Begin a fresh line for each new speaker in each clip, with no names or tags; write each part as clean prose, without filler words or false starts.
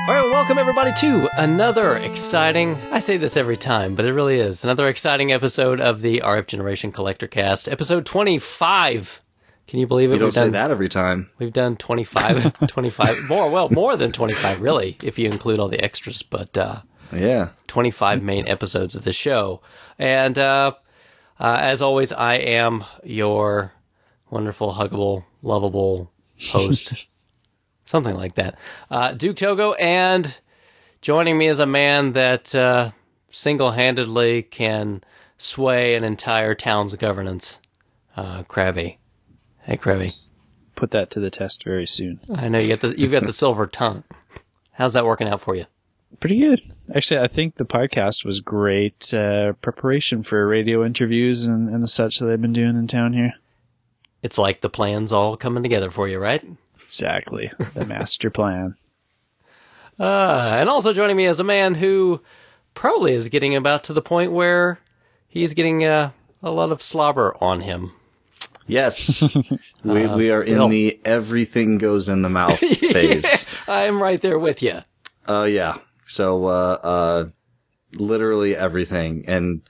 All right, welcome everybody to another exciting, I say this every time, but it really is, another exciting episode of the RF Generation Collectorcast, episode 25. Can you believe it?
You don't say that every time.
We've done 25, more than 25, really, if you include all the extras, but
yeah,
25 main episodes of the show. And as always, I am your wonderful, huggable, lovable host. Something like that. Duke Togo, and joining me is a man that single-handedly can sway an entire town's governance, Krabby. Hey, Krabby.
Put that to the test very soon.
I know you've got the silver tongue. How's that working out for you?
Pretty good. Actually, I think the podcast was great preparation for radio interviews and the such that I've been doing in town here.
It's like the plan's all coming together for you, right?
Exactly. The master plan.
And also joining me is a man who probably is getting about to the point where he's getting a lot of slobber on him.
Yes. we are in the everything goes in the mouth phase.
Yeah, I'm right there with you.
Yeah. So, literally everything. And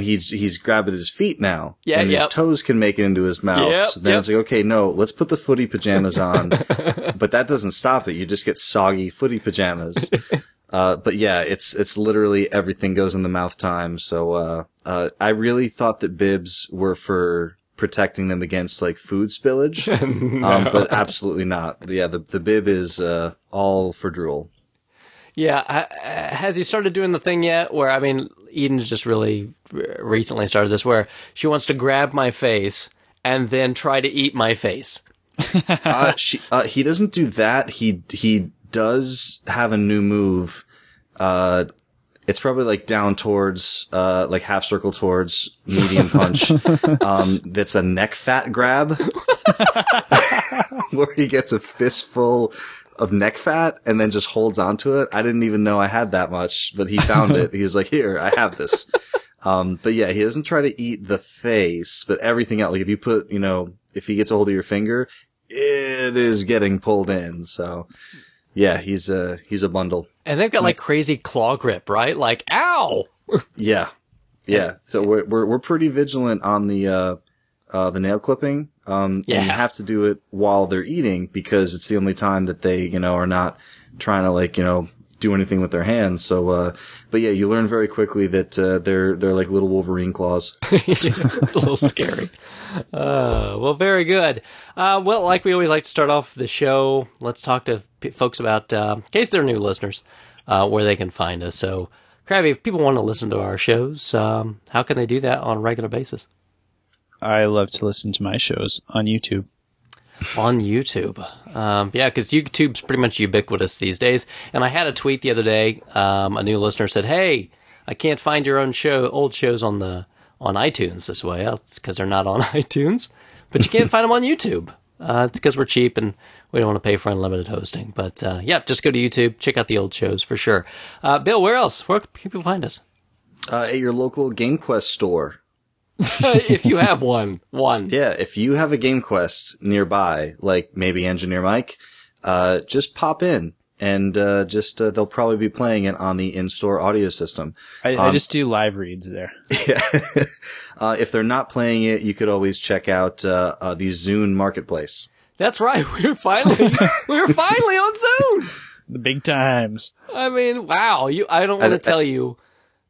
he's grabbing his feet now.
Yeah,
and his toes can make it into his mouth.
Yep,
so then it's like, okay, no, let's put the footy pajamas on. But that doesn't stop it. You just get soggy footy pajamas. But yeah, it's literally everything goes in the mouth time. So, I really thought that bibs were for protecting them against like food spillage. No. But absolutely not. Yeah, the bib is, all for drool.
Yeah, has he started doing the thing yet where, I mean, Eden's just really recently started this, where she wants to grab my face and then try to eat my face?
He doesn't do that. He does have a new move. It's probably like down towards, like half circle towards medium punch. That's a neck fat grab where he gets a fistful of neck fat and then just holds onto it. I didn't even know I had that much, but he found it. He was like, here, I have this. But yeah, he doesn't try to eat the face, but everything else. Like if you put, if he gets a hold of your finger, it is getting pulled in. So yeah, he's a bundle.
And they've got like crazy claw grip, right? Like, ow!
Yeah. Yeah. So we're pretty vigilant on the nail clipping. And you have to do it while they're eating because it's the only time that they, are not trying to like, do anything with their hands. So, but yeah, you learn very quickly that, they're like little Wolverine claws.
It's a little scary. Well, very good. Well, like we always like to start off the show, let's talk to folks about, in case they're new listeners, where they can find us. So, Krabby, if people want to listen to our shows, how can they do that on a regular basis?
I love to listen to my shows on YouTube.
On YouTube. Yeah, because YouTube's pretty much ubiquitous these days. And I had a tweet the other day. A new listener said, hey, I can't find your old shows on iTunes this way. It's because they're not on iTunes. But you can't find them on YouTube. It's because we're cheap and we don't want to pay for unlimited hosting. But yeah, just go to YouTube. Check out the old shows for sure. Bill, where else? Where can people find us?
At your local GameQuest store.
If you have one.
Yeah, if you have a GameQuest nearby, like maybe Engineer Mike, just pop in and they'll probably be playing it on the in-store audio system.
I just do live reads there.
Yeah. If they're not playing it, you could always check out the Zune Marketplace.
That's right. We're finally on Zune.
The big times.
I mean, wow. I don't want to tell you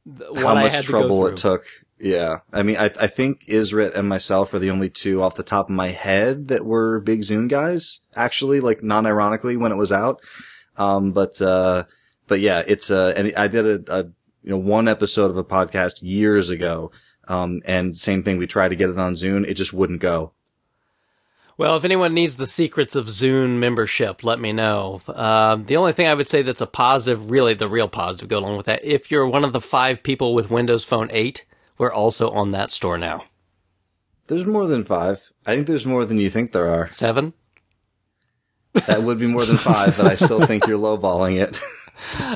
what
how
I
much
had
trouble
to go
it took. Yeah. I mean, I think Isrit and myself are the only two off the top of my head that were big Zune guys, actually, like non-ironically when it was out. But yeah, it's, and I did one episode of a podcast years ago. And same thing. We tried to get it on Zune. It just wouldn't go.
Well, if anyone needs the secrets of Zune membership, let me know. The only thing I would say that's a positive, really the real positive, go along with that, if you're one of the 5 people with Windows Phone 8, we're also on that store now.
There's more than 5. I think there's more than you think there are.
7?
That would be more than 5, but I still think you're lowballing it.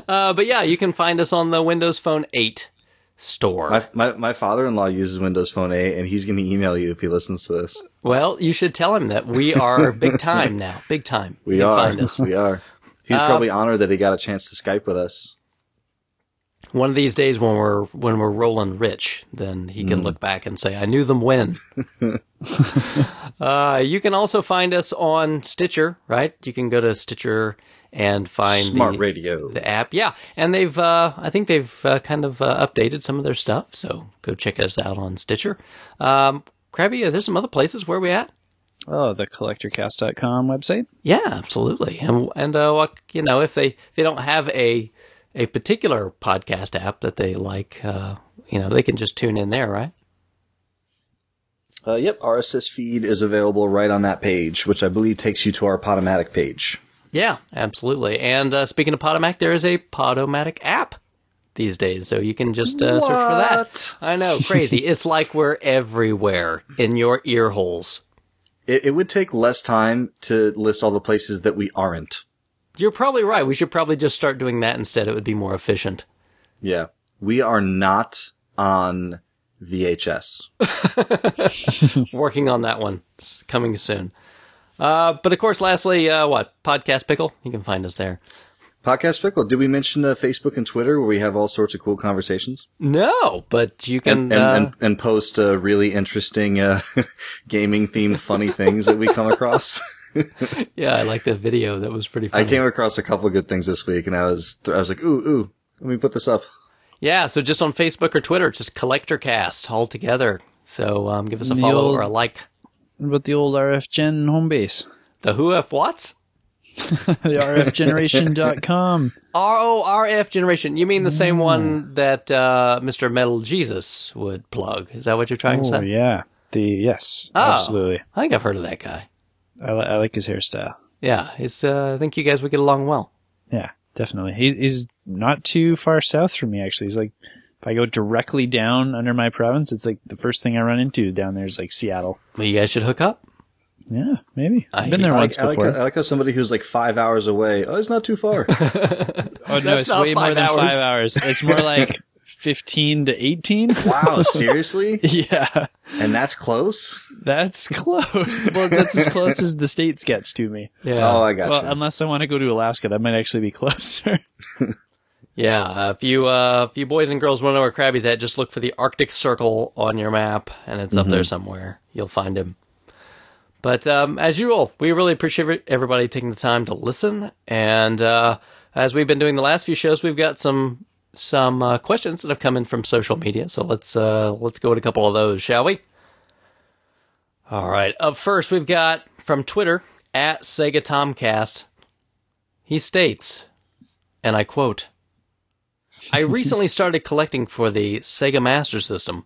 But yeah, you can find us on the Windows Phone 8 store.
My father-in-law uses Windows Phone 8, and he's going to email you if he listens to this.
Well, you should tell him that we are big time now. Big time.
We are. Find us. We are. He's probably honored that he got a chance to Skype with us.
One of these days when we're rolling rich, then he can look back and say, I knew them when. You can also find us on Stitcher, right? You can go to Stitcher and find
Smart Radio,
the app. Yeah, and they've I think they've kind of updated some of their stuff, so go check us out on Stitcher. Krabby, there's some other places. Where are we at?
Oh, the collectorcast.com website?
Yeah, absolutely. And you know, if they don't have a particular podcast app that they like, you know, they can just tune in there, right?
Yep, RSS feed is available right on that page, which I believe takes you to our Podomatic page.
Yeah, absolutely. And speaking of Podomatic, there is a Podomatic app these days, so you can just search for that. I know, crazy. It's like we're everywhere in your ear holes.
It would take less time to list all the places that we aren't.
You're probably right. We should probably just start doing that instead. It would be more efficient.
Yeah. We are not on VHS.
Working on that one. It's coming soon. But of course, lastly, Podcast Pickle? You can find us there.
Podcast Pickle. Did we mention Facebook and Twitter where we have all sorts of cool conversations?
No, but you can...
And post really interesting gaming-themed funny things that we come across.
Yeah, I like the video. That was pretty funny.
I came across a couple of good things this week, and I was like, ooh, let me put this up.
Yeah, so just on Facebook or Twitter, just Collectorcast all together. So give us a follow or a like.
What about the old RF Gen home base?
The who if what's?
The rfgeneration.com.
RF Generation. You mean the same one that Mr. Metal Jesus would plug? Is that what you're trying to say?
Oh, yeah. Yes, absolutely.
I think I've heard of that guy.
I like his hairstyle.
Yeah, I think you guys would get along well.
Yeah, definitely. He's not too far south from me, actually. He's like, if I go directly down under my province, it's like the first thing I run into down there is like Seattle.
Well, you guys should hook up.
Yeah, maybe. I've been there once before.
I like how somebody who's like 5 hours away, it's not too far.
Oh, no, it's way more than 5 hours. It's more like 15 to 18.
Wow, seriously?
Yeah.
And that's close?
That's close. Well, that's as close as the States gets to me.
Yeah.
Oh, I got
Well,
you.
unless I want to go to Alaska, that might actually be closer.
Yeah, if you boys and girls want to know where Krabby's at, just look for the Arctic Circle on your map, and it's up there somewhere. You'll find him. But as usual, we really appreciate everybody taking the time to listen. And as we've been doing the last few shows, we've got some questions that have come in from social media. So let's go with a couple of those, shall we? All right. Up first, we've got from Twitter at Sega Tomcast. He states, and I quote, "I recently started collecting for the Sega Master System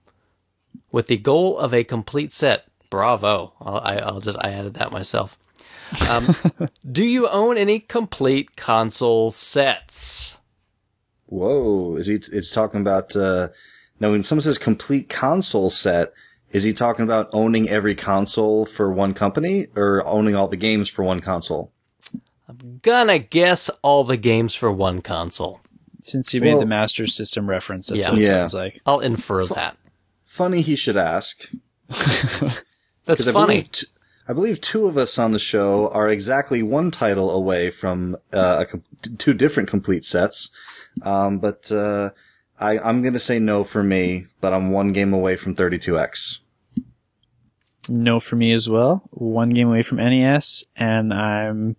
with the goal of a complete set." Bravo. I added that myself. Do you own any complete console sets?
Whoa. It's talking about, when someone says complete console set, is he talking about owning every console for one company or owning all the games for one console?
I'm gonna guess all the games for one console.
Since you made the Master System reference, that's what it sounds like.
I'll infer that.
Funny he should ask.
That's funny.
I believe two of us on the show are exactly one title away from two different complete sets. But I'm going to say no for me, but I'm one game away from 32X.
No for me as well. One game away from NES, and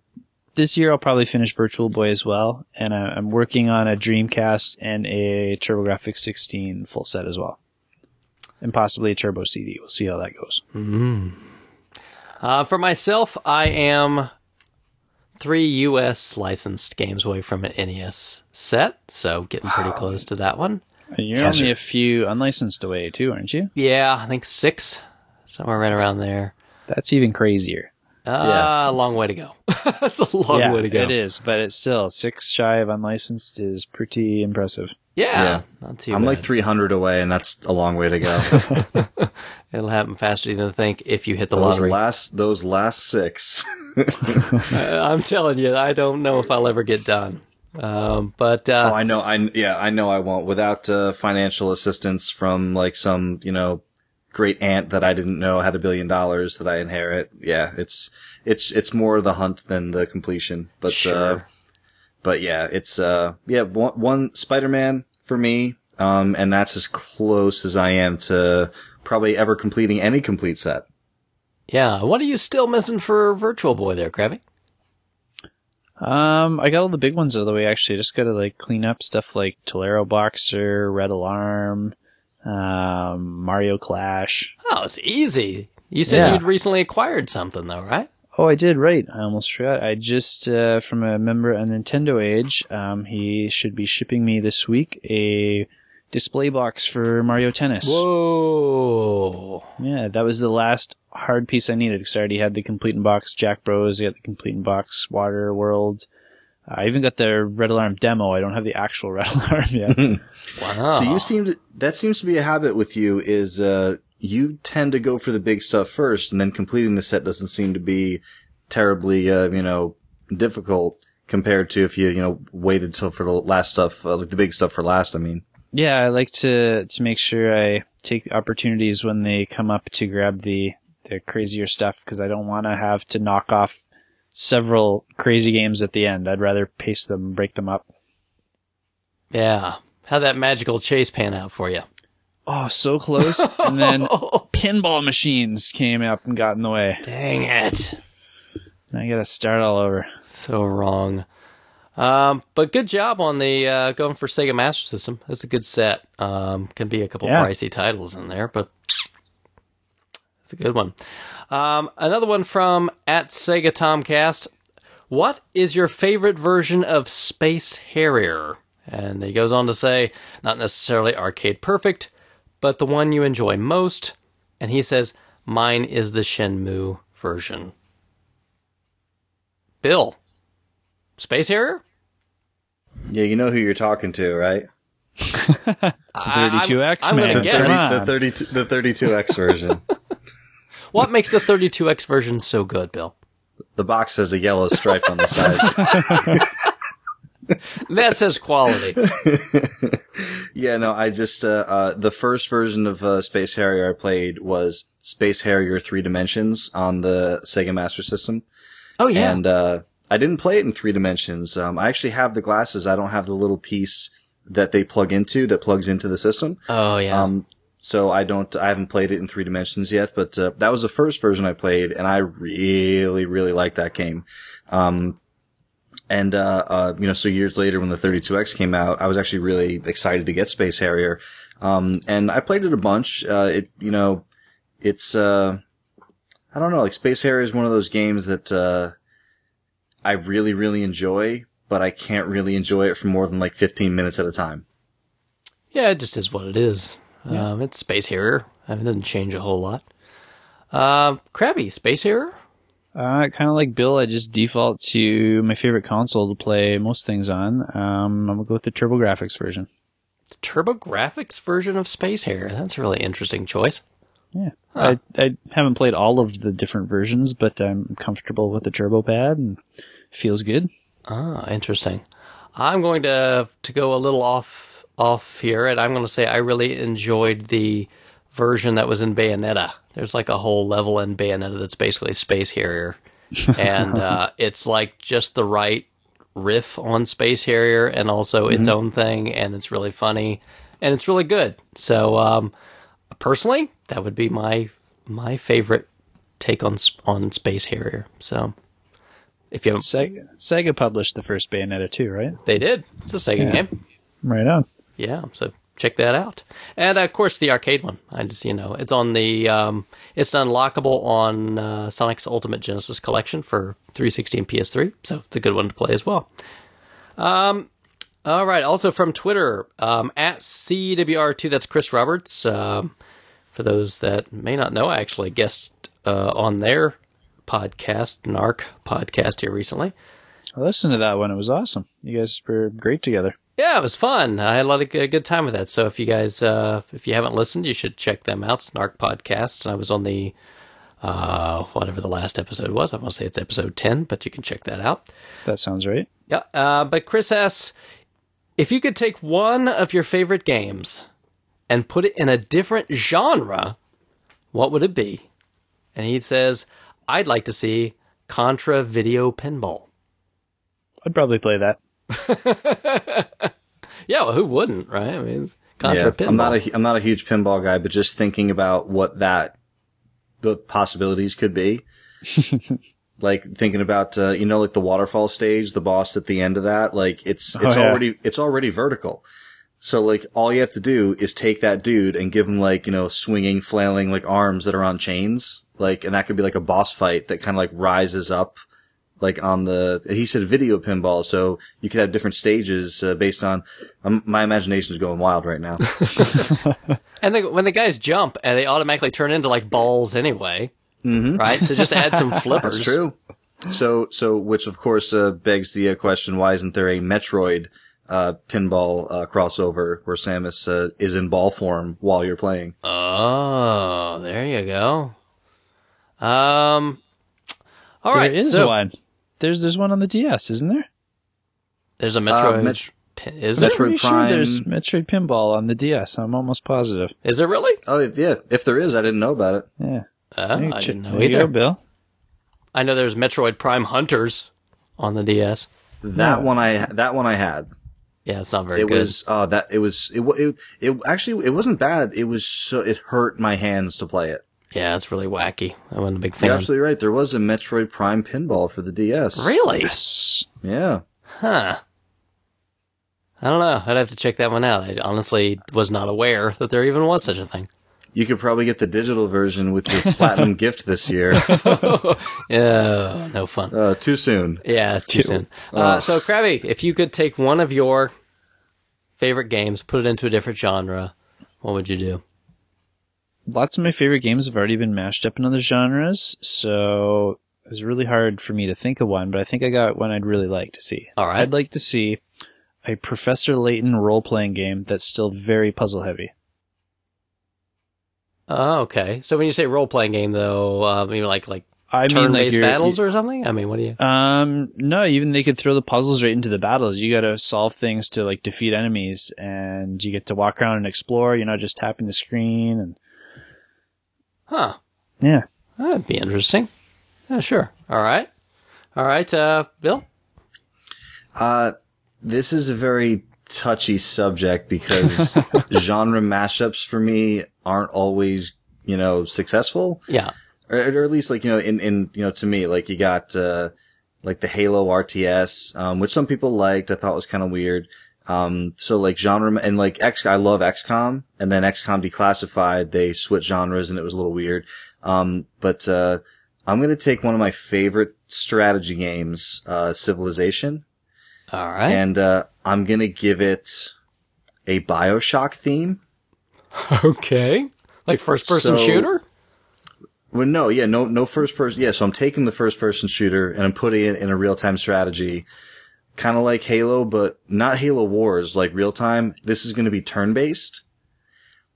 this year I'll probably finish Virtual Boy as well, and I'm working on a Dreamcast and a TurboGrafx 16 full set as well. And possibly a Turbo CD. We'll see how that goes.
For myself, I am 3 U.S. licensed games away from an NES set, so getting pretty close to that one.
And you're only a few unlicensed away too, aren't you?
Yeah, I think 6, somewhere right around there.
That's even crazier.
A long way to go. That's a long way to go.
It is, but it's still 6 shy of unlicensed is pretty impressive.
Yeah, not too bad.
I'm like 300 away, and that's a long way to go.
It'll happen faster than you think if you hit the lottery.
Those last 6.
I'm telling you, I don't know if I'll ever get done.
I know I won't without financial assistance from like some great aunt that I didn't know had $1 billion that I inherit. Yeah, it's more the hunt than the completion. But
sure.
But yeah, it's one Spider-Man for me, and that's as close as I am to probably ever completing any complete set.
Yeah, what are you still missing for Virtual Boy there, Krabby?
I got all the big ones out of the way, actually. Just gotta, like, clean up stuff like Tolero Boxer, Red Alarm, Mario Clash.
Oh, it's easy. You said you'd recently acquired something, though, right?
Oh, I did, right. I almost forgot. I just, from a member of Nintendo Age, he should be shipping me this week a display box for Mario Tennis.
Whoa.
Yeah, that was the last hard piece I needed, because I already had the complete in box Jack Bros, I got the complete in box Water World. I even got the Red Alarm demo. I don't have the actual Red Alarm yet.
Wow.
So that seems to be a habit with you, is you tend to go for the big stuff first, and then completing the set doesn't seem to be terribly difficult compared to if you waited till for the last stuff, like the big stuff for last, I mean.
Yeah, I like to make sure I take the opportunities when they come up to grab the crazier stuff, because I don't want to have to knock off several crazy games at the end. I'd rather pace them, break them up.
Yeah. How'd that magical chase pan out for you?
Oh, so close. And then pinball machines came up and got in the way.
Dang it.
I gotta start all over.
So wrong. But good job on the going for Sega Master System. That's a good set. Can be a couple pricey titles in there, but it's a good one. Another one from @SegaTomcast. What is your favorite version of Space Harrier? And he goes on to say, not necessarily arcade perfect, but the one you enjoy most. And he says, mine is the Shenmue version. Bill, Space Harrier?
Yeah, you know who you're talking to, right?
32X,
I'm
man.
gonna guess.
The 32X version.
What makes the 32X version so good, Bill?
The box has a yellow stripe on the side.
That says quality.
Yeah, no, I just, the first version of Space Harrier I played was Space Harrier 3 Dimensions on the Sega Master System.
Oh, yeah.
And I didn't play it in 3 dimensions. I actually have the glasses. I don't have the little piece that they plug into that plugs into the system.
Oh, yeah.
So I haven't played it in 3 dimensions yet, but that was the first version I played, and I really, really liked that game. So years later when the 32X came out, I was actually really excited to get Space Harrier. And I played it a bunch. It's, I don't know, like Space Harrier is one of those games that, I really, really enjoy, but I can't really enjoy it for more than like 15 minutes at a time.
Yeah, it just is what it is.
Yeah.
It's Space Harrier. It doesn't change a whole lot. Krabby, Space Harrier?
Kind of like Bill, I just default to my favorite console to play most things on. I'm going to go with the TurboGrafx version.
The TurboGrafx version of Space Harrier. That's a really interesting choice.
Yeah.
Huh.
I haven't played all of the different versions, but I'm comfortable with the Turbo Pad and it feels good.
Ah, interesting. I'm going to go a little off here, and I'm going to say I really enjoyed the version that was in Bayonetta. There's like a whole level in Bayonetta that's basically Space Harrier. And it's like just the right riff on Space Harrier and also its own thing, and it's really funny, and it's really good. So, personally, that would be my favorite take on Space Harrier. So, if you haven't...
Sega published the first Bayonetta too, right?
They did. It's a Sega game.
Right on.
Yeah, so check that out. And of course the arcade one. I just, it's on the it's unlockable on Sonic's Ultimate Genesis Collection for 360 and PS3, so it's a good one to play as well. All right, also from Twitter, @CWR2, that's Chris Roberts. For those that may not know, I actually guest on their podcast, NARC podcast here recently.
I listened to that one. It was awesome. You guys were great together.
Yeah, it was fun. I had a lot of good time with that. So if you guys, if you haven't listened, you should check them out. Snark Podcast. And I was on the, whatever the last episode was. I want to say it's episode 10, but you can check that out.
That sounds right.
Yeah. But Chris asks, if you could take one of your favorite games and put it in a different genre, what would it be? And he says, I'd like to see Contra Video Pinball.
I'd probably play that.
Yeah, well, who wouldn't, right? I mean, it's contra pinball.
I'm not a huge pinball guy, but just thinking about what the possibilities could be. Like thinking about, like the waterfall stage, the boss at the end of that, like it's already vertical. So like all you have to do is take that dude and give him like, swinging, flailing like arms that are on chains. Like, and that could be like a boss fight that kind of like rises up like on he said video pinball. So you could have different stages, based on, my imagination is going wild right now.
And when the guys jump, they automatically turn into like balls anyway. Mm-hmm. Right? So just add some flippers.
That's true. So, which of course, begs the question, why isn't there a Metroid, pinball, crossover where Samus, is in ball form while you're playing?
Oh, there you go. All right.
There is one. There's one on the DS, isn't there?
There's a Metroid. Is there?
Metroid Prime. Sure there's Metroid Pinball on the DS. I'm almost positive.
Is there really?
Oh, yeah. If there is, I didn't know about it.
Yeah.
I didn't know
there
either.
You go, Bill.
I know there's Metroid Prime Hunters on the DS.
That one I had.
Yeah, it's not very
good.
It
actually, it wasn't bad. It hurt my hands to play it.
Yeah, it's really wacky. I wasn't a big fan.
You're absolutely right. There was a Metroid Prime pinball for the DS.
Really?
Yes.
Yeah.
Huh. I don't know. I'd have to check that one out. I honestly was not aware that there even was such a thing.
You could probably get the digital version with your platinum gift this year.
Yeah, no fun.
Too soon.
Yeah, too soon. So, Krabby, if you could take one of your favorite games, put it into a different genre, what would you do?
Lots of my favorite games have already been mashed up in other genres, so it was really hard for me to think of one, but I think I got one I'd really like to see.
All right.
I'd like to see a Professor Layton role-playing game that's still very puzzle-heavy.
Oh, okay. So when you say role-playing game, though, I mean like turn-based battles or something? I mean, what do you...
No, even they could throw the puzzles right into the battles. You gotta solve things to, like, defeat enemies, and you get to walk around and explore. You're not just tapping the screen, and...
Huh.
Yeah.
That'd be interesting. Yeah, sure. All right, Bill?
This is a very touchy subject because genre mashups for me aren't always, successful.
Yeah.
Or at least like, in to me, like you got, like the Halo RTS, which some people liked. I thought was kind of weird. So like genre and like I love XCOM, and then XCOM Declassified, they switched genres and it was a little weird. But I'm going to take one of my favorite strategy games, Civilization.
All right.
And, I'm going to give it a BioShock theme.
Okay. Like first person shooter?
Well, no first person. Yeah. So I'm taking the first person shooter and I'm putting it in a real time strategy. Kind of like Halo, but not Halo Wars, like real time. This is going to be turn-based.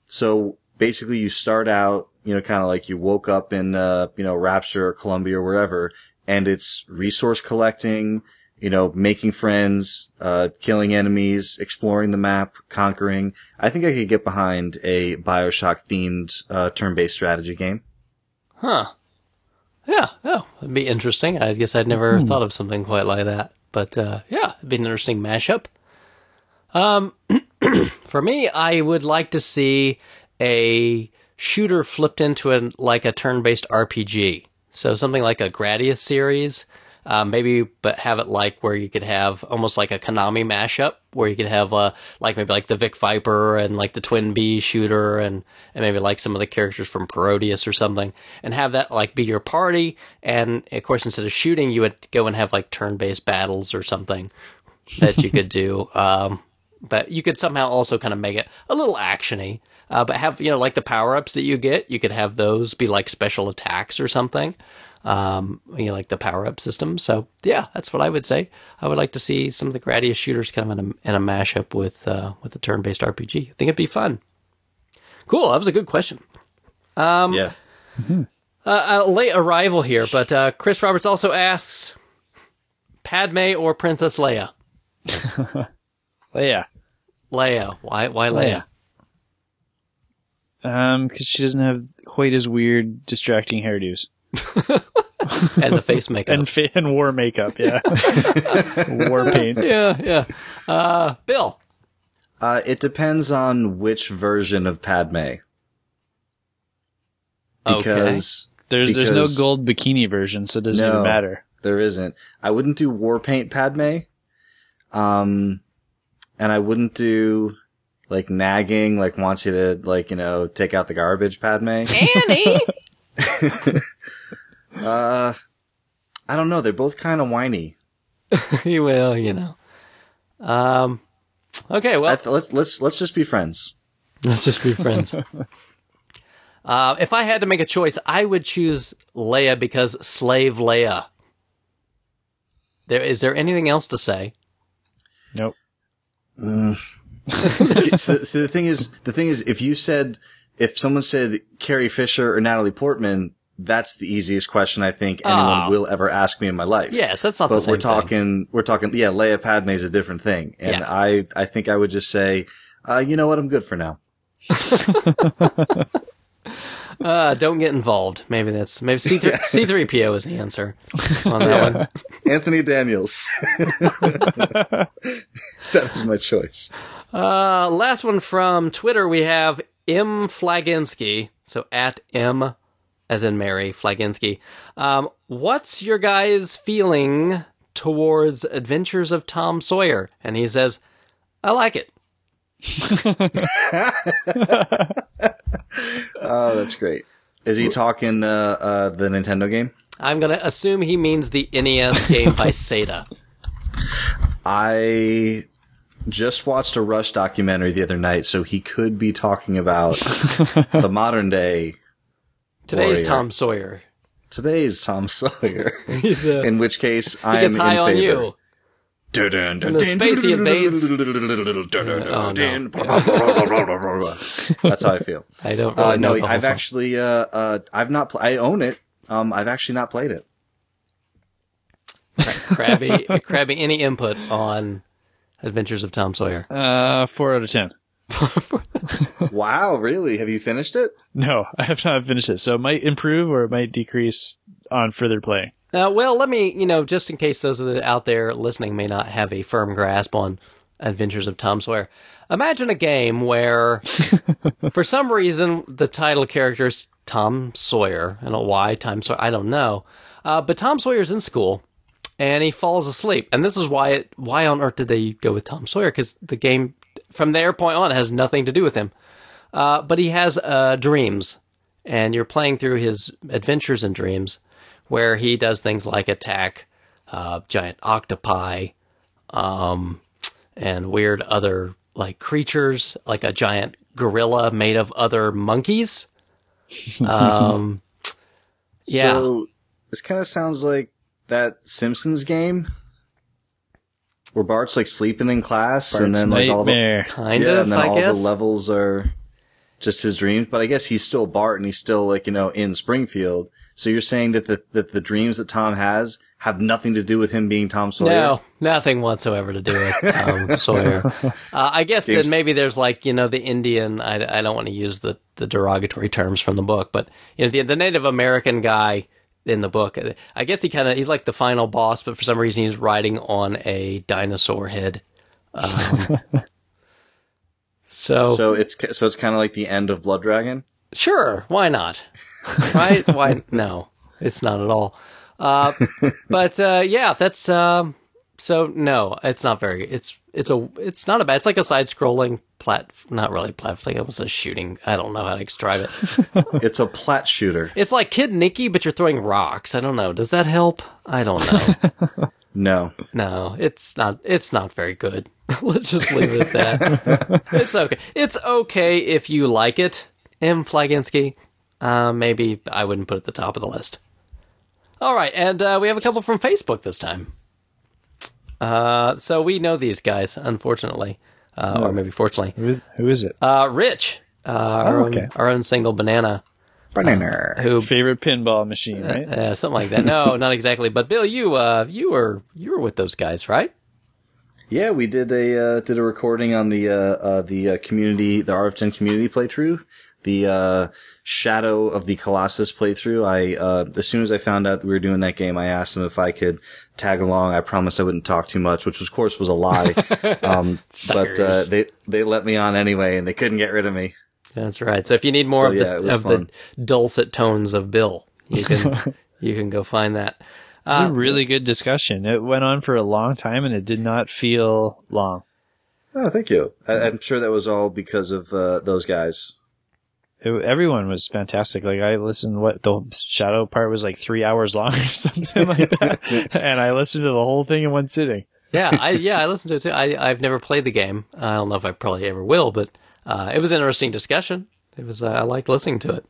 So basically you start out, kind of like you woke up in, Rapture or Columbia or wherever, and it's resource collecting, making friends, killing enemies, exploring the map, conquering. I think I could get behind a BioShock themed, turn-based strategy game.
Huh. Yeah. Oh, it'd be interesting. I guess I'd never thought of something quite like that. But, yeah, it'd be an interesting mashup. For me, I would like to see a shooter flipped into a turn-based RPG. So something like a Gradius series, maybe, but have it like where you could have almost like a Konami mashup, where you could have, maybe like the Vic Viper and like the Twin Bee shooter and maybe like some of the characters from Parodius or something, and have that like be your party. And of course, instead of shooting, you would go and have like turn-based battles or something that you could do. But you could somehow also kind of make it a little actiony, but have, like the power-ups that you get, you could have those be like special attacks or something. Like the power-up system. So yeah, that's what I would say. I would like to see some of the Gradius shooters kind of in a mashup with a turn-based RPG. I think it'd be fun. Cool. That was a good question.
Yeah.
A late arrival here, but Chris Roberts also asks, Padme or Princess Leia?
Leia.
Leia. Why Leia?
Because she doesn't have quite as weird, distracting hairdos.
And the face makeup.
And war makeup, yeah. War paint.
Yeah. Bill.
It depends on which version of Padme. Because
There's no gold bikini version, so it doesn't even matter.
There isn't. I wouldn't do war paint Padme. And I wouldn't do like nagging, like wants you to like, take out the garbage Padme.
Annie!
I don't know. They're both kind of whiny.
Well, okay, well.
Let's just be friends.
Let's just be friends. If I had to make a choice, I would choose Leia because Slave Leia. Is there anything else to say?
Nope.
So the thing is, if someone said Carrie Fisher or Natalie Portman, that's the easiest question I think anyone will ever ask me in my life.
Yes, that's not the same thing.
We're talking, Leia Padme is a different thing. And I think I would just say, you know what, I'm good for now.
Don't get involved. Maybe C3PO is the answer on that one.
Anthony Daniels. That was my choice.
Last one from Twitter, we have M. Flaginski. So at M, as in Mary, Flaginski. What's your guys' feeling towards Adventures of Tom Sawyer? And he says, I like it.
Oh, that's great. Is he talking the Nintendo game?
I'm going to assume he means the NES game by Sega.
I just watched a Rush documentary the other night, so he could be talking about the modern day.
Today's
warrior.
Tom Sawyer.
Today's Tom Sawyer.
In
In which case,
he
I am
gets high
in
on
favor.
you. When the space he invades.
That's how I feel.
I don't really know.
No, I've actually, I've not. I own it. I've actually not played it.
Krabby, any input on Adventures of Tom Sawyer?
4 out of 10.
Wow, really? Have you finished it?
No, I have not finished it. So it might improve or it might decrease on further playing.
Well, let me, just in case those out there listening may not have a firm grasp on Adventures of Tom Sawyer. Imagine a game where, for some reason, the title character is Tom Sawyer. I don't know why Tom Sawyer, I don't know. But Tom Sawyer's in school, and he falls asleep. And this is why on earth did they go with Tom Sawyer? Because the game, from their point on, has nothing to do with him. But he has dreams, and you're playing through his adventures and dreams, where he does things like attack giant octopi and weird other like creatures, like a giant gorilla made of other monkeys. Yeah.
So this kind of sounds like that Simpsons game where Bart's like sleeping in class,
Bart's
and then like
nightmare.
Kind of,
and then
I
all
guess.
the levels are just his dreams. But I guess he's still Bart, and he's still like in Springfield. So you're saying that the dreams that Tom has have nothing to do with him being Tom Sawyer?
No, nothing whatsoever to do with Tom Sawyer. I guess that maybe there's like, the Indian, I don't want to use the derogatory terms from the book, but the Native American guy in the book, I guess he's like the final boss, but for some reason he's riding on a dinosaur head. So
it's kind of like the end of Blood Dragon?
Sure, why not? Right? Why? No, it's not at all. But yeah, that's so no, it's not very. It's not a bad. It's like a side-scrolling not really plat. Like it was a shooting. I don't know how to describe it.
It's a plat shooter.
It's like Kid Nicky, but you're throwing rocks. I don't know. Does that help? I don't know. No, it's not. It's not very good. Let's just leave it at that. It's okay. It's okay if you like it, M. Flaginski. Maybe I wouldn't put it at the top of the list. All right, and we have a couple from Facebook this time. So we know these guys, unfortunately, or maybe fortunately.
Who is it?
Rich, our own single banana. Who
favorite pinball machine, right?
Something like that. No, not exactly. But Bill, you were with those guys, right?
Yeah, we did a recording on the community, the RF10 community playthrough, the Shadow of the Colossus playthrough. As soon as I found out that we were doing that game, I asked them if I could tag along. I promised I wouldn't talk too much, which of course was a lie. But they let me on anyway, and they couldn't get rid of me.
That's right. So if you need more the dulcet tones of Bill, you can go find that.
It's a really good discussion. It went on for a long time, and it did not feel long.
Oh, thank you. I'm sure that was all because of those guys.
Everyone was fantastic. Like, I listened, the Shadow part was like 3 hours long or something like that. And I listened to the whole thing in one sitting.
I listened to it too. I've never played the game. I don't know if I probably ever will, but it was an interesting discussion. It was I liked listening to it.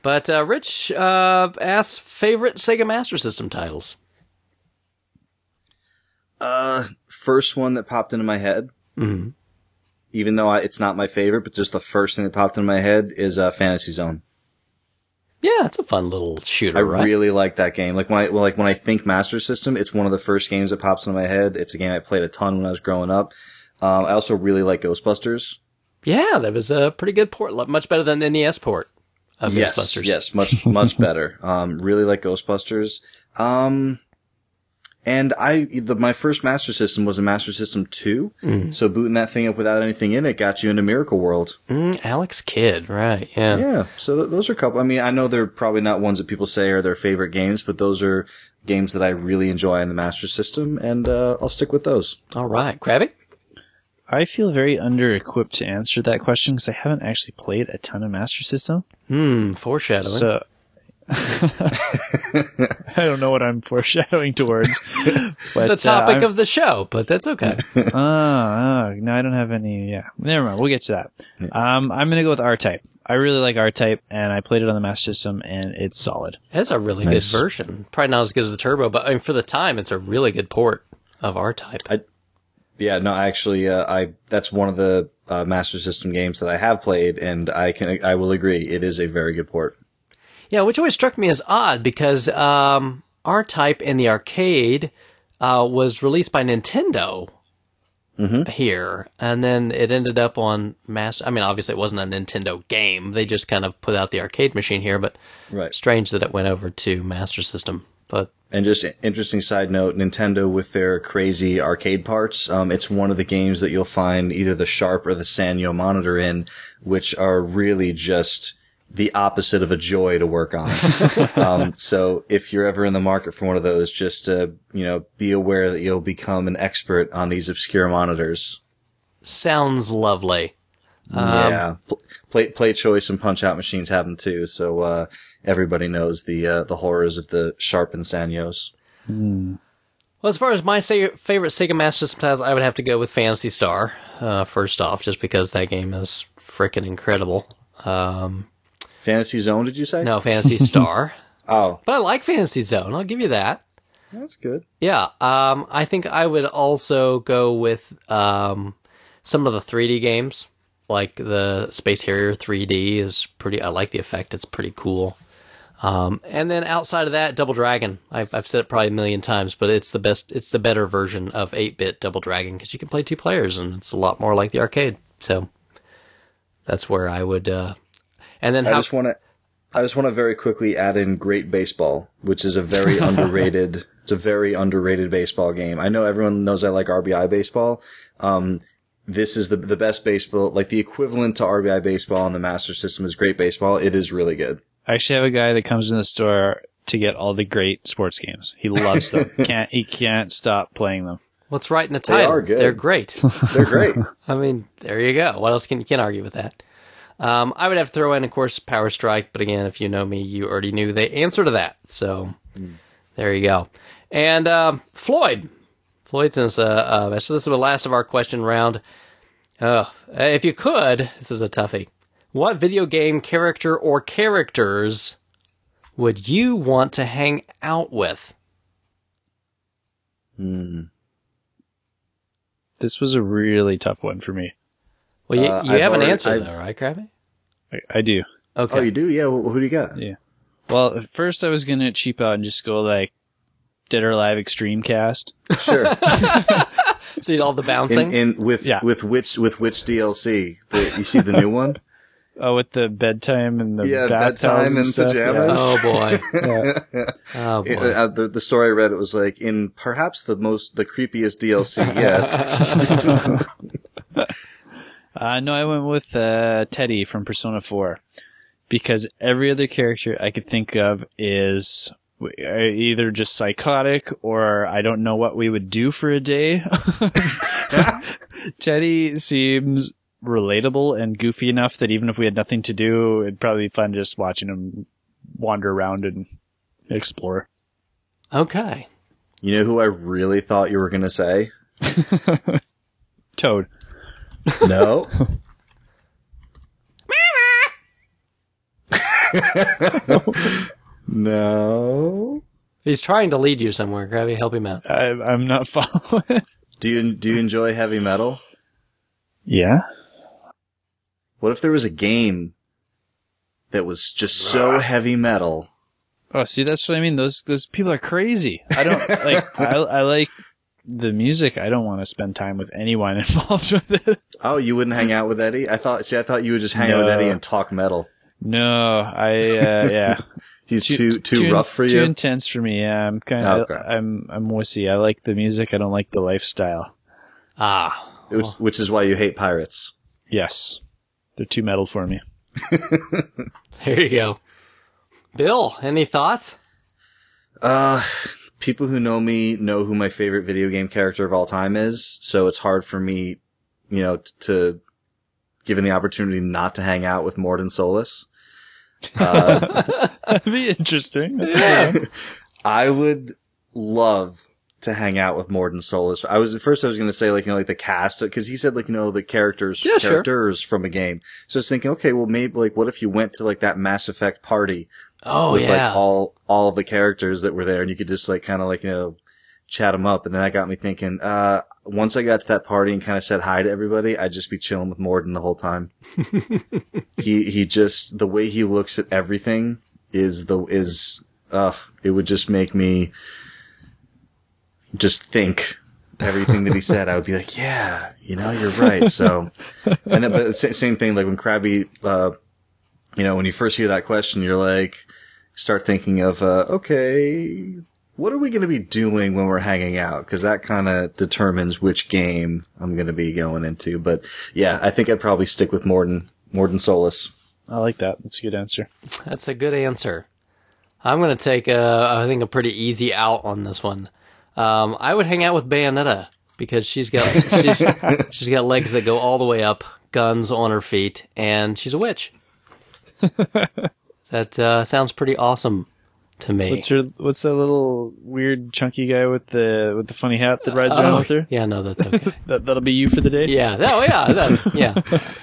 But Rich asks favorite Sega Master System titles.
First one that popped into my head, even though it's not my favorite, but just the first thing that popped into my head is Fantasy Zone.
Yeah, it's a fun little shooter.
I really like that game. Like when I think Master System, it's one of the first games that pops into my head. It's a game I played a ton when I was growing up. I also really like Ghostbusters. Yeah,
that was a pretty good port, much better than the NES port. Ghostbusters.
Yes, much better. Really like Ghostbusters. And my first Master System was a Master System 2. So booting that thing up without anything in it got you into Miracle World.
Alex Kidd, right? Yeah.
Yeah. So those are a couple. I mean, I know they're probably not ones that people say are their favorite games, but those are games that I really enjoy in the Master System, and I'll stick with those.
All right, Krabby.
I feel very under-equipped to answer that question because I haven't actually played a ton of Master System.
Foreshadowing.
So I don't know what I'm foreshadowing towards. But,
the topic of the show, but that's okay.
No, I don't have any. Yeah, never mind. We'll get to that. I'm going to go with R-Type. I really like R-Type, and I played it on the Master System, and it's solid.
It's a really good version. Probably not as good as the Turbo, but I mean, for the time, it's a really good port of R-Type.
Actually, that's one of the Master System games that I have played, and I will agree, it is a very good port.
Yeah, which always struck me as odd because R-Type in the arcade was released by Nintendo here, and then it ended up on Master. I mean, obviously, it wasn't a Nintendo game; they just kind of put out the arcade machine here. But strange that it went over to Master System.
And just interesting side note, Nintendo with their crazy arcade parts, it's one of the games that you'll find either the Sharp or the Sanyo monitor in, which are really just the opposite of a joy to work on. So if you're ever in the market for one of those, just, be aware that you'll become an expert on these obscure monitors.
Sounds lovely.
Yeah. Play choice and punch out machines have them too. So, everybody knows the horrors of the Sharp and Sanyos.
Well, as far as my favorite Sega Master System titles, I would have to go with Phantasy Star, first off, just because that game is freaking incredible.
Fantasy Zone, did you say?
No, Phantasy Star.
Oh.
But I like Phantasy Zone, I'll give you that.
That's good.
Yeah, I think I would also go with some of the 3D games, like the Space Harrier 3D is pretty, I like the effect, it's pretty cool. And then outside of that, Double Dragon. I've said it probably a million times, but it's the better version of 8-bit Double Dragon because you can play 2 players and it's a lot more like the arcade. So that's where I would. And then
I just want to very quickly add in Great Baseball, which is a very underrated. It's a very underrated baseball game. I know everyone knows I like RBI baseball. This is the best baseball, like the equivalent to RBI baseball on the Master System is Great Baseball. It is really good.
I actually have a guy that comes in the store to get all the great sports games. He loves them. He can't stop playing them.
What's right in the title?
They are good.
They're great.
They're great.
I mean, there you go. What else you can't argue with that? I would have to throw in, of course, Power Strike. But again, if you know me, you already knew the answer to that. So there you go. And Floyd. Floyd says, so this is the last of our question round. If you could, this is a toughie. What video game character or characters would you want to hang out with?
This was a really tough one for me.
Well, you have an answer, though, right, Krabby?
I do.
Okay. Oh, you do? Yeah. Well, who do you got?
Yeah. Well, at first I was going to cheap out and just go like Dead or Alive Extreme Cast.
Sure.
See all the bouncing?
With which DLC? You see the new one?
Oh, with the bedtime and the bath
bedtime
towels
and
stuff.
pajamas.
Oh boy.
Yeah.
Oh boy.
The story I read, it was like in perhaps the creepiest DLC yet.
No, I went with Teddy from Persona 4 because every other character I could think of is either just psychotic or I don't know what we would do for a day. Teddy seems relatable and goofy enough that even if we had nothing to do, it'd probably be fun just watching him wander around and explore.
Okay.
You know who I really thought you were going to say?
Toad.
No. No.
He's trying to lead you somewhere. Krabby, help him out.
I'm not following.
Do you enjoy heavy metal?
Yeah.
What if there was a game that was just so heavy metal?
Oh, see, that's what I mean. Those people are crazy. I don't like. I like the music. I don't want to spend time with anyone involved with it.
Oh, you wouldn't hang out with Eddie? I thought you would just hang out with Eddie and talk metal.
No, yeah.
He's too rough for you.
Too intense for me. Yeah, I'm kind of.
Okay.
I'm wussy. I like the music. I don't like the lifestyle.
Which is why you hate pirates.
Yes, they're too metal for me.
There you go. Bill, any thoughts?
People who know me know who my favorite video game character of all time is, so it's hard for me, to given the opportunity not to hang out with Morden Solus.
That'd be interesting. That's good.
I would love to hang out with Morden Solus. I was going to say like the cast, because he said the characters from a game. So I was thinking, okay, well maybe what if you went to that Mass Effect party?
Oh,
with
yeah.
all of the characters that were there, and you could just chat them up. And then that got me thinking, once I got to that party and kind of said hi to everybody, I'd just be chilling with Morden the whole time. He just, the way he looks at everything it would just make me just think everything that he said. I would be like, yeah, you're right. So, and then, but same thing, when Krabby, when you first hear that question, you're start thinking of, okay, what are we going to be doing when we're hanging out? Because that kind of determines which game I'm going to be going into. But yeah, I think I'd probably stick with Morden Solus.
I like that. That's a good answer.
That's a good answer. I'm going to take I think a pretty easy out on this one. I would hang out with Bayonetta because she's got legs that go all the way up, guns on her feet, and she's a witch. That sounds pretty awesome to me.
What's that little weird chunky guy with the funny hat that rides around with her?
Yeah, no, that's okay.
That'll be you for the day?
Yeah. Oh, yeah. Yeah.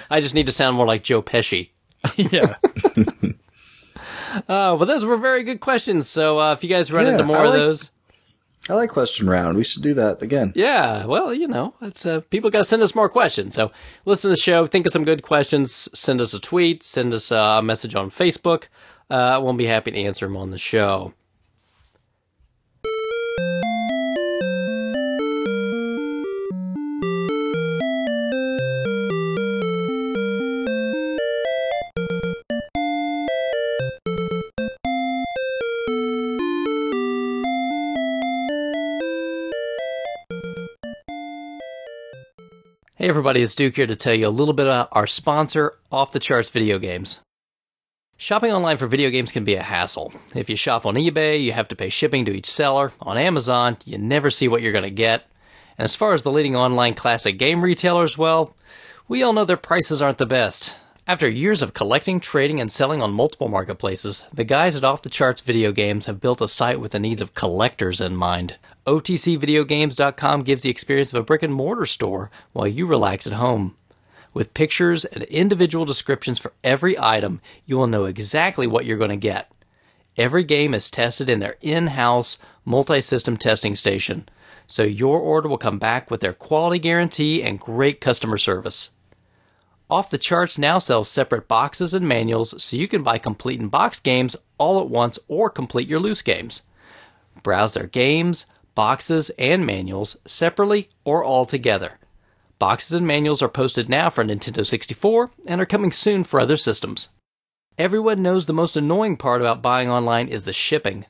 I just need to sound more like Joe Pesci.
Yeah.
Well, those were very good questions. So if you guys run into more of those.
I like question round. We should do that again.
Yeah, well, it's people got to send us more questions. So listen to the show, think of some good questions, send us a tweet, send us a message on Facebook. We'll be happy to answer them on the show. Hey everybody, it's Duke here to tell you a little bit about our sponsor, Off the Charts Video Games. Shopping online for video games can be a hassle. If you shop on eBay, you have to pay shipping to each seller. On Amazon, you never see what you're going to get. And as far as the leading online classic game retailers, well, we all know their prices aren't the best. After years of collecting, trading, and selling on multiple marketplaces, the guys at Off the Charts Video Games have built a site with the needs of collectors in mind. OTCVideogames.com gives the experience of a brick-and-mortar store while you relax at home. With pictures and individual descriptions for every item, you will know exactly what you're going to get. Every game is tested in their in-house multi-system testing station, so your order will come back with their quality guarantee and great customer service. Off the Charts now sells separate boxes and manuals so you can buy complete and box games all at once or complete your loose games. Browse their games, boxes and manuals separately or all together. Boxes and manuals are posted now for Nintendo 64 and are coming soon for other systems. Everyone knows the most annoying part about buying online is the shipping.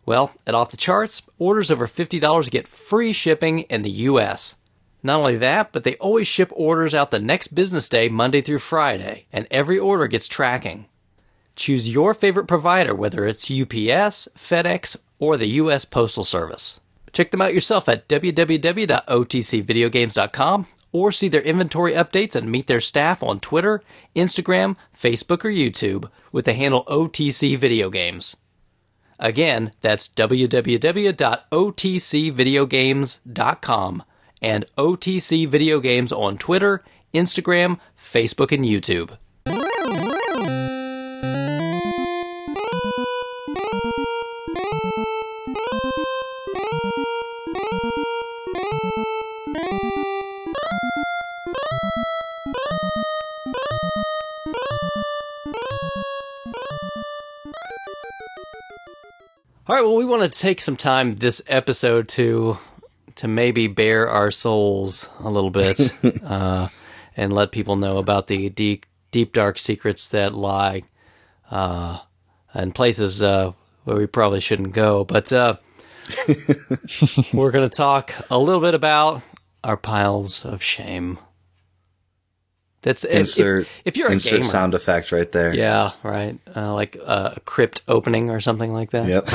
Well, at Off the Charts, orders over $50 get free shipping in the US. Not only that, but they always ship orders out the next business day, Monday through Friday, and every order gets tracking. Choose your favorite provider, whether it's UPS, FedEx, or the US Postal Service. Check them out yourself at www.otcvideogames.com or see their inventory updates and meet their staff on Twitter, Instagram, Facebook, or YouTube with the handle OTC Video Games. Again, that's www.otcvideogames.com and OTC Video Games on Twitter, Instagram, Facebook, and YouTube. All right, well, we want to take some time this episode to maybe bare our souls a little bit and let people know about the deep, dark secrets that lie in places where we probably shouldn't go. But we're going to talk a little bit about our piles of shame. That's
insert
if you're a gamer,
sound effect right there.
Yeah, right. Like a crypt opening or something like that.
Yep.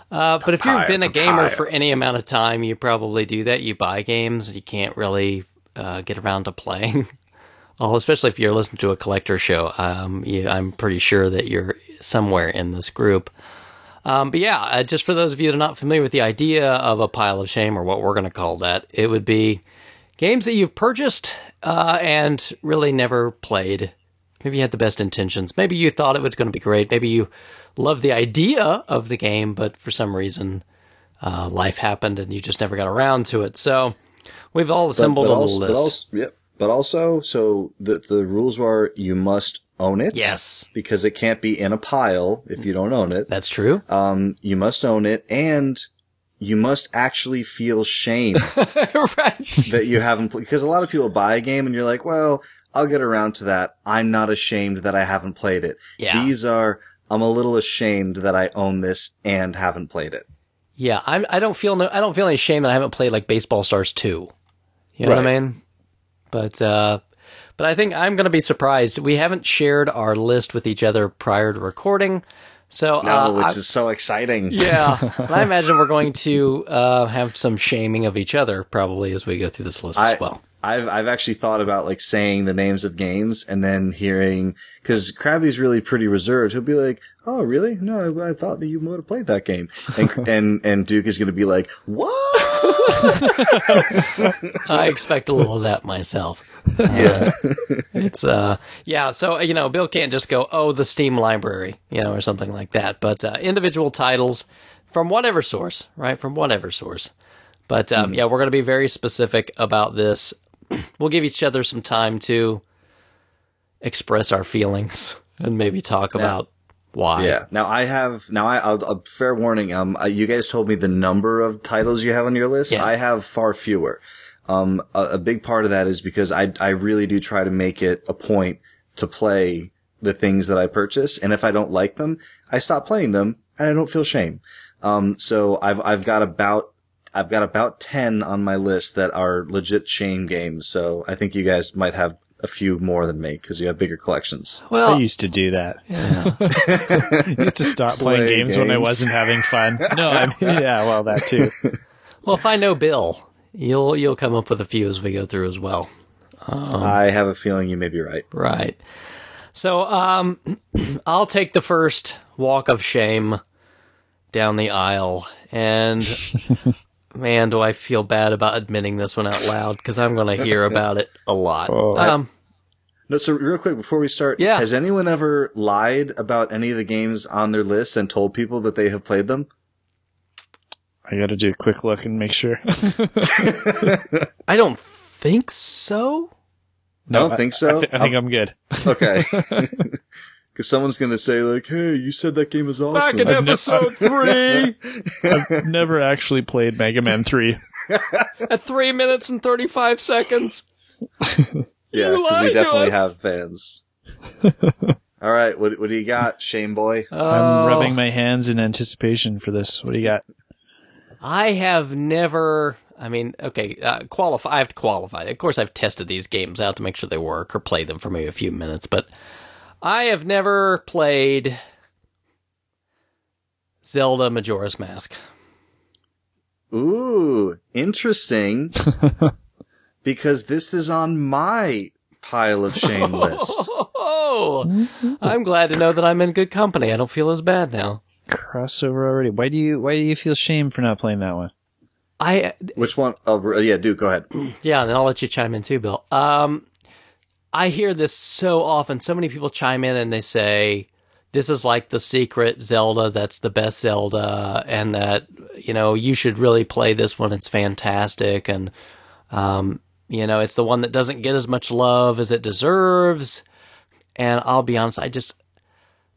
But if you've been a gamer for any amount of time, you probably do that. You buy games you can't really get around to playing. Well, especially if you're listening to a collector show. I'm pretty sure that you're somewhere in this group. But yeah, just for those of you that are not familiar with the idea of a pile of shame, or what we're going to call that, it would be games that you've purchased and really never played. Maybe you had the best intentions. Maybe you thought it was going to be great. Maybe you loved the idea of the game, but for some reason life happened and you just never got around to it. So we've all assembled a little list.
But also, so the rules are you must own it.
Yes. Because
it can't be in a pile if you don't own it.
That's true.
You must own it, and you must actually feel shame
right.
that you haven't played. Because a lot of people buy a game and you're like, well, I'll get around to that. I'm not ashamed that I haven't played it.
Yeah.
I'm a little ashamed that I own this and haven't played it.
Yeah, I don't feel any shame that I haven't played like Baseball Stars 2. You know what I mean? But I think I'm going to be surprised. We haven't shared our list with each other prior to recording. So,
which is so exciting.
Yeah. I imagine we're going to have some shaming of each other probably as we go through this list as well.
I've actually thought about like saying the names of games and then hearing, because Krabby's really pretty reserved. He'll be like, "Oh, really? No, I thought that you would have played that game." And Duke is going to be like, "What?"
I expect a little of that myself.
Yeah.
Yeah. So, Bill can't just go, "Oh, the Steam library," or something like that. But individual titles from whatever source, right? From whatever source. But yeah, we're going to be very specific about this. We'll give each other some time to express our feelings and maybe talk about why.
Yeah. I'll fair warning. You guys told me the number of titles you have on your list. Yeah. I have far fewer. A big part of that is because I really do try to make it a point to play the things that I purchase. And if I don't like them, I stop playing them and I don't feel shame. So I've got about 10 on my list that are legit shame games. So I think you guys might have a few more than me because you have bigger collections.
Well, I used to do that. Yeah. Used to stop playing games when I wasn't having fun. No, that too.
Well, if I know Bill, you'll come up with a few as we go through as well.
I have a feeling you may be right.
Right. So I'll take the first walk of shame down the aisle, and man, do I feel bad about admitting this one out loud, because I'm going to hear about it a lot.
No, so real quick, before we start, has anyone ever lied about any of the games on their list and told people that they have played them?
I got to do a quick look and make sure.
I don't think so.
No, I don't think so?
I think I'm good.
Okay. Because someone's going to say, like, hey, you said that game was awesome.
Back in episode 3!
I've never actually played Mega Man 3.
At 3 minutes and 35 seconds.
Yeah, because we definitely have fans. All right, what do you got, Shame Boy?
I'm rubbing my hands in anticipation for this. What do you got?
I have never... I mean, okay, I have to qualify. Of course, I've tested these games out to make sure they work or played them for maybe a few minutes, but I have never played Zelda Majora's Mask.
Ooh, interesting. Because this is on my pile of shame list.
Oh, I'm glad to know that I'm in good company. I don't feel as bad now.
Crossover already. Why do you feel shame for not playing that one?
Which one? Oh, yeah, Duke, go ahead.
Yeah, and then I'll let you chime in too, Bill. I hear this so often. So many people chime in and they say, this is like the secret Zelda that's the best Zelda, and that, you should really play this one. It's fantastic. And, it's the one that doesn't get as much love as it deserves. And I'll be honest,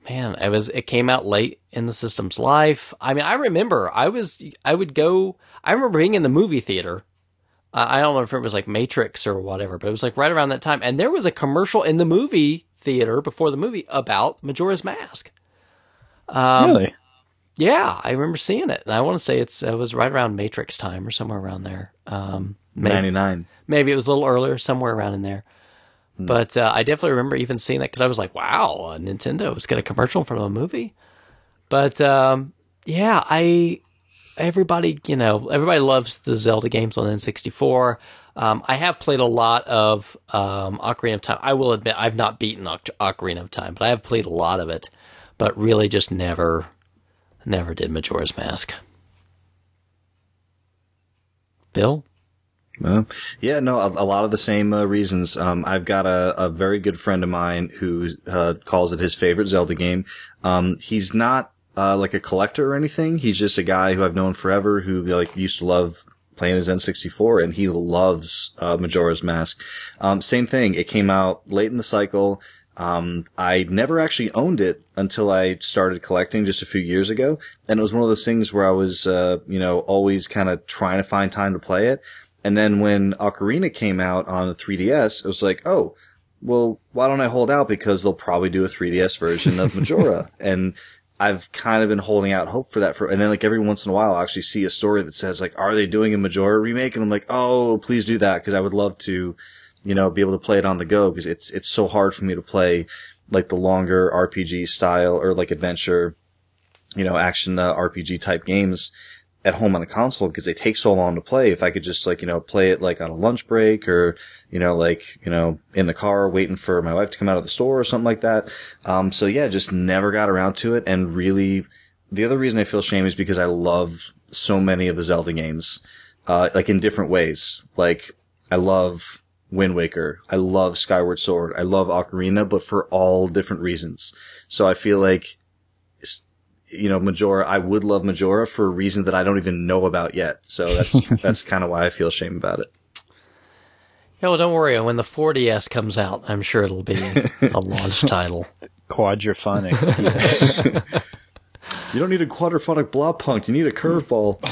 it came out late in the system's life. I mean, I remember being in the movie theater. I don't know if it was like Matrix or whatever, but it was like right around that time. And there was a commercial in the movie theater before the movie about Majora's Mask.
Really?
Yeah, I remember seeing it. And I want to say it was right around Matrix time or somewhere around there.
99.
Maybe it was a little earlier, somewhere around in there. But I definitely remember even seeing that because I was like, wow, Nintendo was got a commercial in front of a movie. But everybody loves the Zelda games on N64. I have played a lot of Ocarina of Time. I will admit I've not beaten Ocarina of Time, but I have played a lot of it. But really just never did Majora's Mask. Bill?
Yeah, no, a lot of the same reasons. I've got a very good friend of mine who calls it his favorite Zelda game. He's not like a collector or anything. He's just a guy who I've known forever who used to love playing his N64, and he loves Majora's Mask. Same thing. It came out late in the cycle. I never actually owned it until I started collecting just a few years ago, and it was one of those things where I was always kind of trying to find time to play it. And then when Ocarina came out on the 3DS, it was like, oh, well, why don't I hold out? Because they'll probably do a 3DS version of Majora. And I've kind of been holding out hope for that. And then every once in a while, I'll actually see a story that says are they doing a Majora remake? And I'm like, oh, please do that. Cause I would love to, be able to play it on the go. Cause it's so hard for me to play the longer RPG style or adventure, action RPG type games at home on a console because they take so long to play. If I could just play it on a lunch break or, in the car waiting for my wife to come out of the store or something like that. So yeah, just never got around to it. And really the other reason I feel shame is because I love so many of the Zelda games, in different ways. I love Wind Waker. I love Skyward Sword. I love Ocarina, but for all different reasons. So I feel Majora, I would love Majora for a reason that I don't even know about yet. So that's kind of why I feel shame about it.
Yeah, well, don't worry. When the 4DS comes out, I'm sure it'll be a launch title.
Quadraphonic. Yes.
You don't need a quadraphonic blob punk. You need a curveball.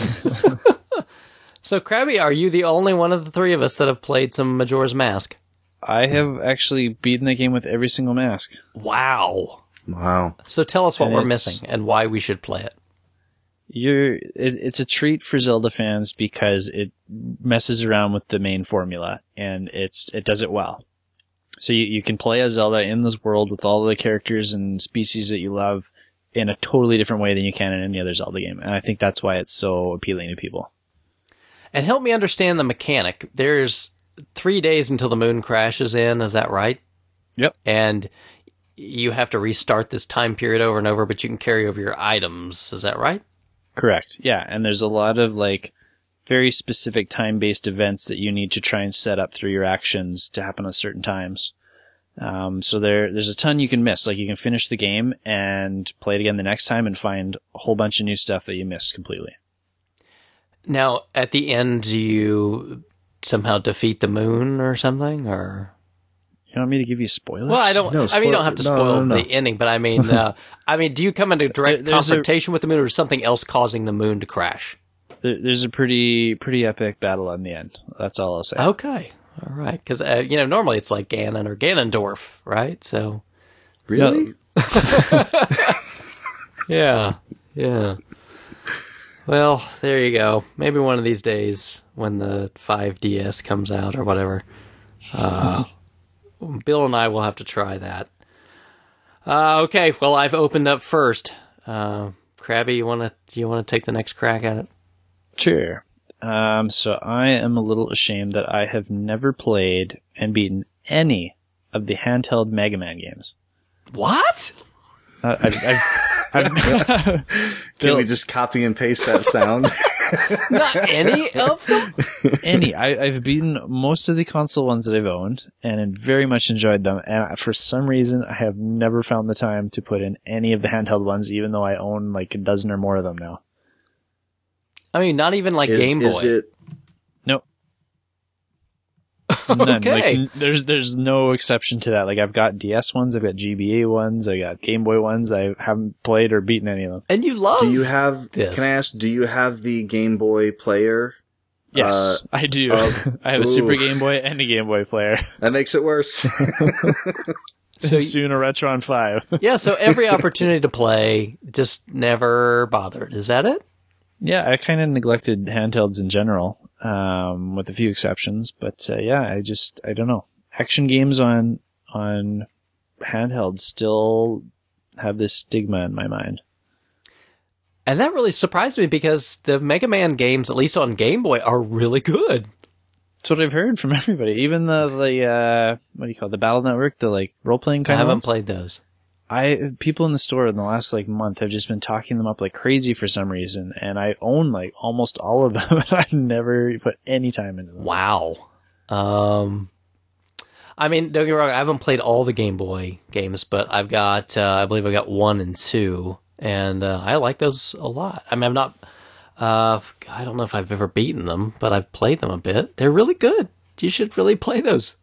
So, Krabby, are you the only one of the three of us that have played some Majora's Mask?
I have actually beaten the game with every single mask.
Wow.
Wow.
So tell us what we're missing and why we should play it.
It's a treat for Zelda fans because it messes around with the main formula and it does it well. So you can play as Zelda in this world with all the characters and species that you love in a totally different way than you can in any other Zelda game. And I think that's why it's so appealing to people.
And help me understand the mechanic. There's 3 days until the moon crashes in, is that right?
Yep.
And you have to restart this time period over and over, but you can carry over your items, is that right? Correct.
Yeah, and there's a lot of very specific time-based events that you need to try and set up through your actions to happen at certain times. So there's a ton you can miss. You can finish the game and play it again the next time and find a whole bunch of new stuff that you missed completely.
Now, at the end, do you somehow defeat the moon or something, or?
You want me to give you spoilers?
Well, I don't.
No,
I mean, you don't have to spoil
no.
the ending, but I mean, do you come into direct confrontation with the moon, or is something else causing the moon to crash?
There's a pretty epic battle on the end. That's all I'll say.
Okay, all right, because normally it's like Ganon or Ganondorf, right? So,
Really?
yeah. Well, there you go. Maybe one of these days when the 5DS comes out or whatever, Bill and I will have to try that. Okay, well, I've opened up first. Krabby, do you want to take the next crack at it?
Sure. So I am a little ashamed that I have never played and beaten any of the handheld Mega Man games.
What?
Can we just copy and paste that sound?
Not any of them?
Any. I've beaten most of the console ones that I've owned and very much enjoyed them. And for some reason, I have never found the time to put in any of the handheld ones, even though I own like a dozen or more of them now.
I mean, not even like Game Boy.
Is it?
Nope. None.
Okay.
Like, there's no exception to that. Like, I've got DS ones, I've got GBA ones, I got Game Boy ones. I haven't played or beaten any of them.
And you love
Do you have?
this.
Can I ask? Do you have the Game Boy player?
Yes, I do. I have a Super Game Boy and a Game Boy player.
That makes it worse.
So soon a Retron 5.
Yeah, so every opportunity to play, just never bothered. Is that it?
Yeah, I kind of neglected handhelds in general, with a few exceptions. But yeah, I don't know. Action games on handhelds still have this stigma in my mind.
And that really surprised me because the Mega Man games, at least on Game Boy, are really good.
That's what I've heard from everybody. Even the what do you call it? The Battle Network, the like role playing kind
I
of
haven't
ones.
played those.
People in the store in the last like month have just been talking them up like crazy for some reason, and I own like almost all of them, and I've never put any time into them.
Wow. I mean, don't get me wrong, I haven't played all the Game Boy games, but I've got, I believe I got 1 and 2, and I like those a lot. I mean, I'm not, I don't know if I've ever beaten them, but I've played them a bit. They're really good. You should really play those.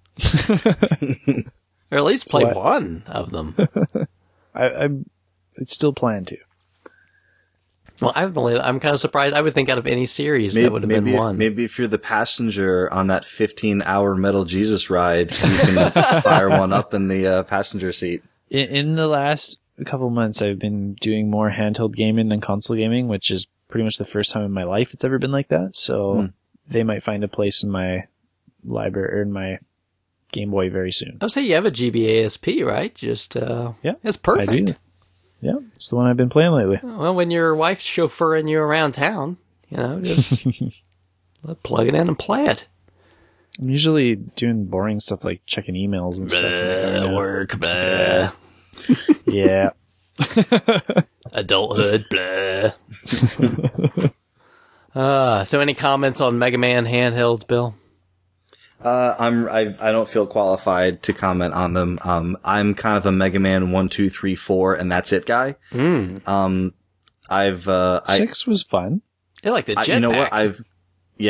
Or at least play one of them.
I'm still plan to.
Well, I'm kind of surprised. I would think out of any series that would have been one.
Maybe if you're the passenger on that 15-hour Metal Jesus ride, you can fire one up in the passenger seat.
In the last couple months, I've been doing more handheld gaming than console gaming, which is pretty much the first time in my life it's ever been like that. So they might find a place in my library or in my Game Boy very soon.
I would say you have a GBA SP, right? Just
yeah,
it's perfect.
I do. Yeah, it's the one I've been playing lately.
Well, when your wife's chauffeuring you around town, just plug it in and play it.
I'm usually doing boring stuff like checking emails and stuff.
Work, blah.
Yeah.
Adulthood, blah. So any comments on Mega Man handhelds, Bill?
I don't feel qualified to comment on them. I'm kind of a Mega Man 1, 2, 3, 4, and that's it guy.
6 was fun.
I like the jetpack.
You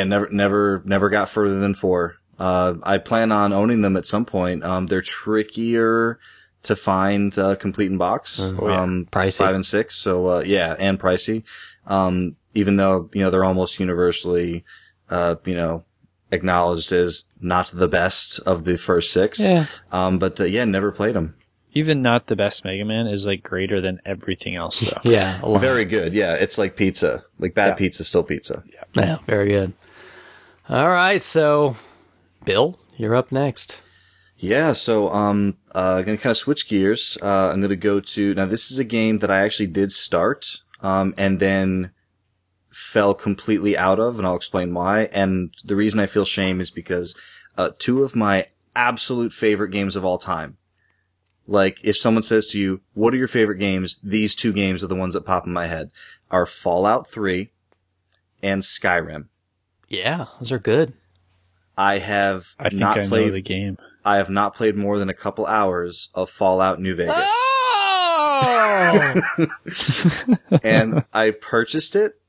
know what? Never got further than 4. I plan on owning them at some point. They're trickier to find, complete in box.
Pricey.
5 and 6. So, and pricey. Even though, they're almost universally, acknowledged as not the best of the first 6.
Yeah.
Never played them.
Even not the best Mega Man is like greater than everything else though.
Yeah.
Very good. Yeah. It's like pizza. Like bad pizza, still pizza.
Yeah. Very good. All right. So, Bill, you're up next.
Yeah. So, gonna kind of switch gears. I'm gonna go to, now this is a game that I actually did start, and then fell completely out of, and I'll explain why. And the reason I feel shame is because 2 of my absolute favorite games of all time. Like, if someone says to you, what are your favorite games? These 2 games are the ones that pop in my head. Are Fallout 3 and Skyrim.
Yeah, those are good.
I
know the game.
I have not played more than a couple hours of Fallout New Vegas.
Oh!
And I purchased it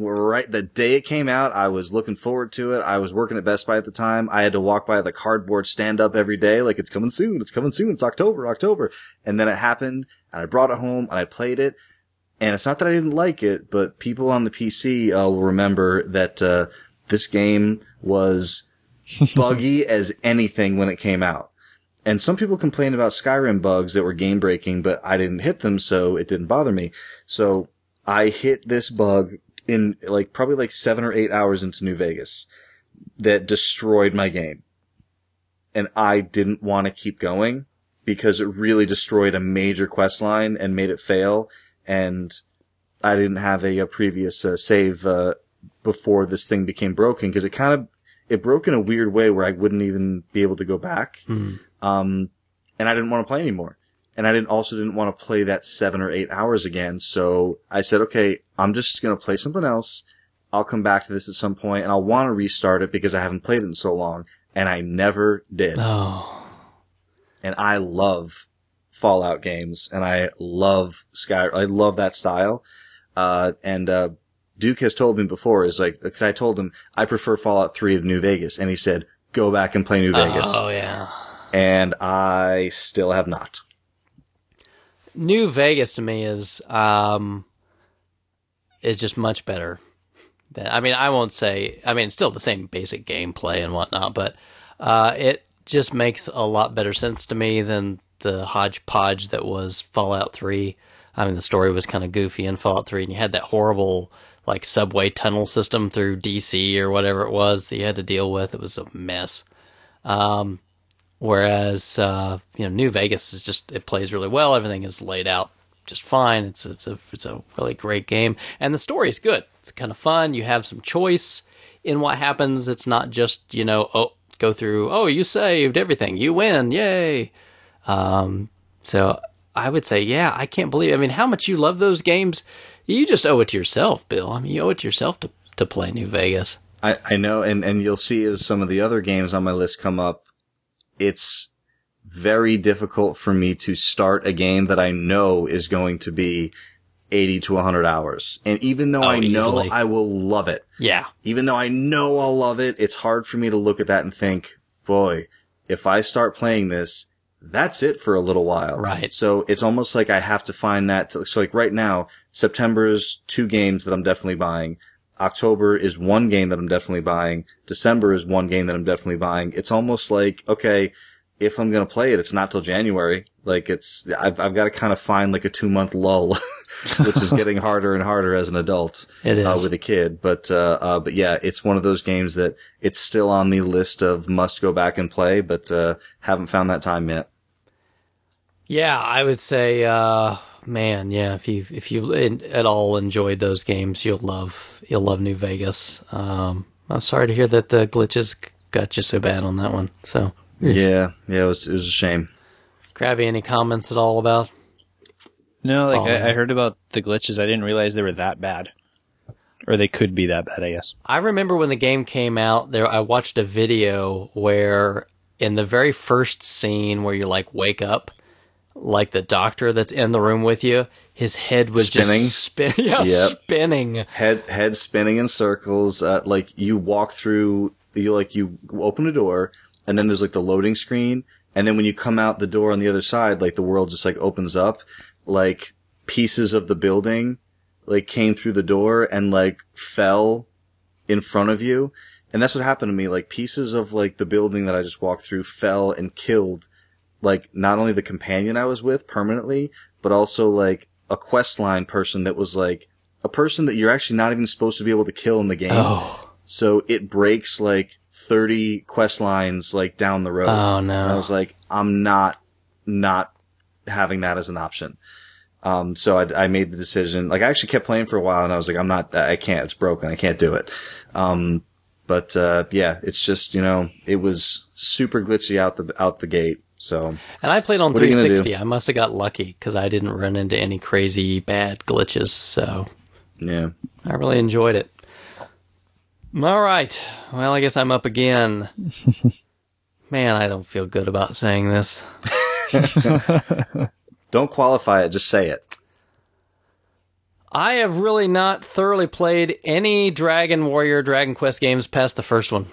right the day it came out, I was looking forward to it. I was working at Best Buy at the time. I had to walk by the cardboard stand up every day, like it's coming soon, it's October. And then it happened, and I brought it home, and I played it. And it's not that I didn't like it, but people on the PC will remember that this game was buggy as anything when it came out. And some people complained about Skyrim bugs that were game breaking, but I didn't hit them, so it didn't bother me. So I hit this bug in probably 7 or 8 hours into New Vegas that destroyed my game. And I didn't want to keep going because it really destroyed a major quest line and made it fail. And I didn't have a previous save before this thing became broken, because it broke in a weird way where I wouldn't even be able to go back. And I didn't want to play anymore. And I also didn't want to play that 7 or 8 hours again. So I said, okay, I'm just going to play something else. I'll come back to this at some point, and I'll want to restart it because I haven't played it in so long. And I never did.
Oh.
And I love Fallout games, and I love I love that style. And Duke has told me before, because I told him I prefer Fallout 3 to New Vegas, and he said, go back and play New Vegas.
Oh, yeah.
And I still have not.
New Vegas to me is just much better. I won't say, it's still the same basic gameplay and whatnot, but it just makes a lot better sense to me than the hodgepodge that was Fallout 3. The story was kind of goofy in Fallout 3, and you had that horrible subway tunnel system through DC or whatever it was that you had to deal with. It was a mess. Whereas, New Vegas is it plays really well. Everything is laid out just fine. It's a really great game, and the story is good. It's kind of fun. You have some choice in what happens. It's not just, go through, you saved everything, you win, yay. So I would say, yeah, I can't believe, how much you love those games. You just owe it to yourself, Bill. You owe it to yourself to play New Vegas.
I know, and you'll see as some of the other games on my list come up, it's very difficult for me to start a game that I know is going to be 80 to 100 hours. And even though I know easily. I will love it.
Yeah.
Even though I know I'll love it, it's hard for me to look at that and think, boy, if I start playing this, that's it for a little while.
Right.
So it's almost like I have to find that. So right now, September is 2 games that I'm definitely buying. October is 1 game that I'm definitely buying. December is 1 game that I'm definitely buying. It's almost like, okay, if I'm going to play it, it's not till January. I've got to kind of find a 2-month lull, which is getting harder and harder as an adult.
It is.
With a kid. But yeah, it's one of those games that it's still on the list of must go back and play, but, haven't found that time yet.
Yeah, I would say, man, yeah, if you at all enjoyed those games, you'll love New Vegas. I'm sorry to hear that the glitches got you so bad on that one. So
yeah, it was a shame.
Krabby, any comments at all about?
No, I heard about the glitches. I didn't realize they were that bad, or they could be that bad, I guess.
I remember when the game came out. I watched a video where in the very first scene where you wake up. The doctor that's in the room with you, his head was
spinning.
Just spinning. Yeah,
yep.
Spinning.
Head spinning in circles. You walk through, you open a door, and then there's the loading screen, and then when you come out the door on the other side, the world just opens up, pieces of the building, came through the door and fell in front of you. And that's what happened to me. Pieces of the building that I just walked through fell and killed not only the companion I was with permanently, but also a quest line person that was a person that you're actually not even supposed to be able to kill in the game.
Oh. So
it breaks 30 quest lines down the road.
Oh no.
And I was I'm not having that as an option. So I made the decision. I actually kept playing for a while, and I was I can't, it's broken. I can't do it. But yeah, it's just, it was super glitchy out the gate. So,
and I played on 360. I must have got lucky because I didn't run into any crazy bad glitches. So,
yeah,
I really enjoyed it. All right. Well, I guess I'm up again. Man, I don't feel good about saying this.
Don't qualify it. Just say it.
I have really not thoroughly played any Dragon Warrior, Dragon Quest games past the first one.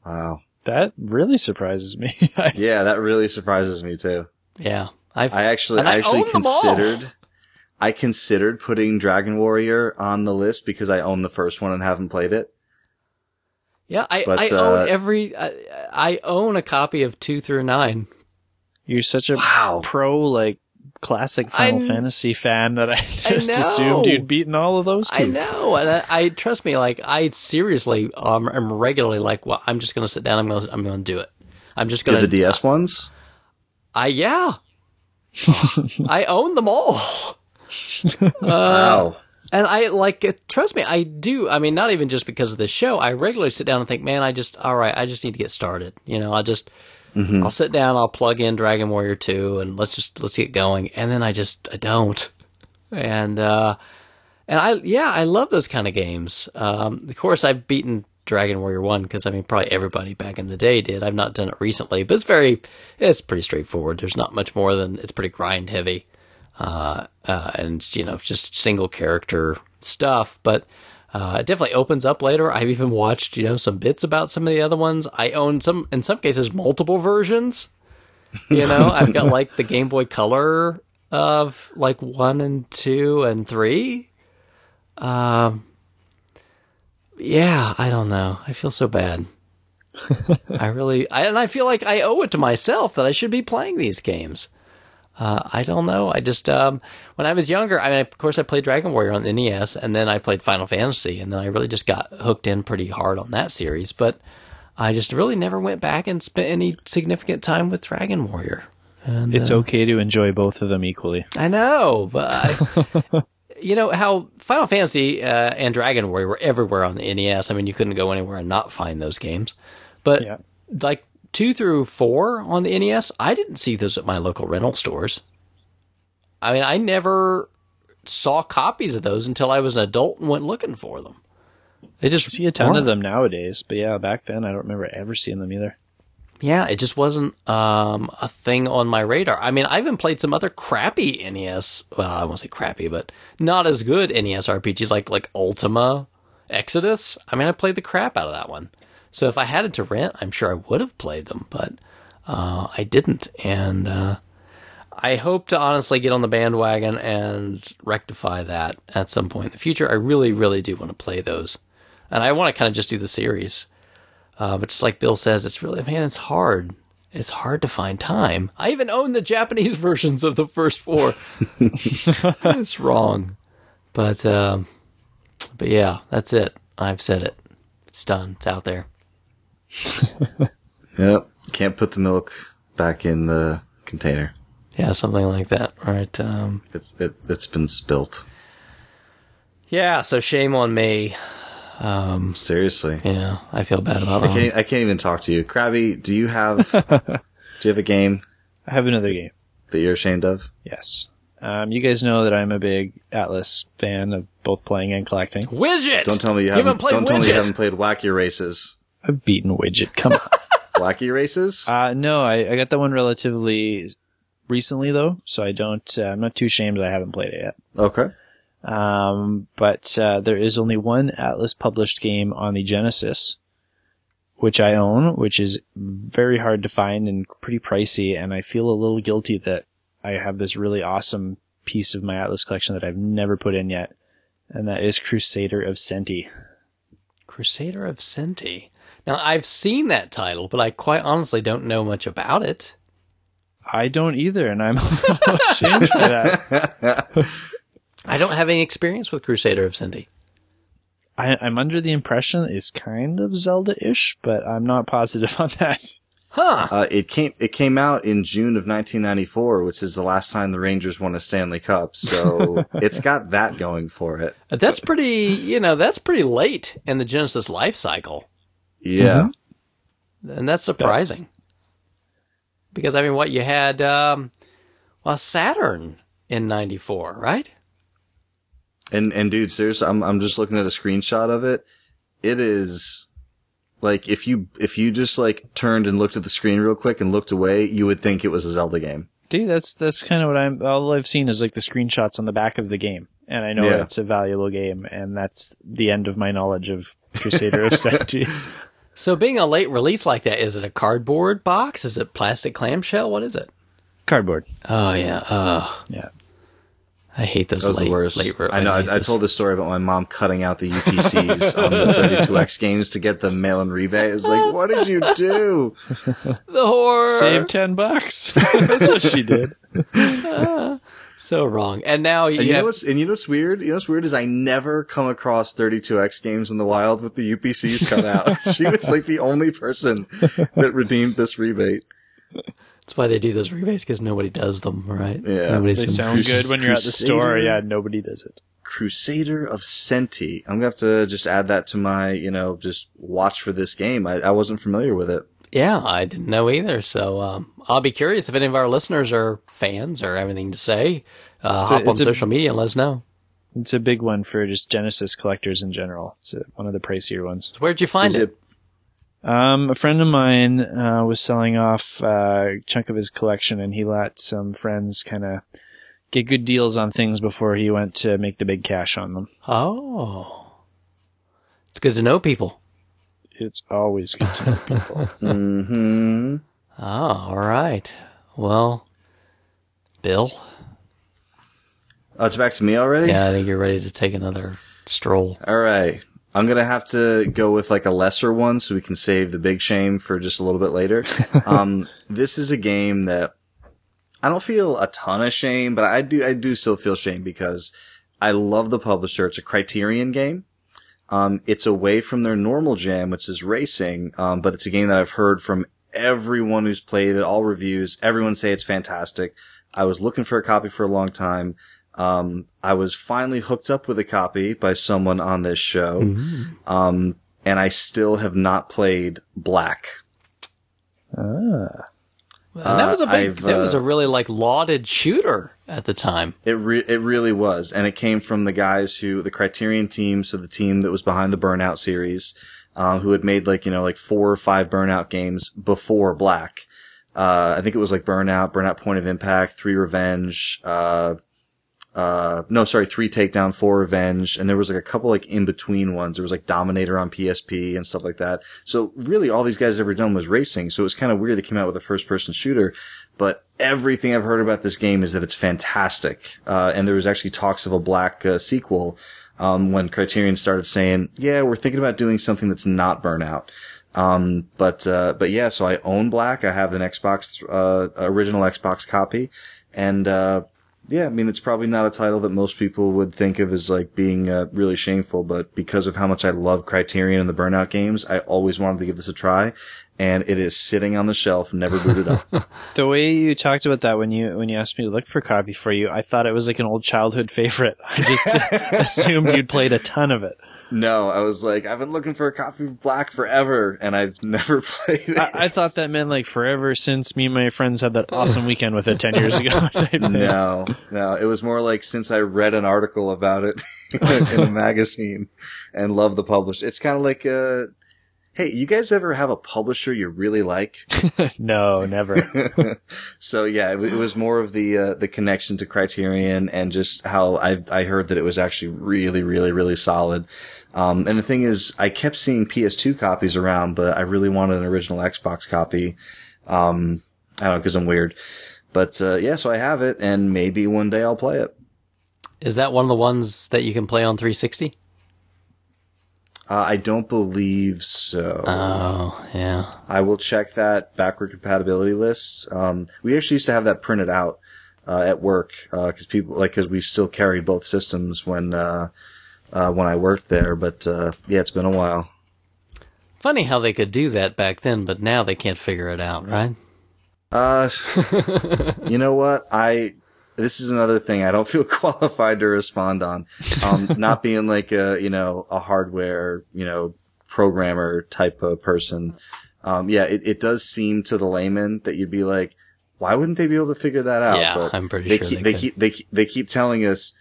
Wow.
That really surprises me.
Yeah, that really surprises me too.
Yeah.
I actually considered putting Dragon Warrior on the list because I own the first one and haven't played it.
Yeah, I own a copy of 2 through 9.
You're such a pro, like, classic Final Fantasy fan that I just assumed you'd beaten all of those two.
I know. And I trust me, like, I seriously am regularly like, well, I'm just going to sit down. I'm going to do it. I'm just going to.
The DS ones?
Yeah. I own them all.
Wow.
And trust me, I do. I mean, not even just because of this show. I regularly sit down and think, man, I just need to get started. You know, I'll sit down, I'll plug in Dragon Warrior 2 and let's get going. And then I don't. And I love those kind of games. Of course, I've beaten Dragon Warrior 1 because, I mean, probably everybody back in the day did. I've not done it recently, but it's pretty straightforward. There's not much more than, it's pretty grind heavy. And, you know, just single character stuff, but, it definitely opens up later. I've even watched, you know, some bits about some of the other ones. I own in some cases, multiple versions. You know, I've got like the Game Boy Color of like 1 and 2 and 3. Yeah, I don't know. I feel so bad. I feel like I owe it to myself that I should be playing these games. I don't know. I just, when I was younger, I mean, of course I played Dragon Warrior on the NES and then I played Final Fantasy and then I really just got hooked in pretty hard on that series, but I just really never went back and spent any significant time with Dragon Warrior. And,
it's okay to enjoy both of them equally.
I know, but you know how Final Fantasy, and Dragon Warrior were everywhere on the NES. I mean, you couldn't go anywhere and not find those games, but like 2 through 4 on the NES, I didn't see those at my local rental stores. I mean, I never saw copies of those until I was an adult and went looking for them. They just
see a ton of them nowadays, but yeah, back then I don't remember ever seeing them either.
Yeah, it just wasn't a thing on my radar. I mean, I even played some other crappy NES. Well, I won't say crappy, but not as good NES RPGs like Ultima, Exodus. I mean, I played the crap out of that one. So if I had it to rent, I'm sure I would have played them, but I didn't. And I hope to honestly get on the bandwagon and rectify that at some point in the future. I really, really do want to play those. And I want to kind of just do the series. But just like Bill says, it's hard. It's hard to find time. I even own the Japanese versions of the first 4. It's wrong. But yeah, that's it. I've said it. It's done. It's out there.
Yep. Can't put the milk back in the container.
Yeah, something like that, right?
It's been spilt.
Yeah, so shame on me.
Seriously.
Yeah, I feel bad about it.
I can't even talk to you. Krabby, do you have a game?
I have another game.
That you're ashamed of?
Yes. You guys know that I'm a big Atlas fan of both playing and collecting.
Widget!
Don't tell me you haven't played Wacky Races.
I've beaten Widget. Come on.
Wacky Races?
No, I got that one relatively recently though, so I'm not too ashamed that I haven't played it yet.
Okay.
But there is only one Atlas published game on the Genesis, which I own, which is very hard to find and pretty pricey, and I feel a little guilty that I have this really awesome piece of my Atlas collection that I've never put in yet, and that is Crusader of Senti.
Crusader of Senti. Now, I've seen that title, but I quite honestly don't know much about it.
I don't either, and I'm ashamed for that.
I don't have any experience with Crusader of Senti.
I'm under the impression it's kind of Zelda-ish, but I'm not positive on that.
Huh.
It came out in June of 1994, which is the last time the Rangers won a Stanley Cup. So it's got that going for it.
That's pretty late in the Genesis life cycle.
Yeah.
Mm-hmm. And that's surprising. Because, I mean, what you had, Saturn in 94, right?
And dude, seriously, I'm just looking at a screenshot of it. It is like if you just like turned and looked at the screen real quick and looked away, you would think it was a Zelda game.
Dude, that's kind of what all I've seen is like the screenshots on the back of the game. and I know it's a valuable game, and that's the end of my knowledge of Crusader of Senti.
So being a late release like that, is it a cardboard box? Is it plastic clamshell? What is it?
Cardboard.
Oh, yeah.
Yeah.
I hate those late releases.
I know. I told the story about my mom cutting out the UPCs on the 32X games to get the mail-in rebate. It's like, what did you do?
The horror.
Save $10. That's what she did.
So wrong. And now you
know what's weird? You know what's weird is I never come across 32X games in the wild with the UPCs cut out. She was like the only person that redeemed this rebate.
That's why they do those rebates, because nobody does them, right?
Yeah.
They sound good when you're at the store. Yeah, nobody does it.
Crusader of Senti. I'm going to have to just add that to my, just watch for this game. I wasn't familiar with it.
Yeah, I didn't know either. So I'll be curious if any of our listeners are fans or have anything to say. Hop on social media and let us know.
It's a big one for just Genesis collectors in general. It's one of the pricier ones.
So where'd you find it?
A friend of mine was selling off a chunk of his collection, and he let some friends kind of get good deals on things before he went to make the big cash on them.
Oh. It's good to know people.
It's always good to know people.
Mm-hmm.
Oh, all right. Well, Bill?
Oh, it's back to me already?
Yeah, I think you're ready to take another stroll.
All right. I'm going to have to go with like a lesser one so we can save the big shame for just a little bit later. This is a game that I don't feel a ton of shame, but I do still feel shame because I love the publisher. It's a Criterion game. It's away from their normal jam, which is racing. But it's a game that I've heard from everyone who's played it, all reviews. Everyone say it's fantastic. I was looking for a copy for a long time. I was finally hooked up with a copy by someone on this show. Mm-hmm. And I still have not played Black.
That was a really lauded shooter at the time.
It really was. And it came from the guys the Criterion team. So the team that was behind the Burnout series, who had made 4 or 5 Burnout games before Black. I think it was Burnout Point of Impact, 3 Revenge, 3 Takedown, 4 Revenge, and there was a couple in between ones. There was Dominator on PSP and stuff like that. So really all these guys ever done was racing. So it was kind of weird they came out with a first person shooter, but everything I've heard about this game is that it's fantastic. And there was actually talks of a Black sequel, when Criterion started saying, yeah, we're thinking about doing something that's not Burnout. But yeah, so I own Black. I have an Xbox, original Xbox copy. And, yeah, I mean, it's probably not a title that most people would think of as being really shameful, but because of how much I love Criterion and the Burnout games, I always wanted to give this a try, and it is sitting on the shelf, never booted up.
The way you talked about that when you asked me to look for a copy for you, I thought it was an old childhood favorite. I just assumed you'd played a ton of it.
No, I was I've been looking for a copy of Black forever, and I've never played it.
I thought that meant forever since me and my friends had that awesome weekend with it 10 years ago.
No, it was more since I read an article about it in a magazine and loved the publisher. It's kind of hey, you guys ever have a publisher you really like?
No, never.
So yeah, it was more of the connection to Criterion and just how I heard that it was actually really, really, really solid. And the thing is, I kept seeing PS2 copies around, but I really wanted an original Xbox copy. I don't know, because I'm weird. But yeah, so I have it, and maybe one day I'll play it.
Is that one of the ones that you can play on 360?
I don't believe so.
Oh, yeah.
I will check that backward compatibility list. We actually used to have that printed out at work because we still carried both systems when I worked there. But yeah, it's been a while.
Funny how they could do that back then, but now they can't figure it out, right?
You know what? This is another thing I don't feel qualified to respond on. Not being a hardware, programmer type of person. Yeah, it does seem to the layman that you'd be why wouldn't they be able to figure that out?
Yeah, but I'm pretty sure
they keep telling us,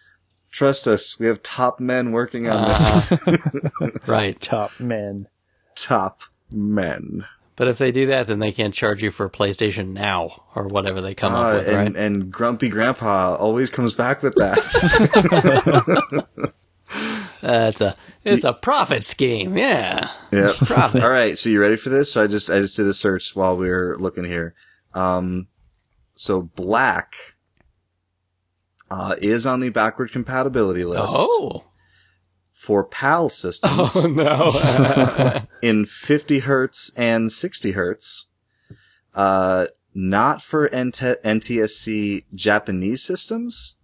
trust us, we have top men working on this.
Right.
Top men.
Top men.
But if they do that, then they can't charge you for PlayStation Now or whatever they come up with, right?
And Grumpy Grandpa always comes back with that.
It's a profit scheme, yeah.
Yeah.
Profit.
All right, so you ready for this? So I just did a search while we were looking here. So Black is on the backward compatibility list.
Oh.
For PAL systems.
Oh, no.
In 50 hertz and 60 hertz. Not for NTSC Japanese systems,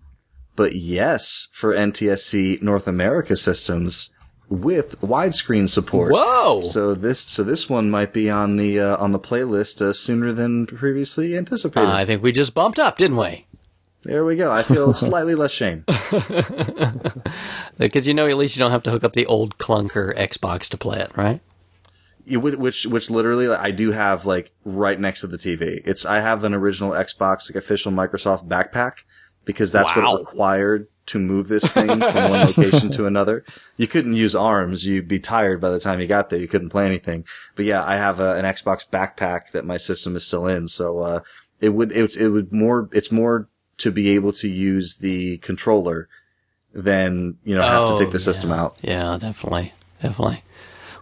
but yes for NTSC North America systems with widescreen support.
Whoa!
So this one might be on the playlist sooner than previously anticipated.
I think we just bumped up, didn't we?
There we go. I feel slightly less shame.
Because at least you don't have to hook up the old clunker Xbox to play it, right?
Which literally I do have like right next to the TV. I have an original Xbox, like official Microsoft backpack, because that's what it required to move this thing from one location to another. You couldn't use arms. You'd be tired by the time you got there. You couldn't play anything. But yeah, I have an Xbox backpack that my system is still in. So, it's more to be able to use the controller than, have to take the system out.
Yeah, definitely. Well,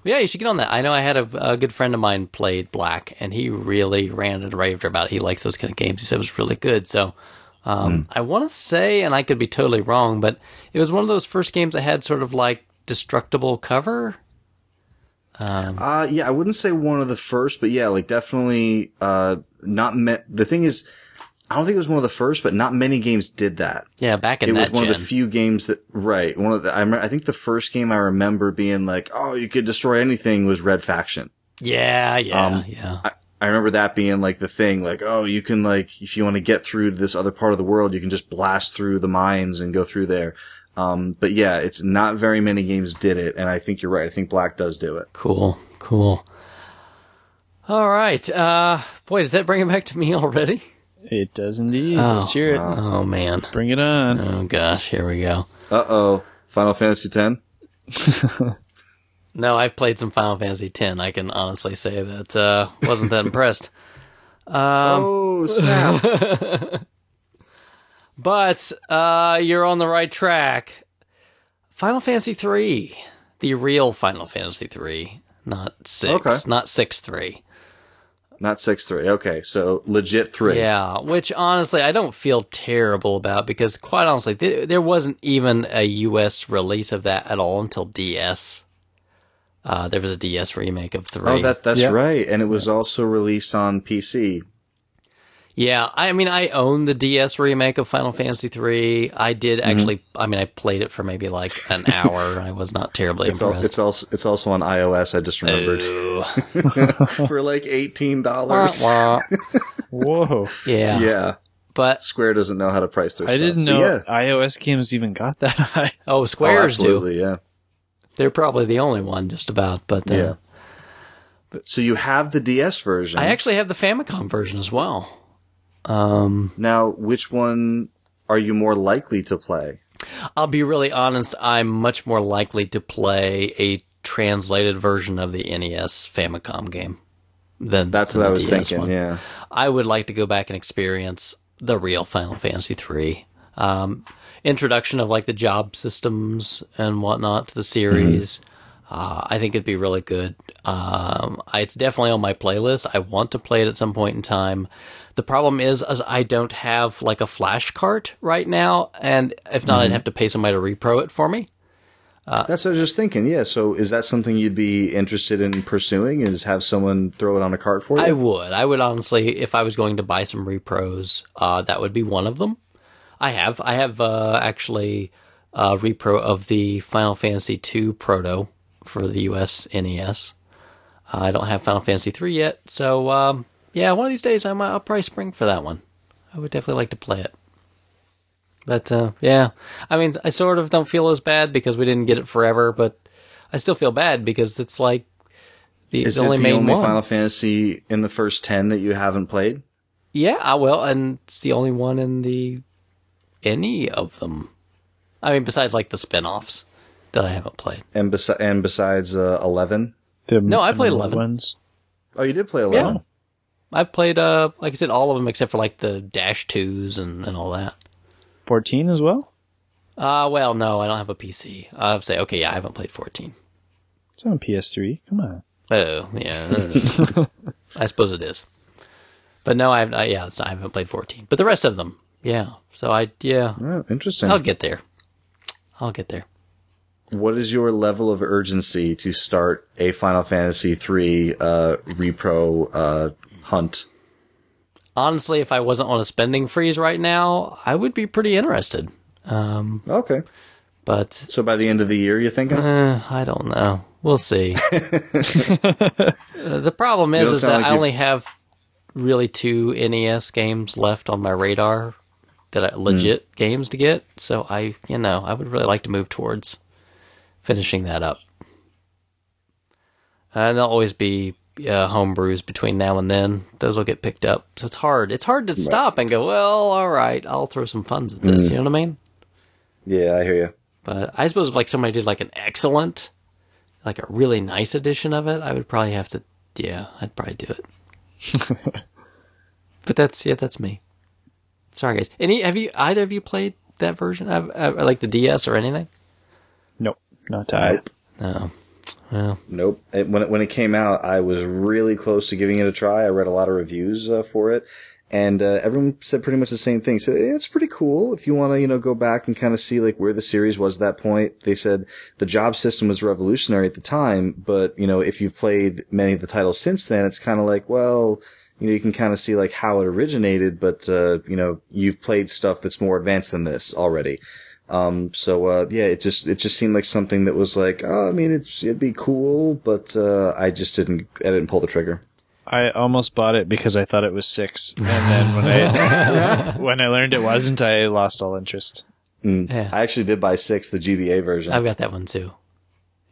yeah, you should get on that. I know I had a good friend of mine played Black, and he really ran and raved about it. He likes those kind of games. He said it was really good. So, I want to say, and I could be totally wrong, but it was one of those first games that had sort of like destructible cover.
Yeah, I wouldn't say one of the first, but yeah, like definitely, the thing is, I don't think it was one of the first, but not many games did that.
Yeah, back in that
It was one of the few games that, right. I think the first game I remember being like, oh, you could destroy anything was Red Faction.
Yeah.
I remember that being like the thing, like, oh, you can like, if you want to get through to this other part of the world, you can just blast through the mines and go through there. But yeah, it's not very many games did it, and I think you're right. I think Black does do it.
Cool. All right. Boy, does that bring it back to me already?
It does indeed. Let's hear it.
Oh, man.
Bring it on.
Oh, gosh. Here we go.
Uh-oh. Final Fantasy X?
No, I've played some Final Fantasy X. I can honestly say that wasn't that impressed.
Oh, snap.
But you're on the right track. Final Fantasy III. The real Final Fantasy III. Not 6.
Okay.
Not 6-3.
Not 6-3. Okay, so legit 3.
Yeah, which honestly I don't feel terrible about, because quite honestly there wasn't even a US release of that at all until DS. There was a DS remake of 3.
Oh, that's right. And it was also released on PC.
Yeah, I mean, I own the DS remake of Final Fantasy III. I did actually, I played it for maybe like an hour. I was not terribly impressed.
It's also on iOS, I just remembered. For like $18.
Whoa.
Yeah.
Yeah.
But
Square doesn't know how to price their stuff.
I didn't know iOS games even got that high.
Oh, Square's
absolutely,
do.
Yeah.
They're probably the only one, just about. But
yeah. So you have the DS version.
I actually have the Famicom version as well.
Now, which one are you more likely to play?
I'll be really honest, I'm much more likely to play a translated version of the NES Famicom game than
That's what I was
DS
thinking,
one.
yeah.
I would like to go back and experience the real Final Fantasy III. Introduction of like the job systems and whatnot to the series. I think it'd be really good. It's definitely on my playlist. I want to play it at some point in time. The problem is I don't have like a flash cart right now, and if not, I'd have to pay somebody to repro it for me.
That's what I was just thinking. Yeah. So is that something you'd be interested in pursuing? Is have someone throw it on a cart for you?
I would honestly, if I was going to buy some repros, that would be one of them. I have actually a repro of the Final Fantasy II Proto for the US NES. I don't have Final Fantasy III yet, so yeah, one of these days I'll probably spring for that one. I would definitely like to play it. But yeah, I mean, I sort of don't feel as bad because we didn't get it forever, but I still feel bad because it's like the only main one.
Final Fantasy in the first 10 that you haven't played?
Yeah, well, and it's the only one in any of them. I mean, besides like the spin-offs that I haven't played.
And besides 11?
No, I played 11.
Ones.
Oh, you did play 11?
Yeah. I've played, like I said, all of them except for like the Dash 2s and all that.
14 as well?
Well, no, I don't have a PC. I'll say, okay, yeah, I haven't played 14.
It's on PS3. Come on.
Oh, yeah. I suppose it is. But no, I haven't played 14. But the rest of them, yeah. So
Oh, interesting.
I'll get there.
What is your level of urgency to start a Final Fantasy III repro hunt?
Honestly, if I wasn't on a spending freeze right now, I would be pretty interested.
Okay.
But
So by the end of the year, you thinking?
I don't know. We'll see. The problem is that I only have really 2 NES games left on my radar that are legit games to get. So I would really like to move towards finishing that up. And there'll always be homebrews between now and then. Those will get picked up. So it's hard. It's hard to stop and go, well, all right, I'll throw some funds at this. You know what I mean?
Yeah, I hear you.
But I suppose if like somebody did like an excellent, like a really nice edition of it, I would probably have to, I'd probably do it. But that's me. Sorry, guys. Have either of you played that version? Like the DS or anything?
Nope. Not tied.
No. Well.
Nope. When it came out, I was really close to giving it a try. I read a lot of reviews for it, and everyone said pretty much the same thing. So it's pretty cool if you want to, go back and kind of see like where the series was at that point. They said the job system was revolutionary at the time, but if you've played many of the titles since then, it's kind of like, well, you can kind of see like how it originated, but you've played stuff that's more advanced than this already. It just seemed like something that was like, it'd be cool, but I didn't pull the trigger.
I almost bought it because I thought it was 6, and then when I learned it wasn't, I lost all interest.
Yeah.
I actually did buy 6, the GBA version.
I've got that one too.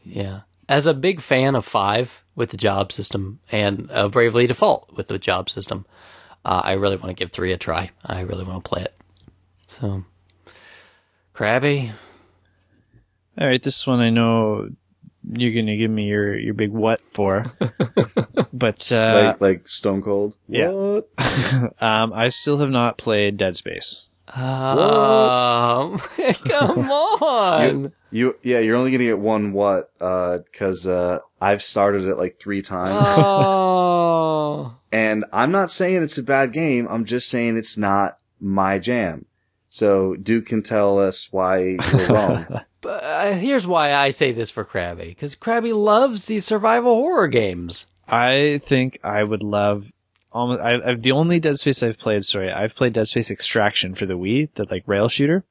Yeah. As a big fan of 5 with the job system and Bravely Default with the job system, I really want to give 3 a try. I really want to play it. So, Krabby.
All right, this one I know you're gonna give me your big what for, but
like Stone Cold.
Yeah.
What?
I still have not played Dead Space.
Come on.
You're only gonna get one what, cause, I've started it like 3 times.
Oh.
And I'm not saying it's a bad game, I'm just saying it's not my jam. So Duke can tell us why you're wrong.
But here's why I say this for Krabby, because Krabby loves these survival horror games.
I think I would love I've the only Dead Space I've played Dead Space Extraction for the Wii, the like rail shooter.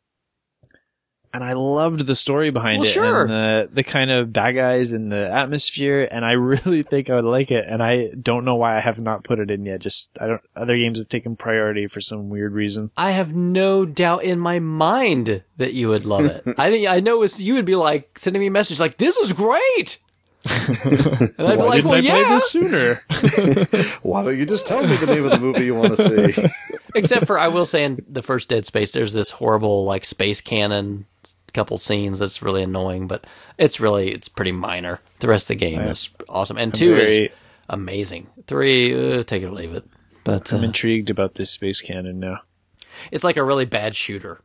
And I loved the story behind it,
sure.
And the kind of bad guys and the atmosphere, and I really think I would like it, and I don't know why I have not put it in yet. Other games have taken priority for some weird reason.
I have no doubt in my mind that you would love it. I know you would be like sending me a message like, "This is great," and I'd be like, "Well, yeah."
Play this sooner?
Why don't you just tell me the name of the movie you want to see?
Except for, I will say, in the first Dead Space, there's this horrible like space cannon couple scenes that's really annoying, but it's pretty minor. The rest of the game is awesome, and 2 is amazing. 3, take it or leave it. But
I'm intrigued about this space cannon now.
It's like a really bad shooter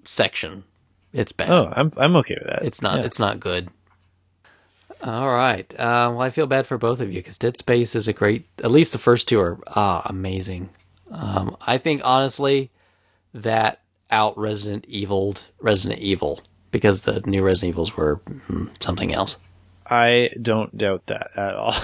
section. It's bad.
Oh, I'm okay with that.
It's not. It's not good. All right. Well, I feel bad for both of you because Dead Space is a great. At least the first 2 are amazing. I think honestly that out Resident Evil because the new Resident Evils were something else.
I don't doubt that at all.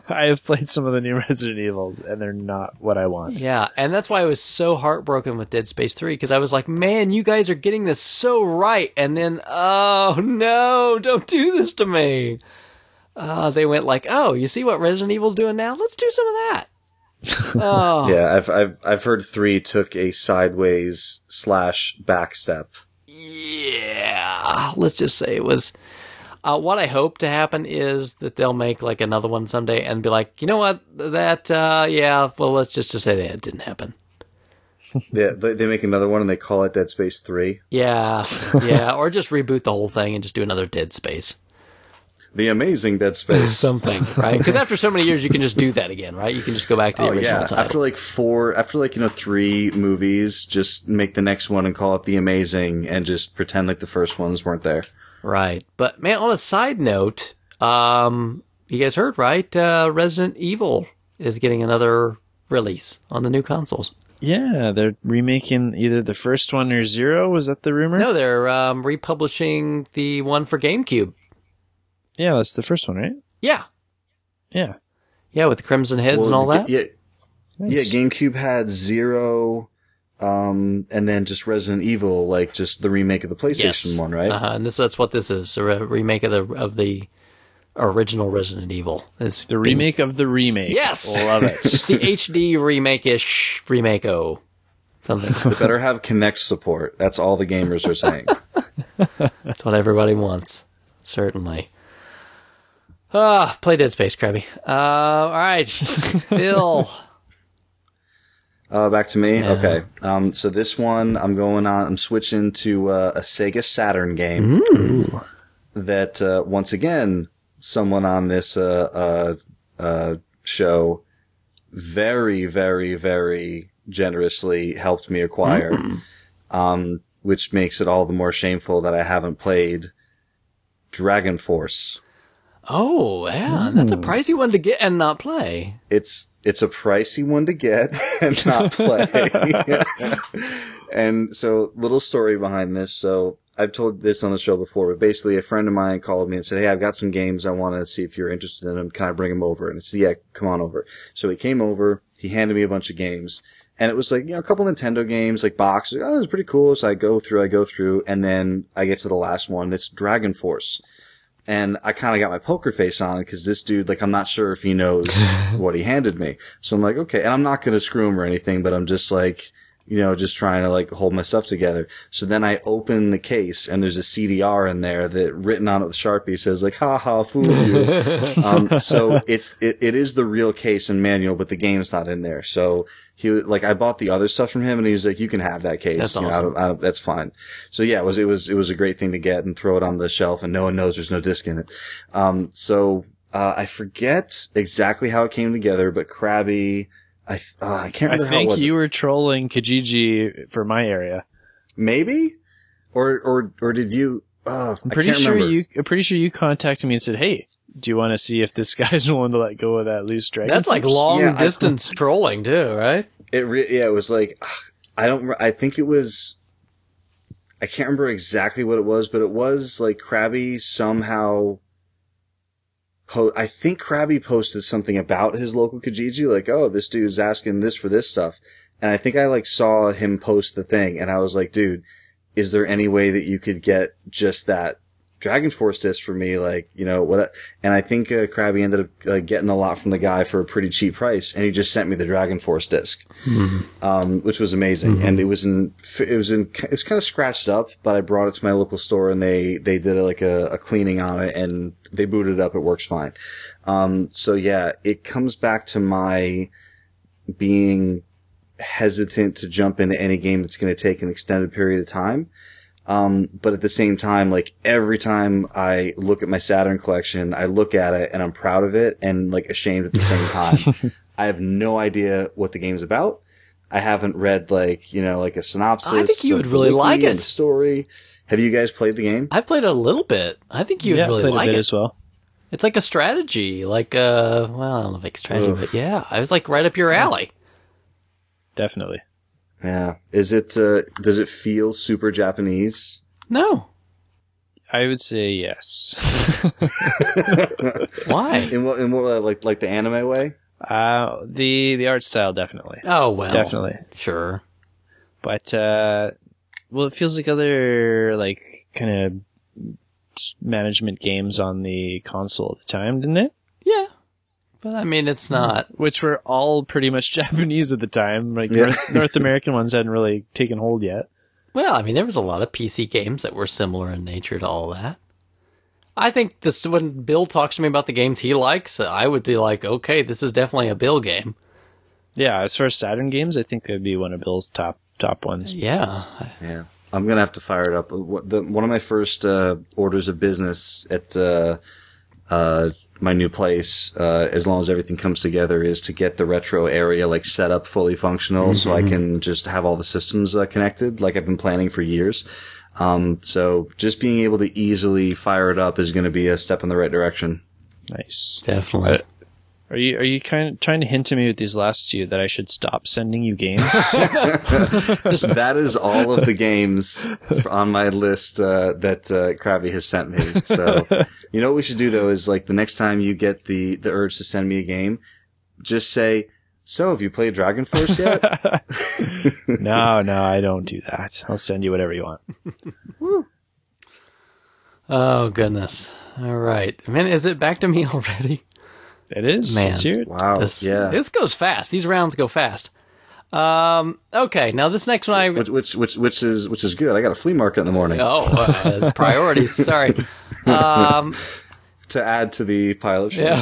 I have played some of the new Resident Evils and they're not what I want.
Yeah, and that's why I was so heartbroken with Dead Space 3 because I was like, man, you guys are getting this so right, and then, oh no, don't do this to me. They went like, oh, you see what Resident Evil's doing now? Let's do some of that. Oh.
Yeah, I've heard 3 took a sideways / backstep.
Yeah, let's just say it was. What I hope to happen is that they'll make like another one someday and be like, you know what, that well, let's just say that it didn't happen.
Yeah, they make another one and they call it Dead Space 3.
Yeah, or just reboot the whole thing and just do another Dead Space.
The Amazing Dead Space.
Something, right? Because after so many years, you can just do that again, right? You can just go back to the original title.
After 3 movies, just make the next one and call it The Amazing and just pretend like the first ones weren't there.
Right. But man, on a side note, you guys heard, right? Resident Evil is getting another release on the new consoles.
Yeah, they're remaking either the first one or Zero. Was that the rumor?
No, they're republishing the one for GameCube.
Yeah, that's the first one, right?
Yeah.
Yeah.
Yeah, with the Crimson Heads and all that.
Yeah,
Nice.
yeah. GameCube had Zero, and then just Resident Evil, like just the remake of the PlayStation one, right?
And that's what this is, a remake of the original Resident Evil. It's
The remake of the remake.
Yes!
Love it.
the HD remake-ish remake-o. Something.
They better have Kinect support. That's all the gamers are saying.
That's what everybody wants. Certainly. Play Dead Space, Krabby. All right. Bill.
Back to me?
Yeah.
Okay. So this one, I'm switching to a Sega Saturn game.
Ooh.
That, once again, someone on this show very, very, very generously helped me acquire, which makes it all the more shameful that I haven't played Dragon Force.
Oh, yeah. That's a pricey one to get and not play.
It's a pricey one to get and not play. And so, little story behind this. So, I've told this on the show before, but basically a friend of mine called me and said, hey, I've got some games. I want to see if you're interested in them. Can I bring them over? And I said, yeah, come on over. So he came over. He handed me a bunch of games. And it was like, a couple Nintendo games, like boxes. Oh, it was pretty cool. So I go through, and then I get to the last one. It's Dragon Force. And I kind of got my poker face on because this dude, like, I'm not sure if he knows what he handed me. So I'm like, okay. And I'm not going to screw him or anything, but I'm just like, just trying to like hold my stuff together. So then I open the case and there's a CDR in there that written on it with Sharpie says like, ha ha, fooled you. So it is the real case and manual, but the game's not in there. So he was like, I bought the other stuff from him and he was like, you can have that case.
That's awesome.
That's fine. So yeah, it was a great thing to get and throw it on the shelf and no one knows there's no disc in it. I forget exactly how it came together, but Krabby, I can't remember how it was.
I think you were trolling Kijiji for my area.
Maybe? Or did you,
I'm pretty sure you contacted me and said, hey, do you want to see if this guy's willing to let go of that loose dragon?
That's like long distance trolling too, right?
It was like, I think it was, I can't remember exactly what it was, but it was like Krabby somehow, I think Krabby posted something about his local Kijiji, like, oh, this dude's asking this for this stuff. And I think I like saw him post the thing and I was like, dude, is there any way that you could get just that Dragon Force disc for me? Like, what? And I think Krabby ended up getting the lot from the guy for a pretty cheap price and he just sent me the Dragon Force disc, which was amazing. And it was kind of scratched up, but I brought it to my local store and they did a cleaning on it and they booted it up. It works fine. So yeah, it comes back to my being hesitant to jump into any game that's going to take an extended period of time. But at the same time, like every time I look at my Saturn collection, I look at it and I'm proud of it and like ashamed at the same time. I have no idea what the game's about. I haven't read like a synopsis.
I think you would really like it.
The story. Have you guys played the game?
I've played it a little bit. I think you would really
played
like
a bit
it
as well.
It's like a strategy, like I don't know if it's strategy, but yeah, it was like right up your alley.
Definitely.
Yeah. Is it, does it feel super Japanese?
No.
I would say yes.
Why?
In what, like the anime way?
The art style, definitely.
Oh, well.
Definitely.
Sure.
But, it feels like other, like, kind of management games on the console at the time, didn't it?
Yeah. But I mean, it's not.
Which were all pretty much Japanese at the time. Like, North American ones hadn't really taken hold yet.
Well, I mean, there was a lot of PC games that were similar in nature to all that. I think when Bill talks to me about the games he likes, I would be like, okay, this is definitely a Bill game.
Yeah, as far as Saturn games, I think that'd be one of Bill's top ones.
Yeah.
Yeah. I'm going to have to fire it up. One of my first orders of business at my new place, as long as everything comes together, is to get the retro area like set up fully functional, so I can just have all the systems connected, like I've been planning for years. So just being able to easily fire it up is going to be a step in the right direction.
Nice.
Definitely.
Are you kind of trying to hint to me with these last two that I should stop sending you games?
That is all of the games on my list that Krabby has sent me. So, you know what we should do though is like the next time you get the urge to send me a game, just say, "So, have you played Dragon Force yet?"
No, I don't do that. I'll send you whatever you want.
Woo.
Oh, goodness. All right. Man, is it back to me already?
It is.
Man.
Let's hear it.
Wow.
This goes fast. These rounds go fast. Okay. Now this next one,
Which is good. I got a flea market in the morning.
Priorities. Sorry.
To add to the pilot show.
Yeah.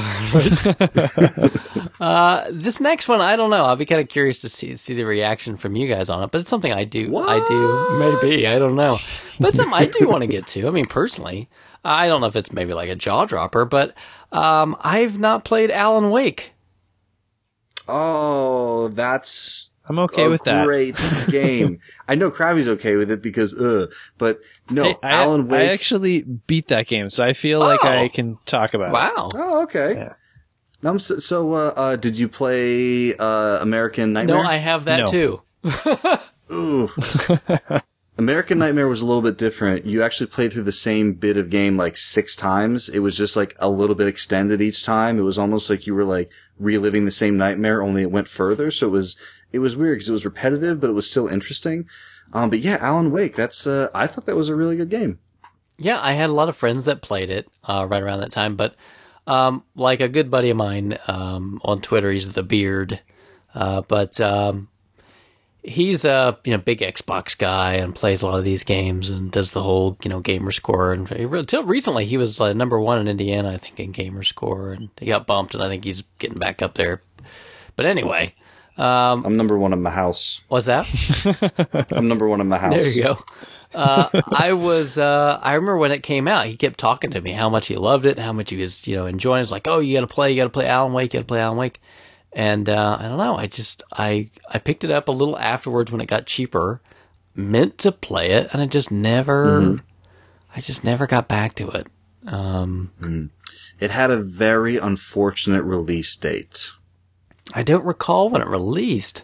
This next one, I don't know. I'll be kind of curious to see the reaction from you guys on it, but it's something I do.
What?
Maybe. I don't know. But it's something I do want to get to. I mean, personally, I don't know if it's maybe like a jaw dropper, but I've not played Alan Wake.
Oh, that's
I'm okay with that.
Great game. I know Krabby's okay with it because, but no, Alan Wake.
I actually beat that game, so I feel like I can talk about it.
Wow.
Oh, okay.
Yeah.
So, did you play American Nightmare?
No, I have that too.
Ooh. American Nightmare was a little bit different. You actually played through the same bit of game like 6 times. It was just like a little bit extended each time. It was almost like you were like reliving the same nightmare, only it went further. So it was weird because it was repetitive, but it was still interesting. But yeah, Alan Wake, that's, I thought that was a really good game.
Yeah, I had a lot of friends that played it, right around that time, but, like a good buddy of mine, on Twitter, he's the Beard, he's a big Xbox guy and plays a lot of these games and does the whole gamer score. And until recently, he was number 1 in Indiana, I think, in gamer score, and he got bumped, and I think he's getting back up there. But anyway,
I'm number 1 in my house.
What's that?
I'm number 1 in my house.
There you go. I remember when it came out, he kept talking to me how much he loved it, how much he was enjoying it. It's like, oh, you got to play Alan Wake, And I don't know. I picked it up a little afterwards when it got cheaper, meant to play it, and I just never got back to it.
It had a very unfortunate release date.
I don't recall when it released.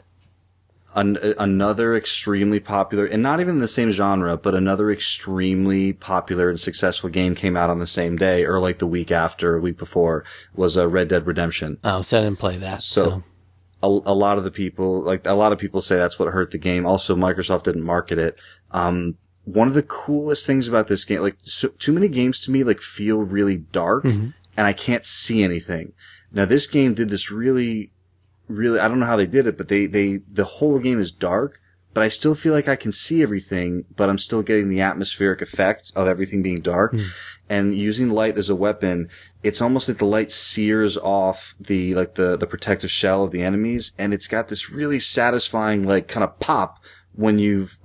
Another extremely popular, and not even the same genre, but another extremely popular and successful game came out on the same day, or like the week after, a week before, was Red Dead Redemption.
Oh, so I didn't play that.
So. A lot of people say that's what hurt the game. Also, Microsoft didn't market it. One of the coolest things about this game, too many games to me, feel really dark, and I can't see anything. Now, this game did this really, I don't know how they did it, but the whole game is dark, but I still feel like I can see everything, but I'm still getting the atmospheric effect of everything being dark. And using light as a weapon, it's almost like the light sears off the protective shell of the enemies, and it's got this really satisfying, kind of pop when you've,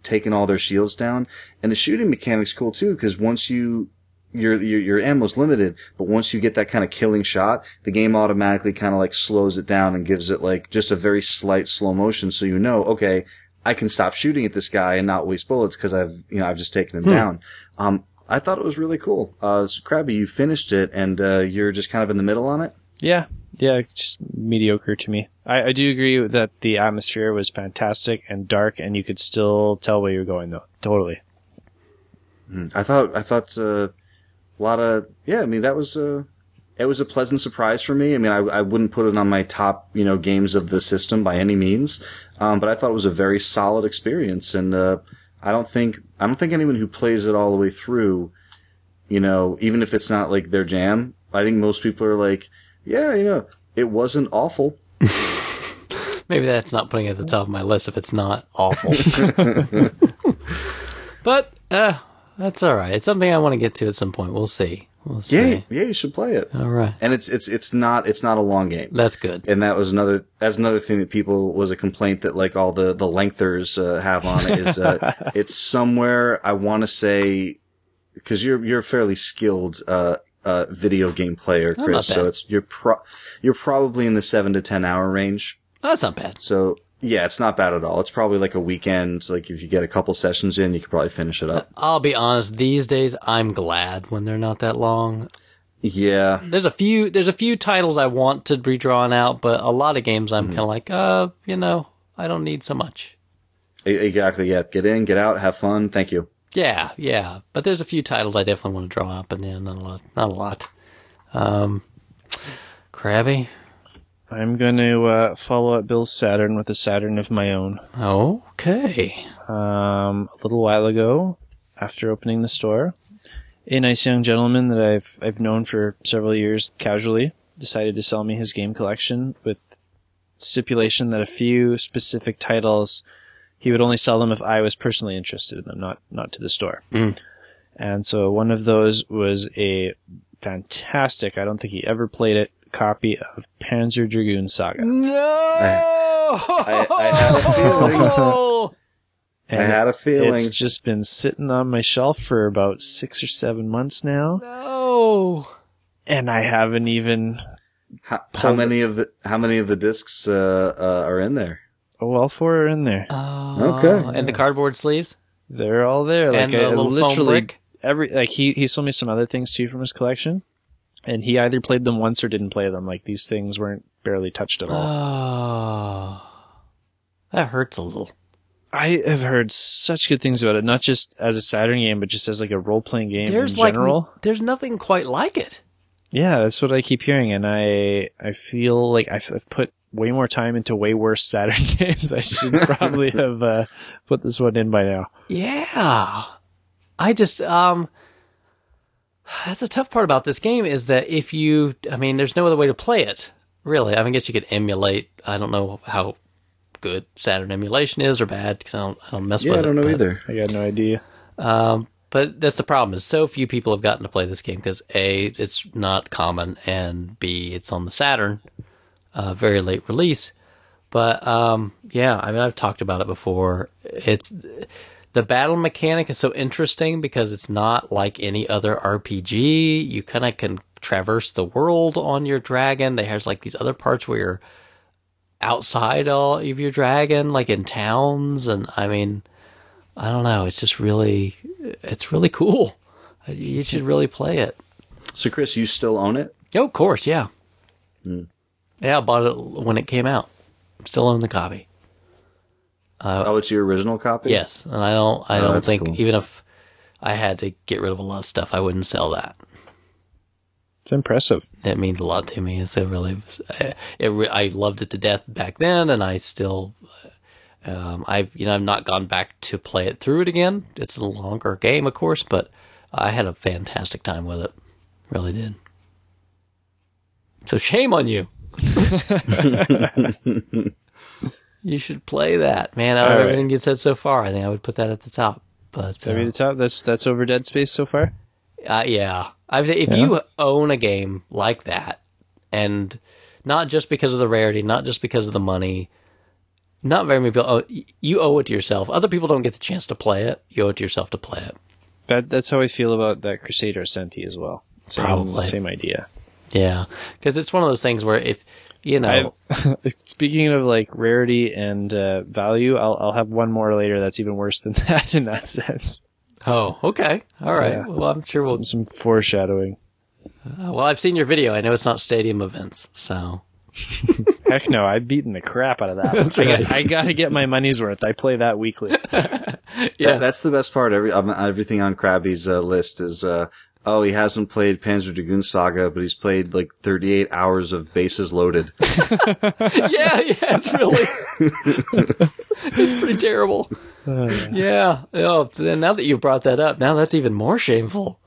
taken all their shields down. And the shooting mechanic's cool too, because once your ammo's limited, but once you get that kind of killing shot, the game automatically kind of slows it down and gives it just a very slight slow motion, so okay, I can stop shooting at this guy and not waste bullets because I've just taken him down. I thought it was really cool. So Krabby, you finished it, and you're just kind of in the middle on it?
Yeah, just mediocre to me. I do agree that the atmosphere was fantastic and dark, and you could still tell where you're going, though. Totally.
I thought a lot of, that was it was a pleasant surprise for me. I mean, I wouldn't put it on my top, games of the system by any means. But I thought it was a very solid experience. And, I don't think anyone who plays it all the way through, even if it's not their jam, I think most people are it wasn't awful.
Maybe that's not putting it at the top of my list if it's not awful. But, that's all right. It's something I want to get to at some point. We'll see.
Yeah, you should play it.
All right.
And it's not a long game.
That's good.
And that's another thing that was a complaint that all the lengthers have on it is it's somewhere, I want to say, because you're fairly skilled video game player,
Oh,
Chris.
not
So
bad.
you're probably in the 7 to 10 hour range.
Oh, that's not bad.
So yeah, it's not bad at all. It's probably like a weekend. Like if you get a couple sessions in, you could probably finish it up.
I'll be honest. These days, I'm glad when they're not that long.
Yeah.
There's a few titles I want to be drawn out, but a lot of games I'm kind of like, I don't need so much.
Exactly. Yeah. Get in, get out, have fun. Thank you.
Yeah. But there's a few titles I definitely want to draw out, but yeah, not a lot. Krabby?
I'm going to follow up Bill's Saturn with a Saturn of my own.
Okay.
A little while ago, after opening the store, a nice young gentleman that I've known for several years casually decided to sell me his game collection with stipulation that a few specific titles, he would only sell them if I was personally interested in them, not to the store. And so one of those was a fantastic, I don't think he ever played it, copy of Panzer Dragoon Saga.
No!
I had a feeling.
And
I had a feeling.
It's just been sitting on my shelf for about 6 or 7 months now.
No!
And I haven't even...
How many of the discs are in there?
Oh, all 4 are in there.
Oh.
Okay.
And the cardboard sleeves?
They're all there.
And the little foam brick?
He sold me some other things too from his collection. And he either played them once or didn't play them. Like, these things weren't barely touched at all.
Oh. That hurts a little.
I have heard such good things about it, not just as a Saturn game, but just as like a role-playing game in general.
There's nothing quite like it.
Yeah, that's what I keep hearing, and I feel like I've put way more time into way worse Saturn games. I should probably have put this one in by now.
Yeah. I just, that's the tough part about this game is that there's no other way to play it, really. I guess you could emulate. I don't know how good Saturn emulation is or bad, because I don't mess with it.
Yeah, I don't know either.
I got no idea.
But that's the problem, is so few people have gotten to play this game, because A, it's not common, and B, it's on the Saturn, very late release. But, I've talked about it before. The battle mechanic is so interesting because it's not like any other RPG. You kind of can traverse the world on your dragon. There's like these other parts where you're outside all of your dragon, like in towns. And I don't know. It's just it's really cool. You should really play it.
So, Chris, you still own it?
Oh, of course, yeah. Yeah, I bought it when it came out. Still own the copy.
It's your original copy?
Yes, and I don't think
cool.
even if I had to get rid of a lot of stuff, I wouldn't sell that.
It's impressive.
It means a lot to me. I loved it to death back then, and I still, I've not gone back to play it through it again. It's a longer game, of course, but I had a fantastic time with it. Really did. So shame on you. You should play that, man. Out of everything you said so far, I think I would put that at the top. But
That'd be the top. That's over Dead Space so far.
Yeah. If you own a game like that, and not just because of the rarity, not just because of the money, not very many people. You owe it to yourself. Other people don't get the chance to play it. You owe it to yourself to play it.
That's how I feel about that Crusader Ascenti as well. Same idea.
Yeah, because it's one of those things where if
speaking of like rarity and value, I'll have one more later that's even worse than that in that sense.
Oh, okay, all right.
Yeah.
Well, I'm sure we'll
some foreshadowing.
Well, I've seen your video. I know it's not stadium events, so.
Heck no, I've beaten the crap out of that.
That's right.
I gotta get my money's worth. I play that weekly.
Yeah,
That's the best part. Everything on Krabby's list is, he hasn't played Panzer Dragoon Saga, but he's played like 38 hours of Bases Loaded.
yeah, it's really, it's pretty terrible. Yeah. Oh, then now that you've brought that up, now that's even more shameful.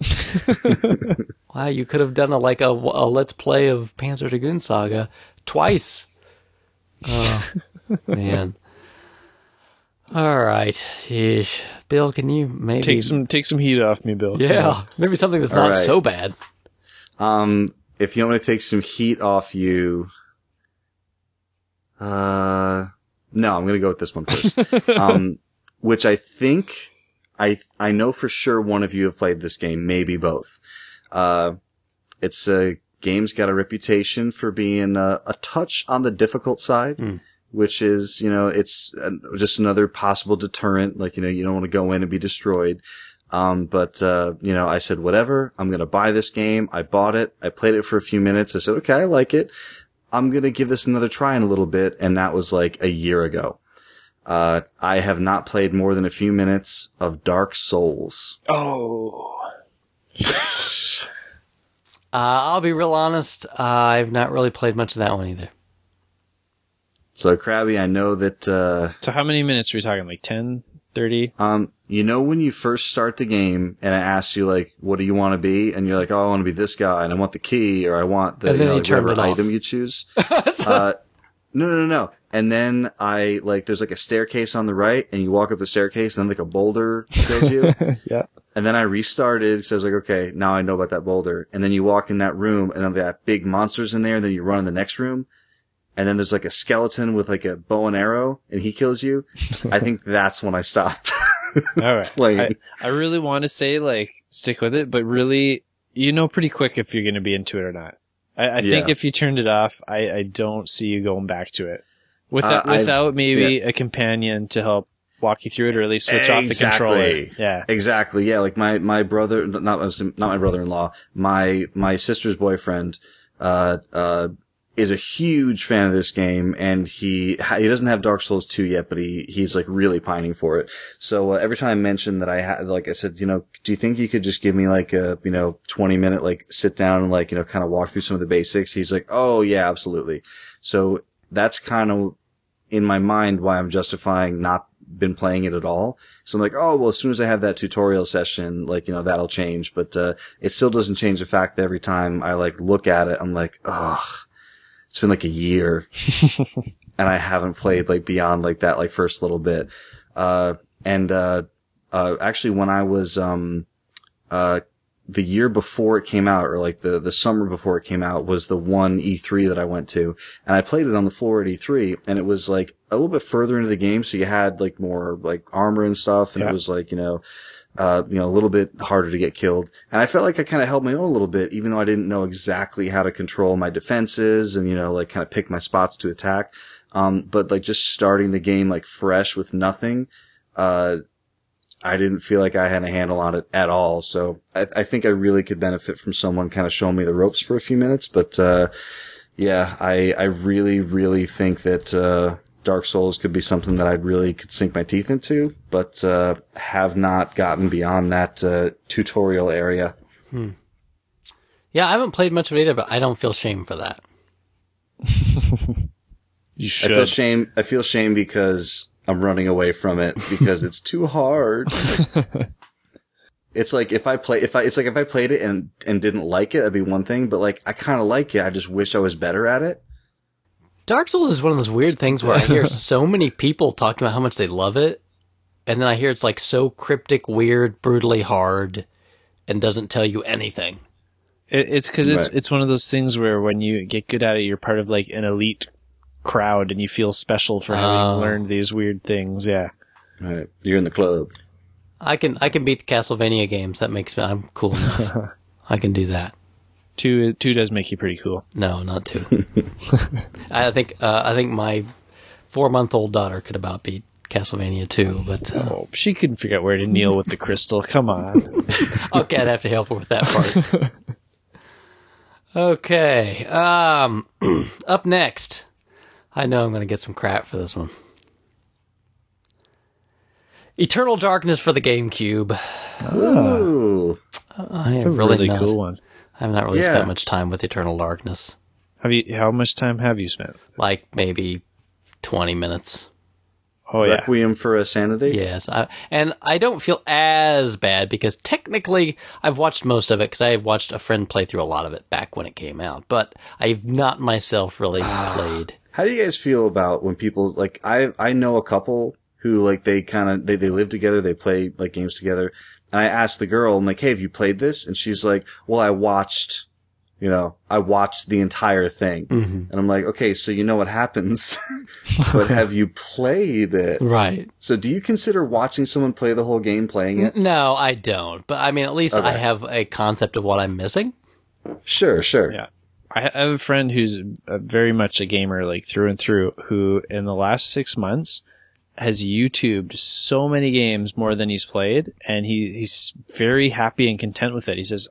Wow, you could have done a let's play of Panzer Dragoon Saga twice. Oh, man. All right. Yeesh. Bill, can you maybe
take some heat off me, Bill?
Yeah, maybe something that's not so bad.
If you want me to take some heat off you, no, I'm going to go with this one first. Which I think I know for sure one of you have played this game, maybe both. it's a game's got a reputation for being a touch on the difficult side, which is, it's just another possible deterrent. Like, you don't want to go in and be destroyed. But I said, whatever, I'm going to buy this game. I bought it. I played it for a few minutes. I said, okay, I like it. I'm going to give this another try in a little bit. And that was like a year ago. I have not played more than a few minutes of Dark Souls.
Oh.
I'll be real honest. I've not really played much of that one either.
So, Krabby, I know that...
So how many minutes are we talking? Like 10, 30?
When you first start the game and I ask you, like, what do you want to be? And you're like, oh, I want to be this guy and I want the key or I want the whatever item you choose. No. And then there's like a staircase on the right and you walk up the staircase and then like a boulder kills you.
Yeah.
And then I restarted. It says like, okay, now I know about that boulder. And then you walk in that room and then that big monster's in there. And then you run in the next room. And then there's like a skeleton with like a bow and arrow and he kills you. I think that's when I stopped.
All right.
Playing.
I really want to say like stick with it, but really, pretty quick if you're going to be into it or not. I think if you turned it off, I don't see you going back to it without maybe a companion to help walk you through it or at least switch off the controller. Yeah.
Exactly. Yeah. Like my brother, not my brother-in-law, my sister's boyfriend, is a huge fan of this game, and he doesn't have Dark Souls 2 yet, but he's like really pining for it. So every time I mentioned that I said, do you think you could just give me like a 20-minute like sit down and like kind of walk through some of the basics? He's like, oh yeah, absolutely. So that's kind of in my mind why I'm justifying not been playing it at all. So I'm like, oh well, as soon as I have that tutorial session, like that'll change. But it still doesn't change the fact that every time I like look at it, I'm like, ugh. It's been like a year and I haven't played like beyond like that, like first little bit. Actually when I was, the year before it came out or like the summer before it came out was the one E3 that I went to and I played it on the floor at E3 and it was like a little bit further into the game. So you had like more like armor and stuff and it was like, a little bit harder to get killed. And I felt like I kind of held my own a little bit, even though I didn't know exactly how to control my defenses and, like kind of pick my spots to attack. But like just starting the game like fresh with nothing, I didn't feel like I had a handle on it at all. So I think I really could benefit from someone kind of showing me the ropes for a few minutes. But, I really, really think that, Dark Souls could be something that I really could sink my teeth into, but have not gotten beyond that tutorial area.
Yeah, I haven't played much of it either, but I don't feel shame for that.
You should.
I feel shame because I'm running away from it because it's too hard. It's like if I played it and didn't like it, that'd be one thing. But like I kind of like it. I just wish I was better at it.
Dark Souls is one of those weird things where I hear so many people talking about how much they love it, and then I hear it's like so cryptic, weird, brutally hard, and doesn't tell you anything.
It's because it's one of those things where when you get good at it, you're part of like an elite crowd, and you feel special for having learned these weird things. Yeah,
right. You're in the club.
I can beat the Castlevania games. That makes me I'm cool enough. I can do that.
Two does make you pretty cool.
No, not 2. I think my 4-month-old daughter could about beat Castlevania 2, but
she couldn't figure out where to kneel with the crystal. Come on.
Okay, I'd have to help her with that part. Okay, up next. I know I'm going to get some crap for this one. Eternal Darkness for the GameCube.
Ooh,
that's a really cool one.
I've not really spent much time with Eternal Darkness.
How much time have you spent?
Like maybe 20 minutes.
Oh yeah.
Requiem for a Sanity?
Yes. And I don't feel as bad because technically I've watched most of it because I watched a friend play through a lot of it back when it came out, but I've not myself really played.
How do you guys feel about when people like I know a couple who like they live together, they play like games together. And I asked the girl, I'm like, hey, have you played this? And she's like, well, I watched the entire thing. Mm-hmm. And I'm like, okay, so you know what happens, but have you played it?
Right.
So do you consider watching someone play the whole game playing it?
No, I don't. But I mean, at least I have a concept of what I'm missing.
Sure.
Yeah. I have a friend who's very much a gamer, like through and through, who in the last 6 months has YouTubed so many games more than he's played, and he's very happy and content with it. He says,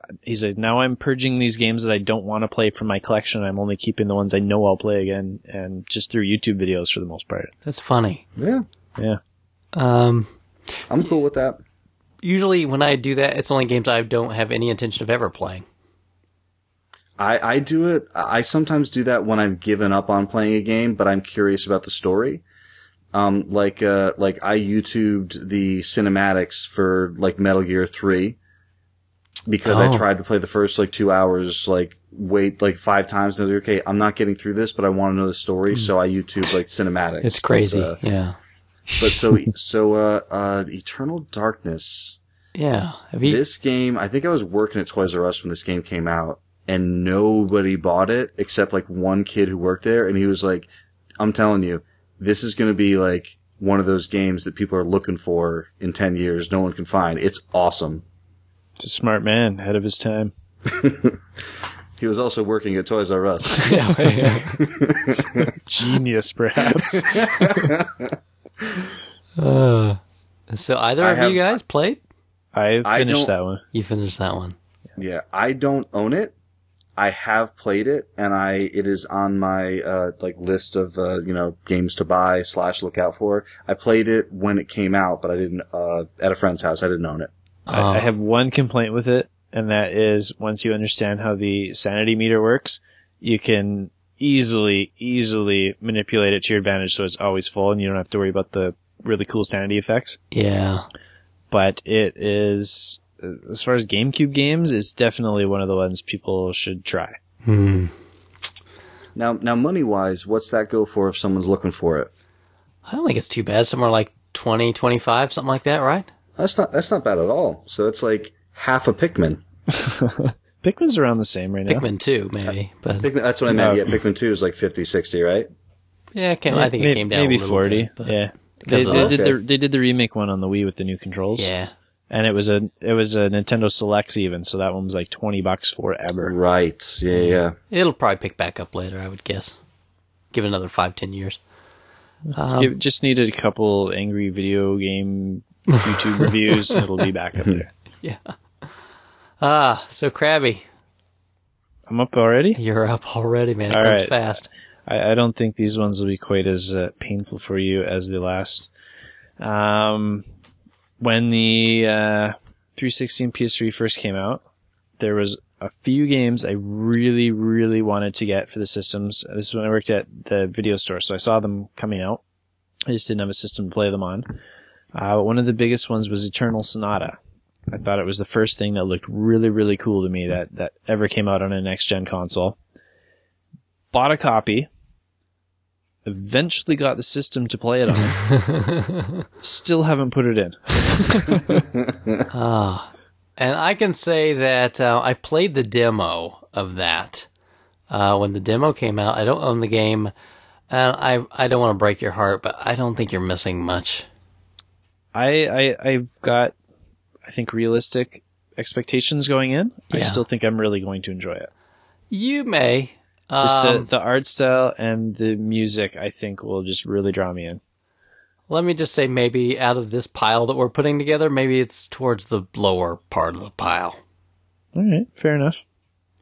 now I'm purging these games that I don't want to play from my collection. I'm only keeping the ones I know I'll play again, and just through YouTube videos for the most part.
That's funny.
Yeah.
Yeah.
I'm cool with that.
Usually when I do that, it's only games I don't have any intention of ever playing.
I do it. I sometimes do that when I've given up on playing a game, but I'm curious about the story. Like I YouTubed the cinematics for like Metal Gear 3 because I tried to play the first like 2 hours, wait like 5 times and I was like, okay, I'm not getting through this, but I want to know the story. So I YouTubed like cinematics.
It's crazy. Yeah.
But so Eternal Darkness.
Yeah.
This game, I think I was working at Toys R Us when this game came out. And nobody bought it except like one kid who worked there. And he was like, I'm telling you, this is going to be like one of those games that people are looking for in 10 years. No one can find. It's awesome.
It's a smart man, ahead of his time.
He was also working at Toys R Us.
Genius, perhaps.
So either of you guys played?
I finished that one.
You finished that one.
Yeah, I don't own it. I have played it, and it is on my list of games to buy / look out for. I played it when it came out, but I didn't at a friend's house. I didn't own it.
I have one complaint with it, and that is once you understand how the sanity meter works, you can easily manipulate it to your advantage, so it's always full, and you don't have to worry about the really cool sanity effects.
Yeah,
but it is. As far as GameCube games, it's definitely one of the ones people should try.
Now, money-wise, what's that go for if someone's looking for it?
I don't think it's too bad. Somewhere like 20, 25, something like that, right?
That's not bad at all. So it's like half a Pikmin.
Pikmin's around the same right now.
Pikmin 2, maybe. But
Pikmin, that's what I meant. Yeah, Pikmin 2 is like 50, 60, right?
Yeah, I think it came down
maybe
a little
40.
bit. But
Yeah, they did the remake one on the Wii with the new controls.
Yeah.
And it was a Nintendo Selects even, so that one was like $20 forever.
Right. Yeah.
It'll probably pick back up later, I would guess. Give it another 5-10 years.
Just needed a couple angry video game YouTube reviews, and it'll be back up there.
Yeah. So Krabby.
I'm up already?
You're up already, man. It
All
comes
right.
fast.
I don't think these ones will be quite as painful for you as the last. When the 360 and PS3 first came out, there was a few games I really, really wanted to get for the systems. This is when I worked at the video store, so I saw them coming out. I just didn't have a system to play them on. One of the biggest ones was Eternal Sonata. I thought it was the first thing that looked really, really cool to me that ever came out on a next-gen console. Bought a copy. Eventually got the system to play it on. Still haven't put it in.
And I can say that I played the demo of that. When the demo came out, I don't own the game. And I don't want to break your heart, but I don't think you're missing much.
I've got, I think, realistic expectations going in.
Yeah.
I still think I'm really going to enjoy it.
You may.
Just the art style and the music, I think, will just really draw me in.
Let me just say, maybe out of this pile that we're putting together, maybe it's towards the lower part of the pile.
All right, fair enough.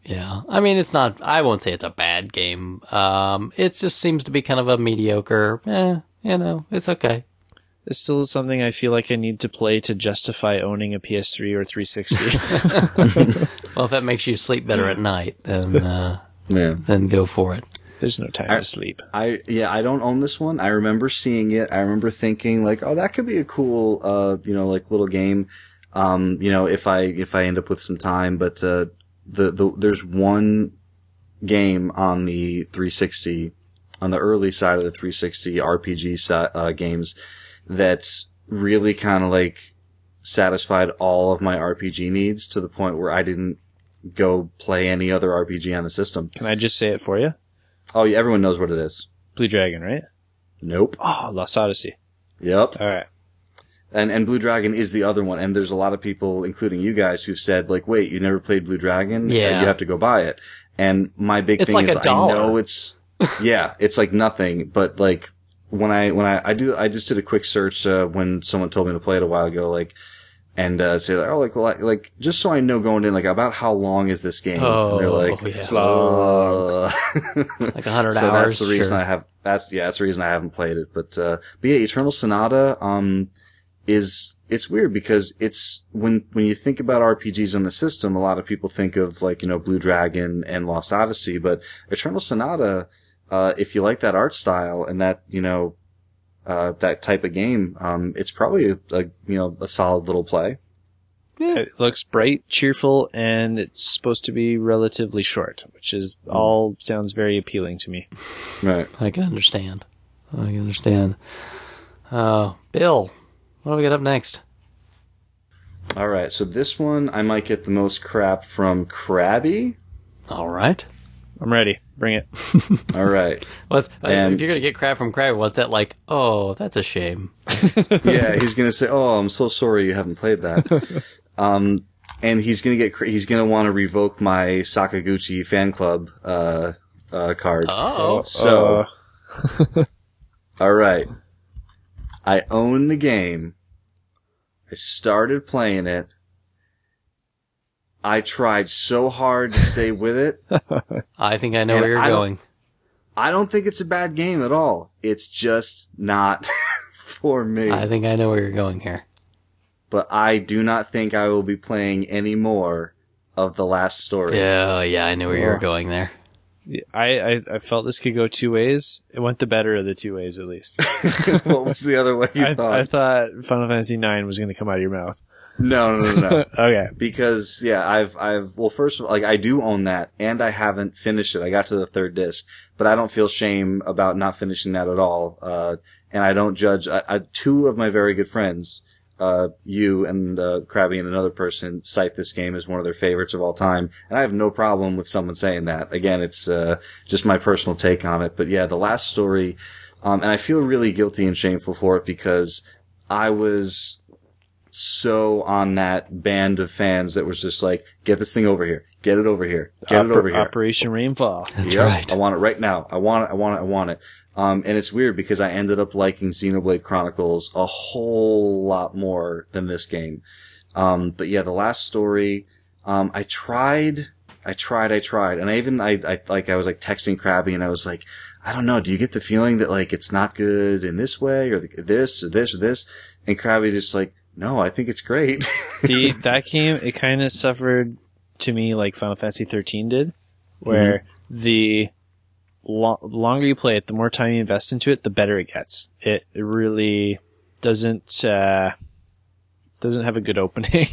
Yeah. I mean, it's not, I won't say it's a bad game. It just seems to be kind of a mediocre, it's okay.
It's still something I feel like I need to play to justify owning a PS3 or 360.
Well, if that makes you sleep better at night, then then go for it.
There's no time to sleep.
I don't own this one. I remember seeing it. I remember thinking like, oh, that could be a cool, little game. If I end up with some time, but, there's one game on the 360, on the early side of the 360 RPG games that's really kind of like satisfied all of my RPG needs to the point where I didn't go play any other RPG on the system.
Can I just say it for you?
Oh, yeah, everyone knows what it is.
Blue Dragon, right?
Nope.
Oh, Lost Odyssey.
Yep.
All right.
And Blue Dragon is the other one. And there's a lot of people, including you guys, who've said, like, wait, you never played Blue Dragon?
Yeah.
You have to go buy it. And my big thing
like
is,
$1.
I know it's, yeah, it's like nothing, but like, I just did a quick search, when someone told me to play it a while ago, like, and, say like, oh, like, just so I know going in, like, about how long is this game?
Oh,
and they're like,
yeah.
It's long.
Like 100
so
hours.
that's the reason
sure.
that's the reason I haven't played it. But yeah, Eternal Sonata, it's weird because it's, when you think about RPGs on the system, a lot of people think of like, Blue Dragon and Lost Odyssey, but Eternal Sonata, if you like that art style and that, that type of game, it's probably a solid little play.
Yeah.
It looks bright, cheerful, and it's supposed to be relatively short, which is all sounds very appealing to me.
Right.
I can understand. Bill, what do we got up next?
All right. So this one, I might get the most crap from Krabby.
All right.
I'm ready. Bring it.
All right.
If
And-
you're going to get crap from Krabby, what's that like? Oh, that's a shame.
Yeah, he's gonna say, "Oh, I'm so sorry you haven't played that." And he's gonna want to revoke my Sakaguchi fan club card.
Oh.
So, all right, I own the game. I started playing it. I tried so hard to stay with it.
I think I know
And
where you're
I don't-
going.
I don't think it's a bad game at all. It's just not for me.
I think I know where you're going here.
But I do not think I will be playing any more of The Last Story.
Yeah, I knew where you were going there.
I felt this could go two ways. It went the better of the two ways, at least.
What was the other way you thought?
I thought Final Fantasy IX was going to come out of your mouth.
No.
Okay.
Because, yeah, well, first of all, like, I do own that, and I haven't finished it. I got to the third disc, but I don't feel shame about not finishing that at all. And I don't judge. Two of my very good friends, you and Krabby and another person, cite this game as one of their favorites of all time, and I have no problem with someone saying that. Again, it's just my personal take on it. But yeah, The Last Story, and I feel really guilty and shameful for it because I was so on that band of fans that was just like, get this thing over here, get it over here, get it over here.
Operation Rainfall.
That's
Yep,
right.
I want it right now. I want it. And it's weird because I ended up liking Xenoblade Chronicles a whole lot more than this game. But yeah, The Last Story, I tried, and I was like texting Krabby and I was like, I don't know, do you get the feeling that like it's not good in this way or this or this or this? And Krabby just like, no, I think it's great.
That game, it kind of suffered to me like Final Fantasy 13 did, where the longer you play it, the more time you invest into it, the better it gets. It really doesn't have a good opening.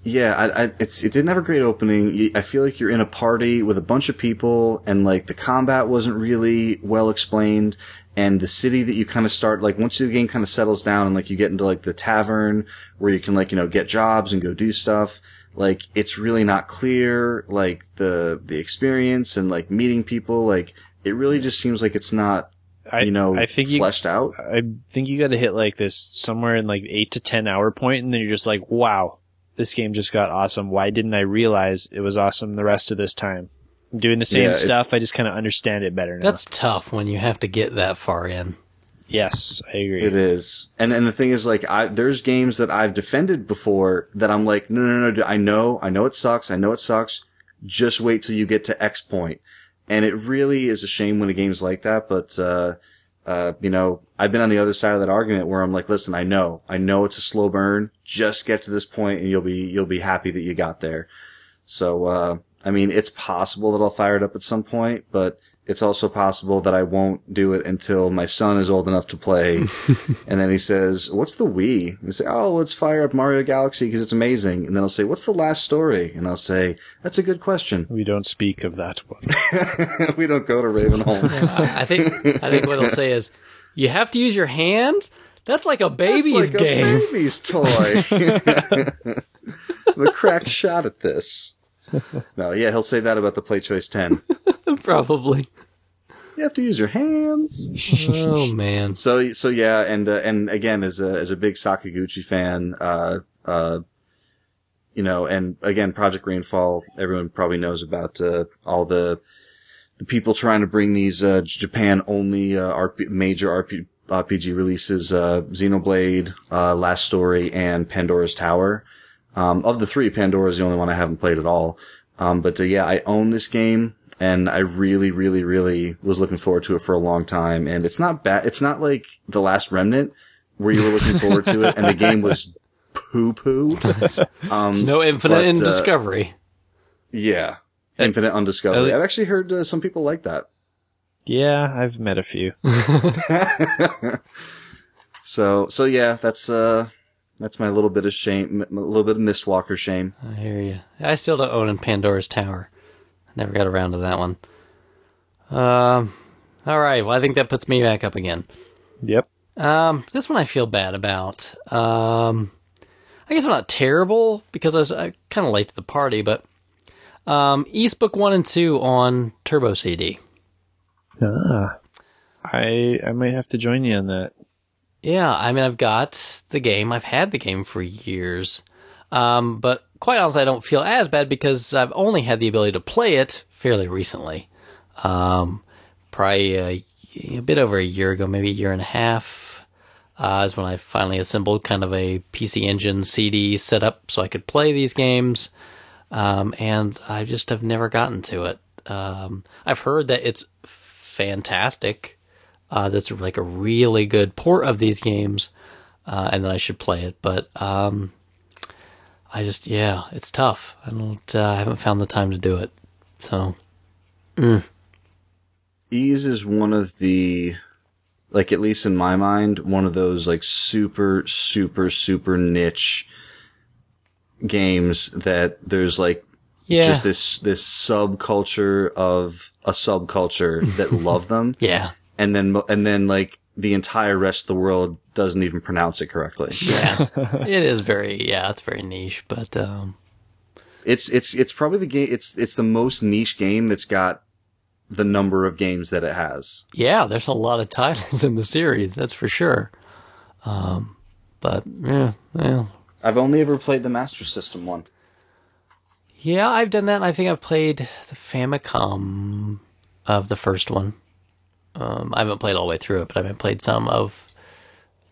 Yeah, it didn't have a great opening. I feel like you're in a party with a bunch of people, and like the combat wasn't really well explained. And the city that you kind of start, like once the game kind of settles down and like you get into like the tavern where you can like, get jobs and go do stuff, like it's really not clear, like the experience and like meeting people, like it really just seems like it's not,
I think
fleshed out.
I think you got to hit like this somewhere in like 8 to 10 hour point, and then you're just like, wow, this game just got awesome. Why didn't I realize it was awesome the rest of this time? I'm doing the same stuff. I just kind of understand it better now.
That's tough when you have to get that far in.
Yes, I agree.
It is. And the thing is, like, there's games that I've defended before that I'm like, no, I know it sucks. Just wait till you get to X point. And it really is a shame when a game's like that, but, I've been on the other side of that argument where I'm like, listen, I know it's a slow burn. Just get to this point and you'll be happy that you got there. So, I mean, it's possible that I'll fire it up at some point, but it's also possible that I won't do it until my son is old enough to play. And then he says, what's the Wii? And I say, oh, let's fire up Mario Galaxy because it's amazing. And then I'll say, what's The Last Story? And I'll say, that's a good question.
We don't speak of that one.
We don't go to Ravenholm.
I think what he'll say is, you have to use your hands? That's like a baby's
That's like
game.
a baby's toy. I'm a cracked shot at this. No, yeah, he'll say that about the Play Choice 10.
Probably.
You have to use your hands.
Oh man.
So yeah, and again, as a big Sakaguchi fan, you know, and again, Project Rainfall, everyone probably knows about all the people trying to bring these Japan only major RPG releases, Xenoblade, Last Story, and Pandora's Tower. Of the three, Pandora's the only one I haven't played at all. But yeah, I own this game, and I really, really, really was looking forward to it for a long time. And it's not bad. It's not like The Last Remnant, where you were looking forward to it, and the game was poo-poo.
It's no Infinite in Discovery.
Yeah. Infinite Undiscovery. I've actually heard some people like that.
Yeah, I've met a few.
So yeah, that's my little bit of shame, a little bit of Mistwalker shame.
I hear you. I still don't own Pandora's Tower. I never got around to that one. All right. Well, I think that puts me back up again.
Yep.
This one I feel bad about. I guess I'm not terrible because I was kind of late to the party, but East Book 1 and 2 on Turbo CD.
I might have to join you on that.
Yeah, I mean, I've got the game. I've had the game for years. But quite honestly, I don't feel as bad because I've only had the ability to play it fairly recently. Probably a bit over a year ago, maybe a year and a half, is when I finally assembled kind of a PC Engine CD setup so I could play these games. And I just have never gotten to it. I've heard that it's fantastic. That's like a really good port of these games, and that I should play it. But it's tough. I haven't found the time to do it. So,
Ease is one of the, like, at least in my mind, one of those like super, super, super niche games that there's like just this subculture of a subculture that love them.
Yeah.
And then like the entire rest of the world doesn't even pronounce it correctly.
Yeah. It's very niche, but
it's probably the game, it's the most niche game that's got the number of games that it has.
Yeah, there's a lot of titles in the series, that's for sure. But yeah.
I've only ever played the Master System one.
Yeah, I've done that, and I think I've played the Famicom of the first one. I haven't played all the way through it, but I've played some of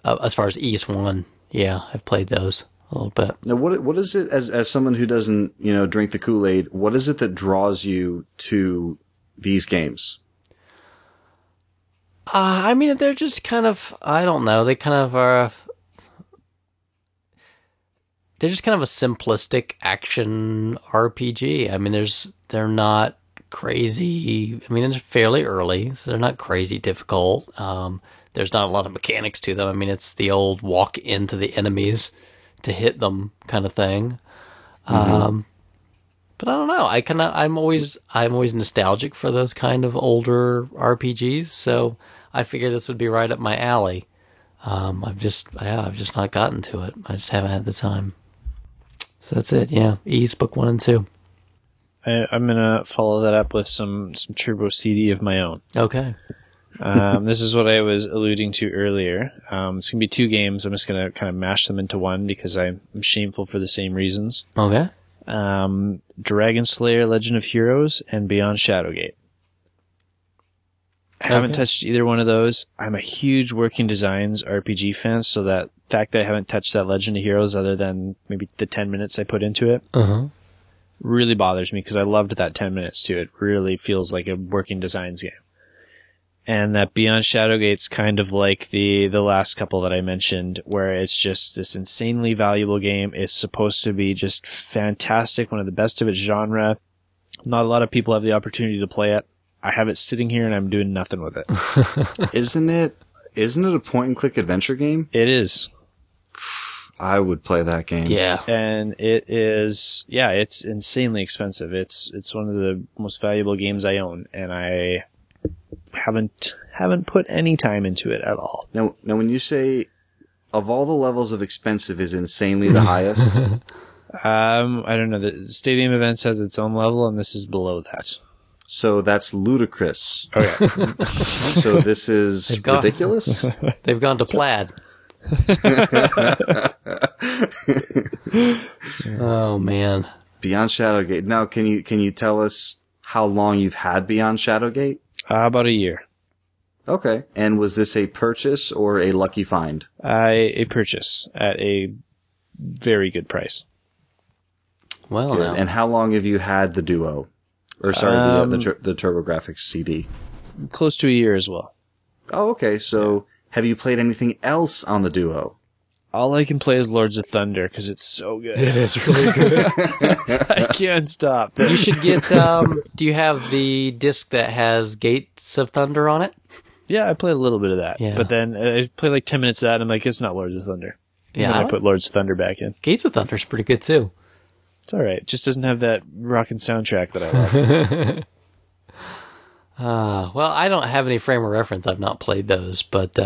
as far as East 1. Yeah, I've played those a little bit.
Now, what is it, as someone who doesn't, drink the Kool-Aid, what is it that draws you to these games?
I mean, they're just kind of, I don't know, they kind of are, they're just kind of a simplistic action RPG. I mean, they're not crazy. I mean, they're fairly early, so they're not crazy difficult. There's not a lot of mechanics to them. I mean, it's the old walk into the enemies to hit them kind of thing. But I don't know. I'm always nostalgic for those kind of older RPGs, so I figured this would be right up my alley. I've just not gotten to it. I just haven't had the time. So that's it. Yeah, East Book 1 and 2.
I'm gonna follow that up with some Turbo CD of my own.
Okay.
This is what I was alluding to earlier. It's gonna be two games. I'm just gonna kind of mash them into one because I'm shameful for the same reasons.
Okay.
Dragon Slayer: Legend of Heroes and Beyond Shadowgate. I haven't touched either one of those. I'm a huge Working Designs RPG fan, so that fact that I haven't touched that Legend of Heroes other than maybe the 10 minutes I put into it really bothers me because I loved that 10 minutes too. It really feels like a Working Designs game. And that Beyond Shadowgate's kind of like the last couple that I mentioned, where it's just this insanely valuable game. It's supposed to be just fantastic, one of the best of its genre. Not a lot of people have the opportunity to play it. I have it sitting here and I'm doing nothing with it.
Isn't it a point and click adventure game?
It is.
I would play that game.
Yeah.
And it is, it's insanely expensive. It's one of the most valuable games I own, and I haven't put any time into it at all.
Now when you say of all the levels of expensive is insanely the highest,
I don't know. The Stadium Events has its own level, and this is below that.
So that's ludicrous.
Okay.
So this is ridiculous?
They've gone to plaid. Oh, man.
Beyond Shadowgate. Now, can you tell us how long you've had Beyond Shadowgate?
About a year.
Okay. And was this a purchase or a lucky find?
A purchase at a very good price.
Well,
Good.
now.
And how long have you had the Duo? Or sorry, the TurboGrafx CD?
Close to a year as well.
Oh, okay. So have you played anything else on the Duo?
All I can play is Lords of Thunder because it's so good.
It is really good.
I can't stop.
You should get, do you have the disc that has Gates of Thunder on it?
Yeah, I played a little bit of that.
Yeah.
But then I played like 10 minutes of that and I'm like, it's not Lords of Thunder.
Yeah.
And then I put Lords of Thunder back in.
Gates of Thunder is pretty good, too.
It's alright. It just doesn't have that rockin' soundtrack that I love.
Well, I don't have any frame of reference. I've not played those, but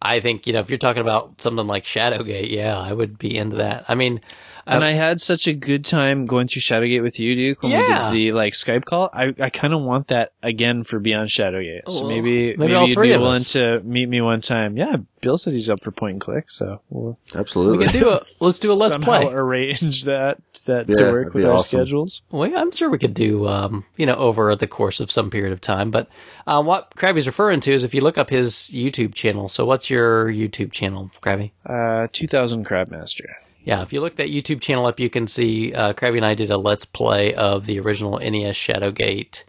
I think, if you're talking about something like Shadowgate, yeah, I would be into that. I mean,
And I had such a good time going through Shadowgate with you, Duke, when we
Yeah.
did the Skype call. I kind of want that again for Beyond Shadowgate. So
Well,
maybe
all
you'd
three
be
of
willing
us.
to meet me one time. Yeah, Bill said he's up for point and click, so we'll
Absolutely.
we can let's do a Let's
somehow
Play.
arrange that
Yeah,
to work
that'd
with
be
our
awesome.
schedules.
Well, I'm sure we could do, over the course of some period of time. But what Krabby's referring to is if you look up his YouTube channel. So what's your YouTube channel, Krabby?
2000 Crabmaster.
Yeah, if you look that YouTube channel up, you can see Krabby and I did a Let's Play of the original NES Shadowgate.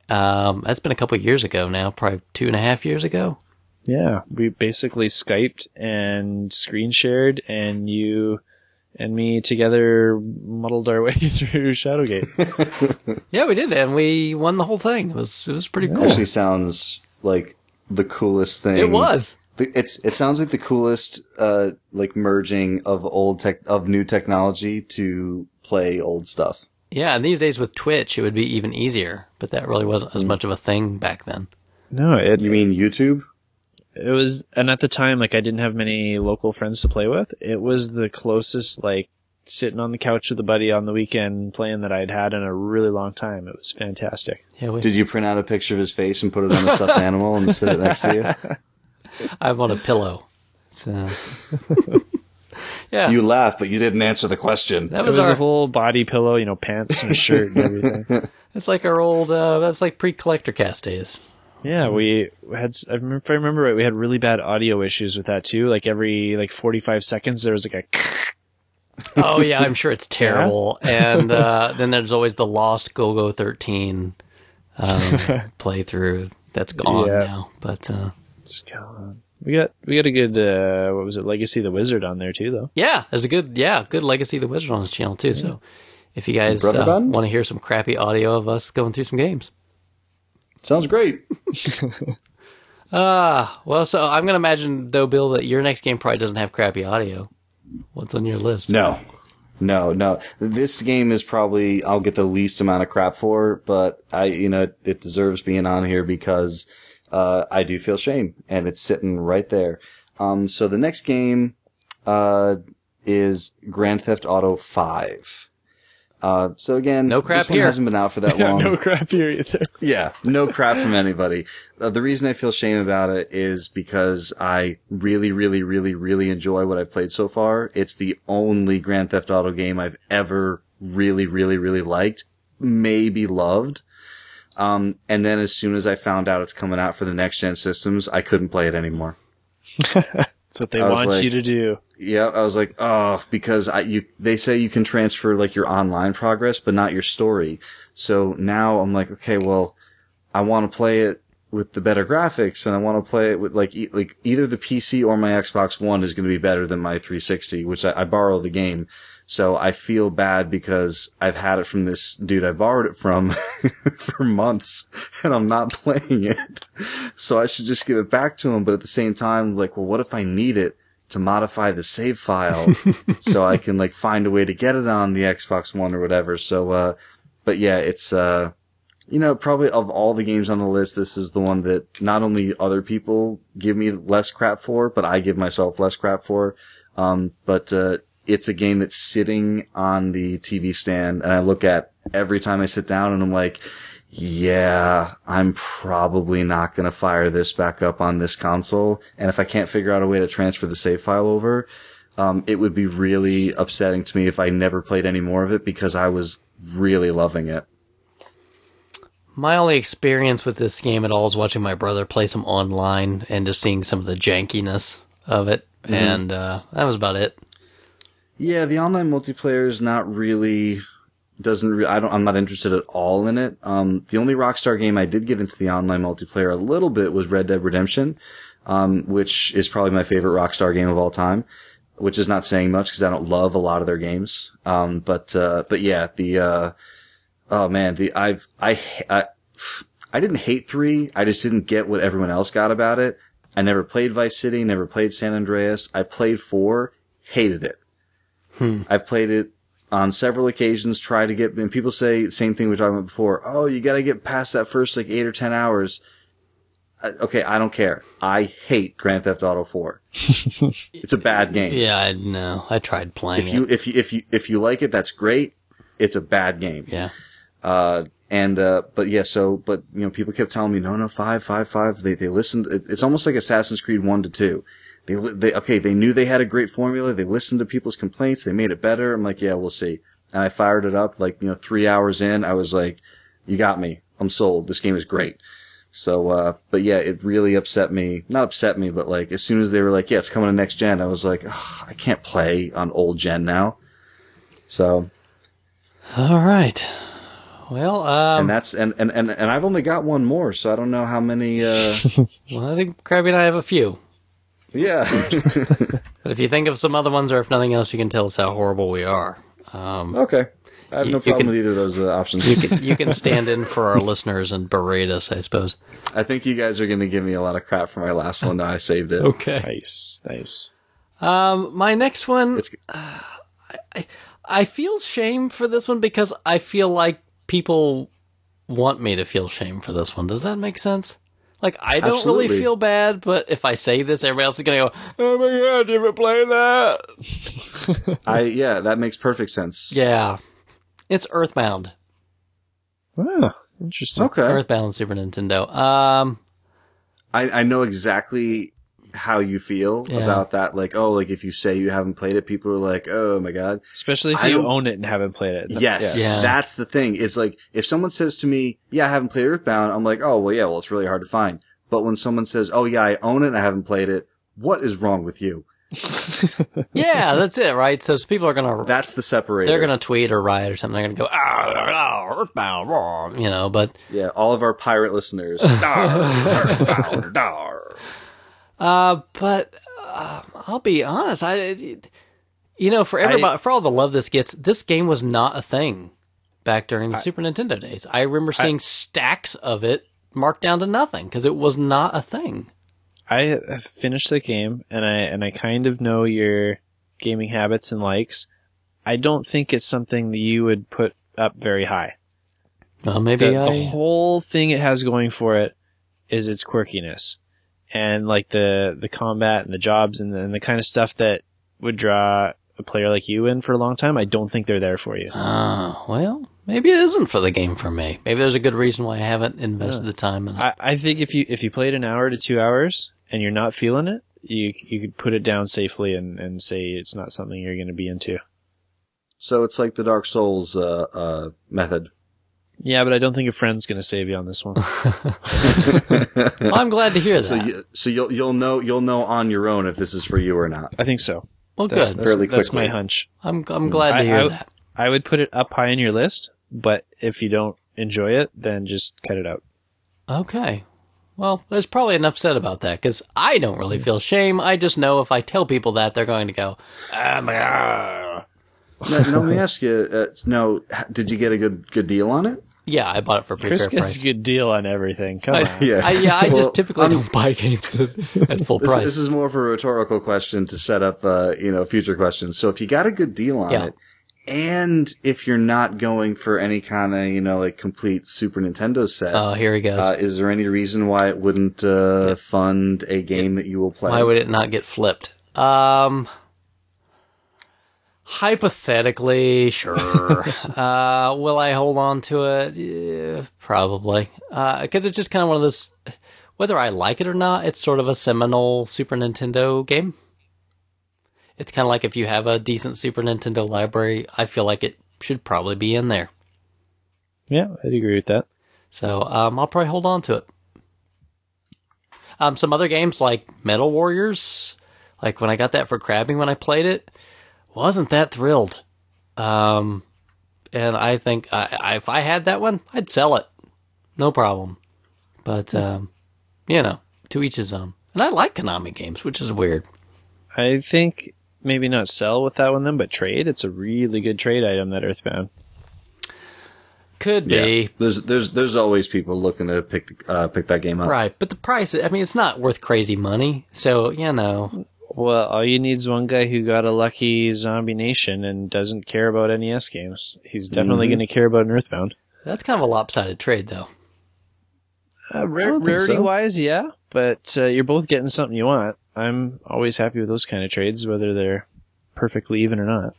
That's been a couple years ago now, probably 2.5 years ago.
Yeah, we basically Skyped and screen shared, and you and me together muddled our way through Shadowgate.
Yeah, we did, and we won the whole thing. It was pretty cool.
Actually sounds like the coolest thing.
It was.
It sounds like the coolest merging of new technology to play old stuff.
Yeah, and these days with Twitch, it would be even easier, but that really wasn't as much of a thing back then.
No,
You mean YouTube?
it was, and at the time, I didn't have many local friends to play with. It was the closest, sitting on the couch with a buddy on the weekend playing that I'd had in a really long time. It was fantastic.
Yeah,
Did you print out a picture of his face and put it on a stuffed animal and sit it next to you?
I have on a pillow. So, yeah,
You laughed, but you didn't answer the question.
that
It
was
was
our.
a whole body pillow, pants and a shirt and everything.
It's like our old. That's like pre-Collectorcast days.
Yeah, we had, if I remember right, we had really bad audio issues with that too. Every 45 seconds, there was a
Oh yeah, I'm sure it's terrible. And then there's always the lost Go-Go 13 playthrough that's gone
Yeah.
now. But
it's gone. We got a good, what was it, Legacy of the Wizard on there too, though.
yeah, there's a good Legacy of the Wizard on his channel too. So if you guys
Brother Bun?
want to hear some crappy audio of us going through some games.
Sounds great.
Well, so I'm going to imagine, though, Bill, that your next game probably doesn't have crappy audio. What's on your list?
No. This game is probably I'll get the least amount of crap for, but it deserves being on here because I do feel shame, and it's sitting right there. So the next game is Grand Theft Auto 5. So again,
No crap
this one
here.
hasn't been out for that long.
No crap here either.
Yeah, no crap from anybody. The reason I feel shame about it is because I really, really, really, really enjoy what I've played so far. It's the only Grand Theft Auto game I've ever really, really, really liked, maybe loved. And then as soon as I found out it's coming out for the next gen systems, I couldn't play it anymore.
That's what they
I was
want
like-
you to do.
Yeah, I was like, oh, because they say you can transfer your online progress, but not your story. So now I'm like, okay, well, I want to play it with the better graphics, and I want to play it with either the PC or my Xbox One is going to be better than my 360, which I borrow the game. So I feel bad because I've had it from this dude I borrowed it from for months, and I'm not playing it. So I should just give it back to him. But at the same time, well, what if I need it to modify the save file so I can find a way to get it on the Xbox One or whatever. So, but yeah, it's, probably of all the games on the list, this is the one that not only other people give me less crap for, but I give myself less crap for. But it's a game that's sitting on the TV stand and I look at every time I sit down and I'm like, yeah, I'm probably not going to fire this back up on this console. And if I can't figure out a way to transfer the save file over, it would be really upsetting to me if I never played any more of it because I was really loving it.
My only experience with this game at all is watching my brother play some online and just seeing some of the jankiness of it. Mm-hmm. And that was about it.
Yeah, the online multiplayer is not really... I'm not interested at all in it. The only Rockstar game I did get into the online multiplayer a little bit was Red Dead Redemption, which is probably my favorite Rockstar game of all time, which is not saying much because I don't love a lot of their games. But yeah, I didn't hate 3. I just didn't get what everyone else got about it. I never played Vice City, never played San Andreas. I played 4, hated it. I've played it on several occasions, and people say the same thing we were talking about before. Oh, you gotta get past that first 8 or 10 hours. Okay, I don't care. I hate Grand Theft Auto 4. It's a bad game.
Yeah, I know. I tried playing it.
If you like it, that's great. It's a bad game.
Yeah.
But people kept telling me, no, 5. They listened. It's almost like Assassin's Creed 1 to 2. They knew they had a great formula. They listened to people's complaints. They made it better. I'm like, yeah, we'll see. And I fired it up 3 hours in. I was like, you got me. I'm sold. This game is great. So, but yeah, it really upset me. Not upset me, but as soon as they were like, yeah, it's coming to next gen, I was like, I can't play on old gen now. So.
All right. Well,
and that's, and I've only got one more, so I don't know how many,
Well, I think Krabby and I have a few.
Yeah.
But if you think of some other ones, or if nothing else, you can tell us how horrible we are.
Okay. I have no problem with either of those options.
You can stand in for our listeners and berate us, I suppose.
I think you guys are going to give me a lot of crap for my last one. I saved it.
Okay.
Nice.
My next one, I feel shame for this one because I feel like people want me to feel shame for this one. Does that make sense? I don't really feel bad, but if I say this, everybody else is going to go, oh my god, you ever play that?
Yeah, that makes perfect sense.
Yeah. It's Earthbound.
Oh, interesting.
Okay.
Earthbound Super Nintendo.
I know exactly how you feel about that. If you say you haven't played it, people are like, oh my god.
Especially if you own it and haven't played it.
Yes. Yeah. That's the thing. It's if someone says to me, yeah, I haven't played Earthbound, I'm like, oh, well, it's really hard to find. But when someone says, oh yeah, I own it and I haven't played it, what is wrong with you?
Yeah, that's it, right? So people are going to...
That's the separator.
They're going to tweet or riot or something. They're going to go, Earthbound, but...
Yeah, all of our pirate listeners. Earthbound,
But I'll be honest, for all the love this gets, this game was not a thing back during the Super Nintendo days. I remember seeing stacks of it marked down to nothing because it was not a thing.
I have finished the game, and I kind of know your gaming habits and likes. I don't think it's something that you would put up very high.
Well, maybe
the whole thing it has going for it is its quirkiness. And the combat and the jobs and the kind of stuff that would draw a player like you in for a long time, I don't think they're there for you.
Well, maybe it isn't for the game for me. Maybe there's a good reason why I haven't invested the time in it.
I think if you played an hour to 2 hours and you're not feeling it, you could put it down safely and say it's not something you're going to be into.
So it's like the Dark Souls method.
Yeah, but I don't think a friend's going to save you on this one.
Well, I'm glad to hear that.
So you'll know on your own if this is for you or not.
I think so.
Well, good.
That's my hunch.
I'm glad to hear that.
I would put it up high on your list, but if you don't enjoy it, then just cut it out.
Okay. Well, there's probably enough said about that, because I don't really feel shame. I just know if I tell people that, they're going to go, oh my god.
Let me ask you, did you get a good deal on it?
Yeah, I bought it for a pretty
Chris
fair price.
gets a good deal on everything. Come on.
I just typically don't buy games at full price.
This is more of a rhetorical question to set up, future questions. So if you got a good deal on it, and if you're not going for any kind of, complete Super Nintendo set.
Oh, here he goes.
Is there any reason why it wouldn't fund a game that you will play?
Why would it not get flipped? Hypothetically, sure. Will I hold on to it? Yeah, probably. Because it's just kind of one of those, whether I like it or not, it's sort of a seminal Super Nintendo game. It's kind of like if you have a decent Super Nintendo library, I feel like it should probably be in there.
Yeah, I'd agree with that.
So I'll probably hold on to it. Some other games like Metal Warriors, like when I got that for crabbing when I played it, wasn't that thrilled. And I think if I had that one, I'd sell it. No problem. But, to each his own. And I like Konami games, which is weird.
I think maybe not sell with that one then, but trade. It's a really good trade item, that Earthbound.
Could be.
Yeah. There's always people looking to pick that game up.
Right, but the price, I mean, it's not worth crazy money. So,
Well, all you need is one guy who got a lucky Zombie Nation and doesn't care about NES games. He's definitely going to care about an Earthbound.
That's kind of a lopsided trade, though.
Rarity-wise, yeah, but you're both getting something you want. I'm always happy with those kind of trades, whether they're perfectly even or not.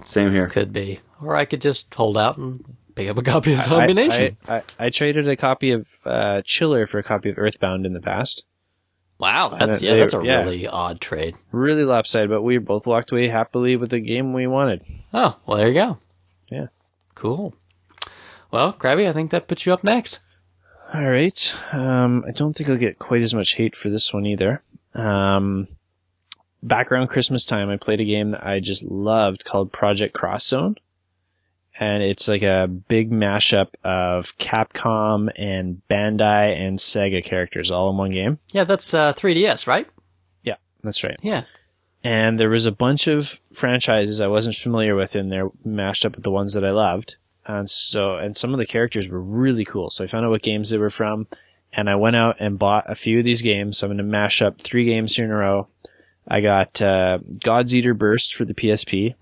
Same here.
Could be. Or I could just hold out and pick up a copy of Zombie Nation.
I traded a copy of Chiller for a copy of Earthbound in the past.
Wow, that's a really odd trade.
Really lopsided, but we both walked away happily with the game we wanted.
Oh, well, there you go.
Yeah.
Cool. Well, Krabby, I think that puts you up next.
All right. I don't think I'll get quite as much hate for this one either. Back around Christmas time, I played a game that I just loved called Project Cross Zone. And it's like a big mashup of Capcom and Bandai and Sega characters all in one game.
Yeah, that's 3DS, right?
Yeah, that's right.
Yeah.
And there was a bunch of franchises I wasn't familiar with in there, mashed up with the ones that I loved. And some of the characters were really cool. So I found out what games they were from, and I went out and bought a few of these games. So I'm going to mash up 3 games here in a row. I got God's Eater Burst for the PSP.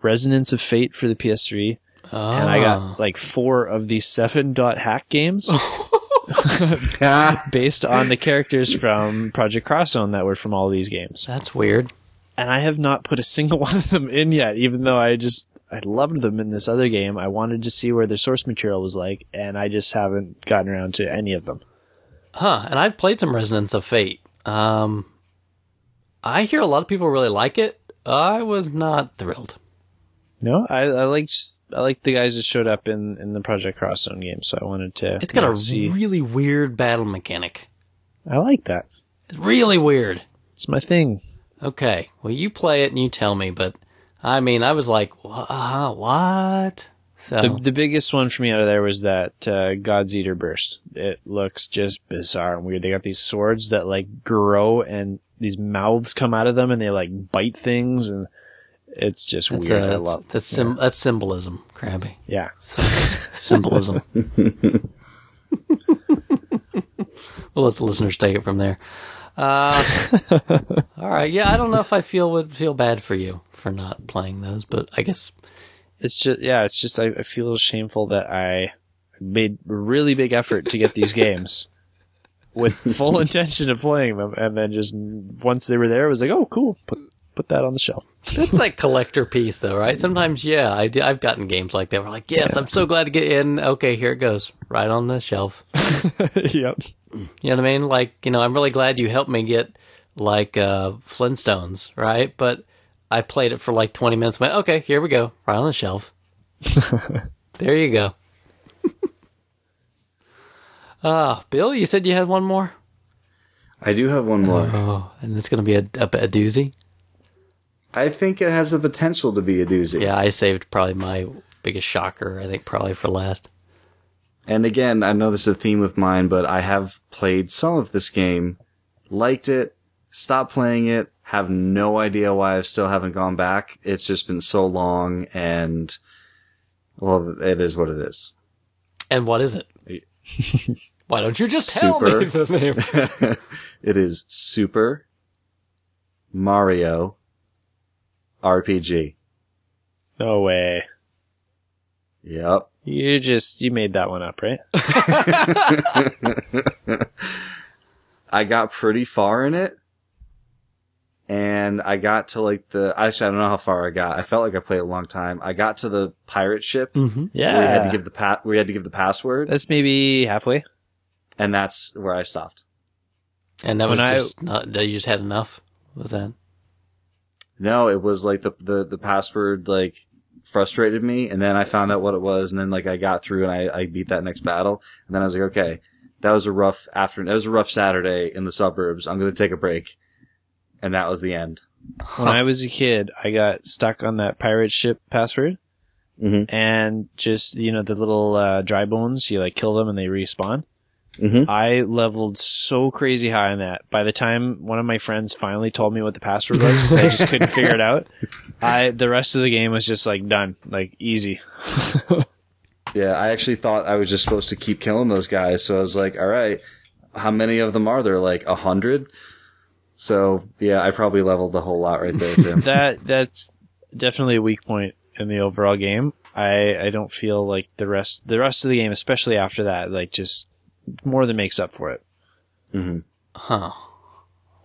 Resonance of Fate for the PS3, and I got like 4 of these 7-hack games based on the characters from Project Cross Zone that were from all these games.
That's weird.
And I have not put a single one of them in yet, even though I loved them in this other game. I wanted to see where their source material was like, and I just haven't gotten around to any of them.
And I've played some Resonance of Fate. I hear a lot of people really like it. I was not thrilled.
No, I liked the guys that showed up in the Project Cross Zone game, so I wanted to.
It's got a really weird battle mechanic.
I like that.
It's really weird.
It's my thing.
Okay, well, you play it and you tell me, but I mean, I was like, what? So
the biggest one for me out of there was that God's Eater Burst. It looks just bizarre and weird. They got these swords that like grow and these mouths come out of them and they like bite things and. It's just weird.
That's symbolism, Krabby.
Yeah.
Symbolism. We'll let the listeners take it from there. All right. Yeah, I don't know if I would feel bad for you for not playing those, but I guess
it's just I feel shameful that I made a really big effort to get these games with full intention of playing them, and then just once they were there, I was like, oh, cool. Put that on the shelf.
That's like collector piece, though, right? Sometimes, yeah, I've gotten games like that. We're like, yes, yeah. I'm so glad to get in. Okay, here it goes, right on the shelf.
Yep.
You know what I mean? Like, I'm really glad you helped me get like Flintstones, right? But I played it for like 20 minutes. Went, okay, here we go, right on the shelf. There you go. Bill, you said you had one more.
I do have one more.
Oh, and it's going to be a doozy.
I think it has the potential to be a doozy.
Yeah, I saved probably my biggest shocker, I think, probably for last.
And again, I know this is a theme with mine, but I have played some of this game, liked it, stopped playing it, have no idea why I still haven't gone back. It's just been so long, and, well, it is what it is.
And what is it? Why don't you just tell me the name?
It is Super Mario RPG.
No way.
Yep.
You made that one up, right?
I got pretty far in it, and and I got to like actually I don't know how far I got. I felt like I played a long time. I got to the pirate ship.
Yeah.
Where we had to give the password.
That's maybe halfway.
And that's where I stopped.
And that was just not, you just had enough? Was that?
No, it was like the password like frustrated me, and then I found out what it was, and then like I got through and I beat that next battle, and then I was like, okay, that was a rough afternoon. It was a rough Saturday in the suburbs. I'm going to take a break. And that was the end.
When I was a kid, I got stuck on that pirate ship password.
Mm-hmm.
And just, the little dry bones, you like kill them and they respawn.
Mm-hmm.
I leveled so crazy high on that. By the time one of my friends finally told me what the password was, because I just couldn't figure it out, the rest of the game was just like done, like easy.
Yeah, I actually thought I was just supposed to keep killing those guys, so I was like, all right, how many of them are there? Like 100? So yeah, I probably leveled a whole lot right there too.
That's definitely a weak point in the overall game. I don't feel like the rest of the game, especially after that, like just more than makes up for it.
Mm-hmm.
Huh.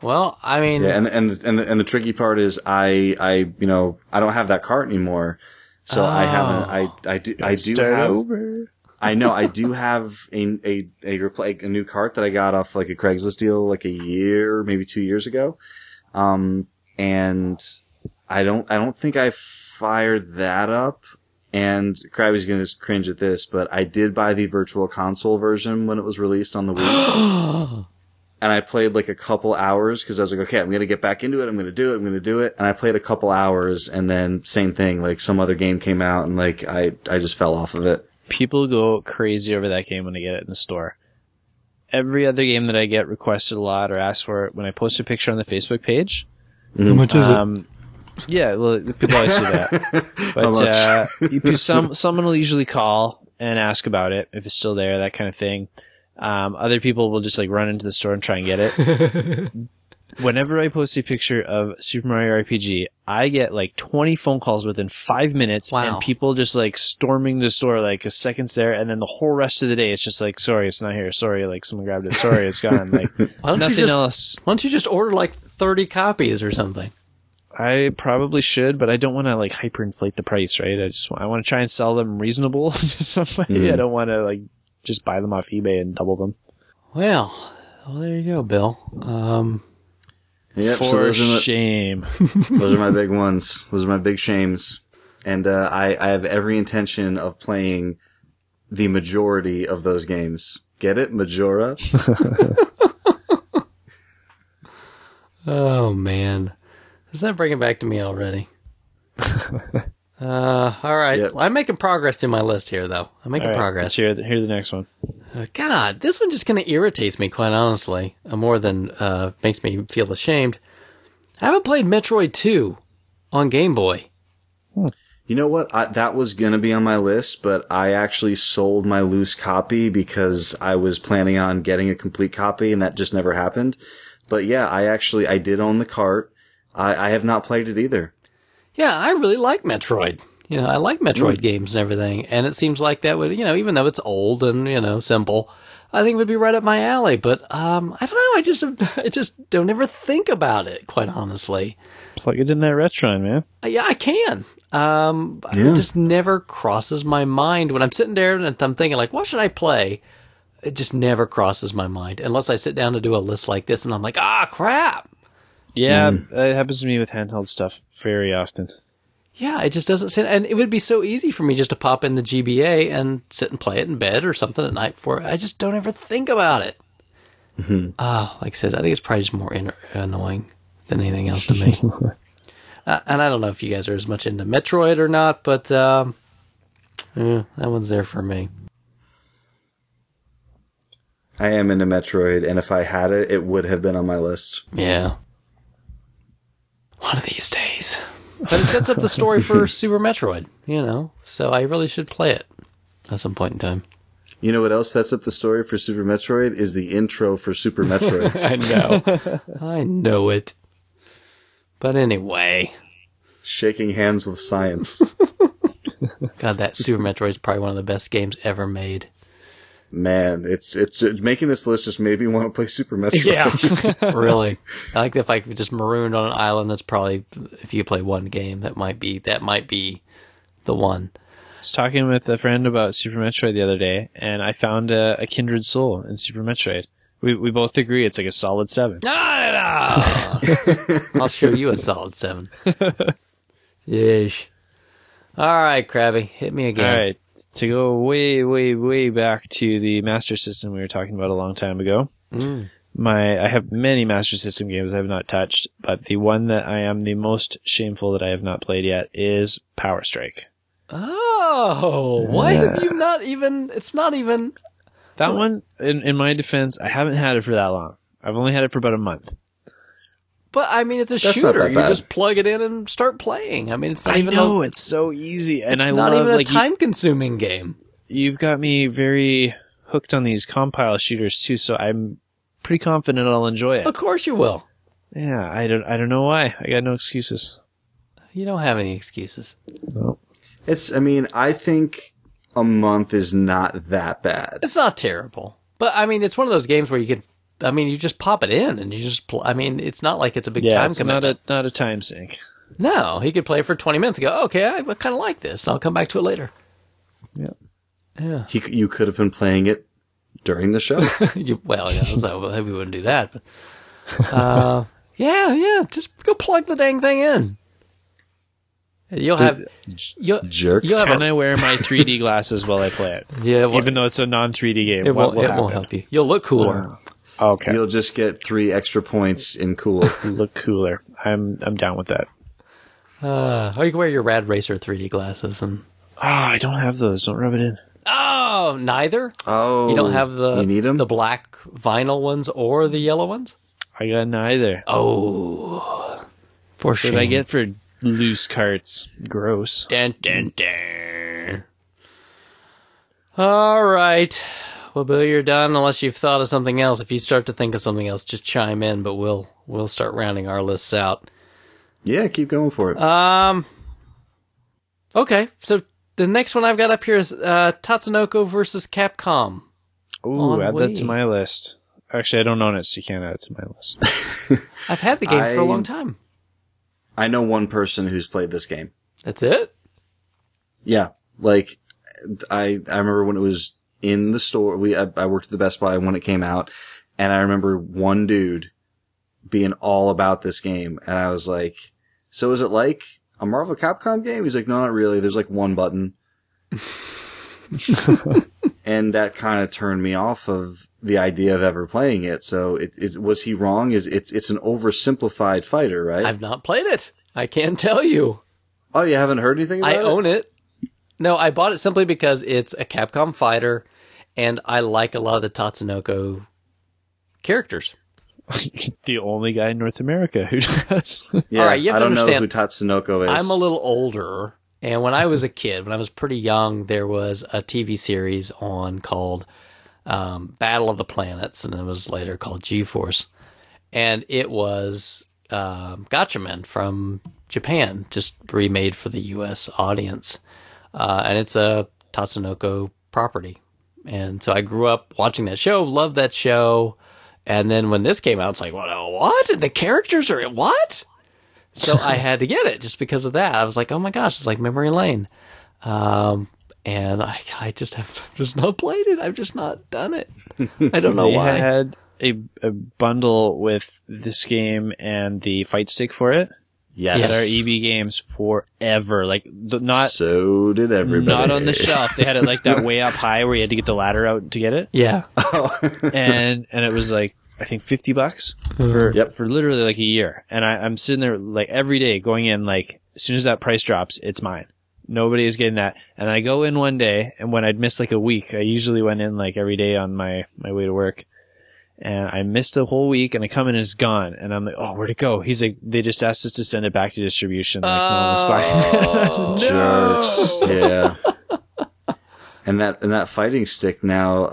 Well, I mean,
yeah, and the tricky part is I don't have that cart anymore, so I haven't. I do have.
Over.
I know I do have a new cart that I got off like a Craigslist deal like a year, maybe 2 years ago, and I don't think I fired that up. And Krabby's going to cringe at this, but I did buy the Virtual Console version when it was released on the Wii. And I played like a couple hours because I was like, okay, I'm going to get back into it. I'm going to do it. And I played a couple hours, and then same thing, like some other game came out, and like I just fell off of it.
People go crazy over that game when they get it in the store. Every other game that I get requested a lot or asked for, when I post a picture on the Facebook page.
How much is it?
Yeah, well, people always do that. But someone will usually call and ask about it, if it's still there, that kind of thing. Other people will just like run into the store and try and get it. Whenever I post a picture of Super Mario RPG, I get like 20 phone calls within 5 minutes.
Wow.
And people just like storming the store like a second's there, and then the whole rest of the day it's just like, sorry, it's not here. Sorry, like someone grabbed it. Sorry, it's gone. Like nothing else.
Why don't you just order like 30 copies or something?
I probably should, but I don't want to like hyperinflate the price, right? I want to try and sell them reasonable to somebody. I don't want to like just buy them off eBay and double them.
Well, there you go, Bill.
Yep,
for shame.
Those are my big ones. Those are my big shames. And I have every intention of playing the majority of those games. Get it? Majora?
Oh, man. Does that bring it back to me already? All right.
Yep.
I'm making progress in my list here, though. I'm making progress.
Let's hear the next one.
God, this one just kind of irritates me, quite honestly, more than makes me feel ashamed. I haven't played Metroid 2 on Game Boy.
You know what? That was going to be on my list, but I actually sold my loose copy because I was planning on getting a complete copy, and that just never happened. But yeah, I did own the cart. I have not played it either.
Yeah, I really like Metroid. I like Metroid games and everything, and it seems like that would, even though it's old and, simple, I think it would be right up my alley. But, I don't know, I just don't ever think about it, quite honestly.
Plug it in that Retron, man.
Yeah, I can. It just never crosses my mind when I'm sitting there and I'm thinking, like, what should I play? It just never crosses my mind, unless I sit down to do a list like this, and I'm like, crap.
Yeah, it happens to me with handheld stuff very often.
Yeah, it just doesn't sit. And it would be so easy for me just to pop in the GBA and sit and play it in bed or something at night before. I just don't ever think about it. Like I said, I think it's probably just more annoying than anything else to me. And I don't know if you guys are as much into Metroid or not, but that one's there for me.
I am into Metroid, and if I had it, it would have been on my list.
Yeah. One of these days. But it sets up the story for Super Metroid, so I really should play it at some point in time.
You know what else sets up the story for Super Metroid is the intro for Super Metroid.
I know. I know it. But anyway.
Shaking hands with science.
God, that Super Metroid is probably one of the best games ever made.
Man, it's making this list just made me want to play Super Metroid.
Yeah, really. I like if I could just marooned on an island. That's probably, if you play one game, that might be the one.
I was talking with a friend about Super Metroid the other day, and I found a kindred soul in Super Metroid. We both agree it's like a solid 7.
No. I'll show you a solid 7. Yeesh. All right, Krabby, hit me again.
All right, to go way, way, way back to the Master System we were talking about a long time ago. I have many Master System games I have not touched, but the one that I am the most shameful that I have not played yet is Power Strike.
Oh, why have you not even... It's not even...
That one, in my defense, I haven't had it for that long. I've only had it for about a month.
But, I mean, it's a
That's
shooter.
not that
You
bad.
just plug it in and start playing. I mean, it's not
I
even...
know, it's so easy. And I
not
love,
even a
like,
time-consuming game.
you've got me very hooked on these compile shooters, too, so I'm pretty confident I'll enjoy it.
Of course you will.
Yeah, I don't know why. I got no excuses.
You don't have any excuses.
No.
I think a month is not that bad.
It's not terrible. But, I mean, it's one of those games where you could... I mean, you just pop it in and you just... I mean, it's not like it's a big time
it's
commitment.
not a time sink.
No, he could play for 20 minutes and go, okay, I kind of like this, and I'll come back to it later.
Yeah.
Yeah.
You could have been playing it during the show.
Well, yeah, so we wouldn't do that. But, yeah, just go plug the dang thing in. You'll have...
Jerk.
You'll have
Can I wear my 3D glasses while I play it?
Yeah, well,
Even though it's a non-3D game,
it
what
won't
will happen?
help you. You'll look cooler.
Okay.
You'll just get 3 extra points in cool.
Look cooler. I'm down with that.
Or you can wear your Rad Racer 3D glasses. And
I don't have those. Don't rub it in.
oh, neither?
Oh,
You don't have
you need 'em?
the black vinyl ones or the yellow ones?
I got neither.
Oh, for
What
sure.
did I get for loose carts? Gross.
Dun, dun, dun. All right. Well, Bill, you're done unless you've thought of something else. If you start to think of something else, just chime in, but we'll start rounding our lists out.
Yeah, keep going for it.
Okay, so the next one I've got up here is Tatsunoko versus Capcom.
Ooh,
On
add that to
Wii.
my list. Actually, I don't own it, so you can't add it to my list.
I've had the game for a long time.
I know one person who's played this game.
That's it?
Yeah, like I remember when it was in the store. I worked at the Best Buy when it came out, and I remember one dude being all about this game, and I was like, "So is it like a Marvel Capcom game?" He's like, "No, not really. There's like one button." And that kind of turned me off of the idea of ever playing it. So was he wrong? It's an oversimplified fighter, right?
I've not played it. I can't tell you.
Oh, you haven't heard anything about
I
it?
own it. No, I bought it simply because it's a Capcom fighter, and I like a lot of the Tatsunoko characters.
The only guy in North America who does.
Yeah,
All right, you have
I
to
don't know
understand,
who Tatsunoko is.
I'm a little older, and when I was a kid, when I was pretty young, there was a TV series on called Battle of the Planets, and it was later called G-Force. And it was Gatchaman from Japan, just remade for the U.S. audience. And it's a Tatsunoko property. And so I grew up watching that show, loved that show. And then when this came out, it's like, what? The characters are what? So I had to get it just because of that. I was like, oh my gosh, it's like memory lane. And I just have just not played it. I've just not done it. I don't know why.
They had a bundle with this game and the fight stick for it.
Yes.
At our EB games forever. Like, not
did everybody.
not on the shelf. They had it like that way up high where you had to get the ladder out to get it.
Yeah.
And it was like, I think $50 for literally like a year. And I'm sitting there like every day going in, like, as soon as that price drops, it's mine. Nobody is getting that. And I go in one day, and when I'd miss like a week, I usually went in like every day on my way to work. And I missed a whole week, and I come in and it's gone. And I'm like, oh, where'd it go? He's like, they just asked us to send it back to distribution. Like, no.
Jerks. Yeah. And that fighting stick now,